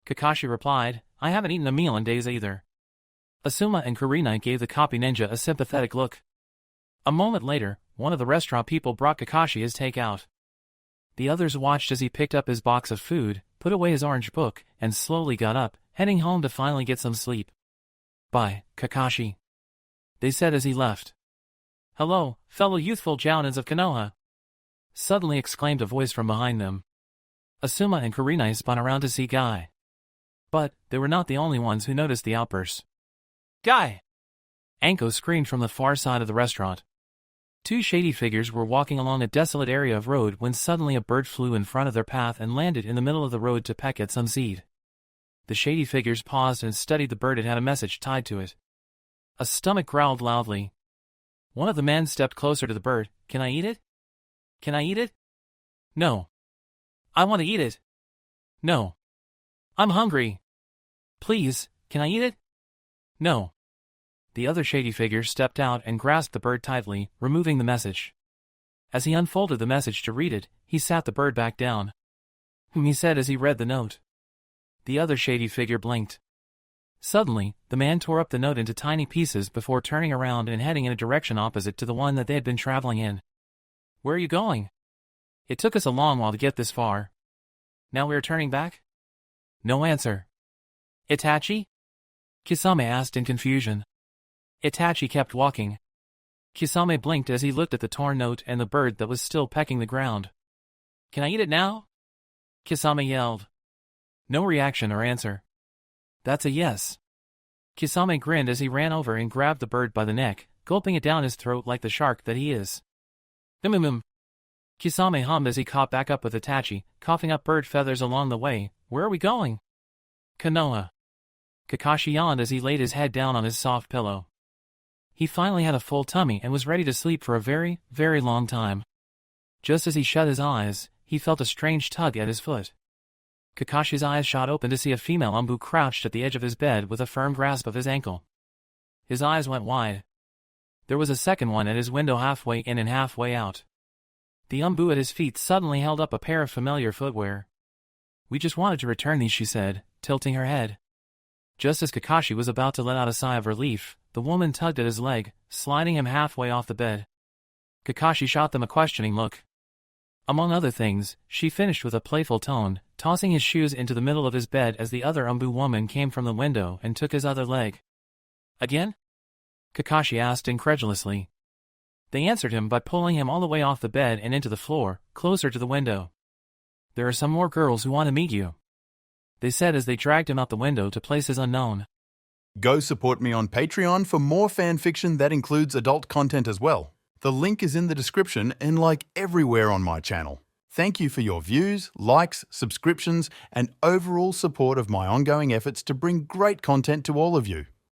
Kakashi replied, "I haven't eaten a meal in days either." Asuma and Kurenai gave the copy ninja a sympathetic look. A moment later, one of the restaurant people brought Kakashi his takeout. The others watched as he picked up his box of food, put away his orange book, and slowly got up, heading home to finally get some sleep. "Bye, Kakashi," they said as he left. "Hello, fellow youthful jounins of Konoha," suddenly exclaimed a voice from behind them. Asuma and Kurenai spun around to see Guy. But they were not the only ones who noticed the outburst. "Guy!" Anko screamed from the far side of the restaurant. 2 shady figures were walking along a desolate area of road when suddenly a bird flew in front of their path and landed in the middle of the road to peck at some seed. The shady figures paused and studied the bird. It had a message tied to it. A stomach growled loudly. One of the men stepped closer to the bird. "Can I eat it? Can I eat it?" "No." "I want to eat it." "No." "I'm hungry." "Please, can I eat it?" "No." The other shady figure stepped out and grasped the bird tightly, removing the message. As he unfolded the message to read it, he sat the bird back down. He said as he read the note. The other shady figure blinked. Suddenly, the man tore up the note into tiny pieces before turning around and heading in a direction opposite to the one that they had been traveling in. "Where are you going?" "It took us a long while to get this far." "Now we are turning back?" No answer. "Itachi?" Kisame asked in confusion. Itachi kept walking. Kisame blinked as he looked at the torn note and the bird that was still pecking the ground. "Can I eat it now?" Kisame yelled. No reaction or answer. "That's a yes." Kisame grinned as he ran over and grabbed the bird by the neck, gulping it down his throat like the shark that he is. Kisame hummed as he caught back up with Itachi, coughing up bird feathers along the way. Where are we going? Konoha. Kakashi yawned as he laid his head down on his soft pillow. He finally had a full tummy and was ready to sleep for a very, very long time. Just as he shut his eyes, he felt a strange tug at his foot. Kakashi's eyes shot open to see a female Umbu crouched at the edge of his bed with a firm grasp of his ankle. His eyes went wide. There was a second one at his window halfway in and halfway out. The Umbu at his feet suddenly held up a pair of familiar footwear. We just wanted to return these, she said, tilting her head. Just as Kakashi was about to let out a sigh of relief, the woman tugged at his leg, sliding him halfway off the bed. Kakashi shot them a questioning look. Among other things, she finished with a playful tone, tossing his shoes into the middle of his bed as the other Umbu woman came from the window and took his other leg. Again? Kakashi asked incredulously. They answered him by pulling him all the way off the bed and into the floor, closer to the window. There are some more girls who want to meet you, they said as they dragged him out the window to places unknown. Go support me on Patreon for more fanfiction that includes adult content as well. The link is in the description and like everywhere on my channel. Thank you for your views, likes, subscriptions, and overall support of my ongoing efforts to bring great content to all of you.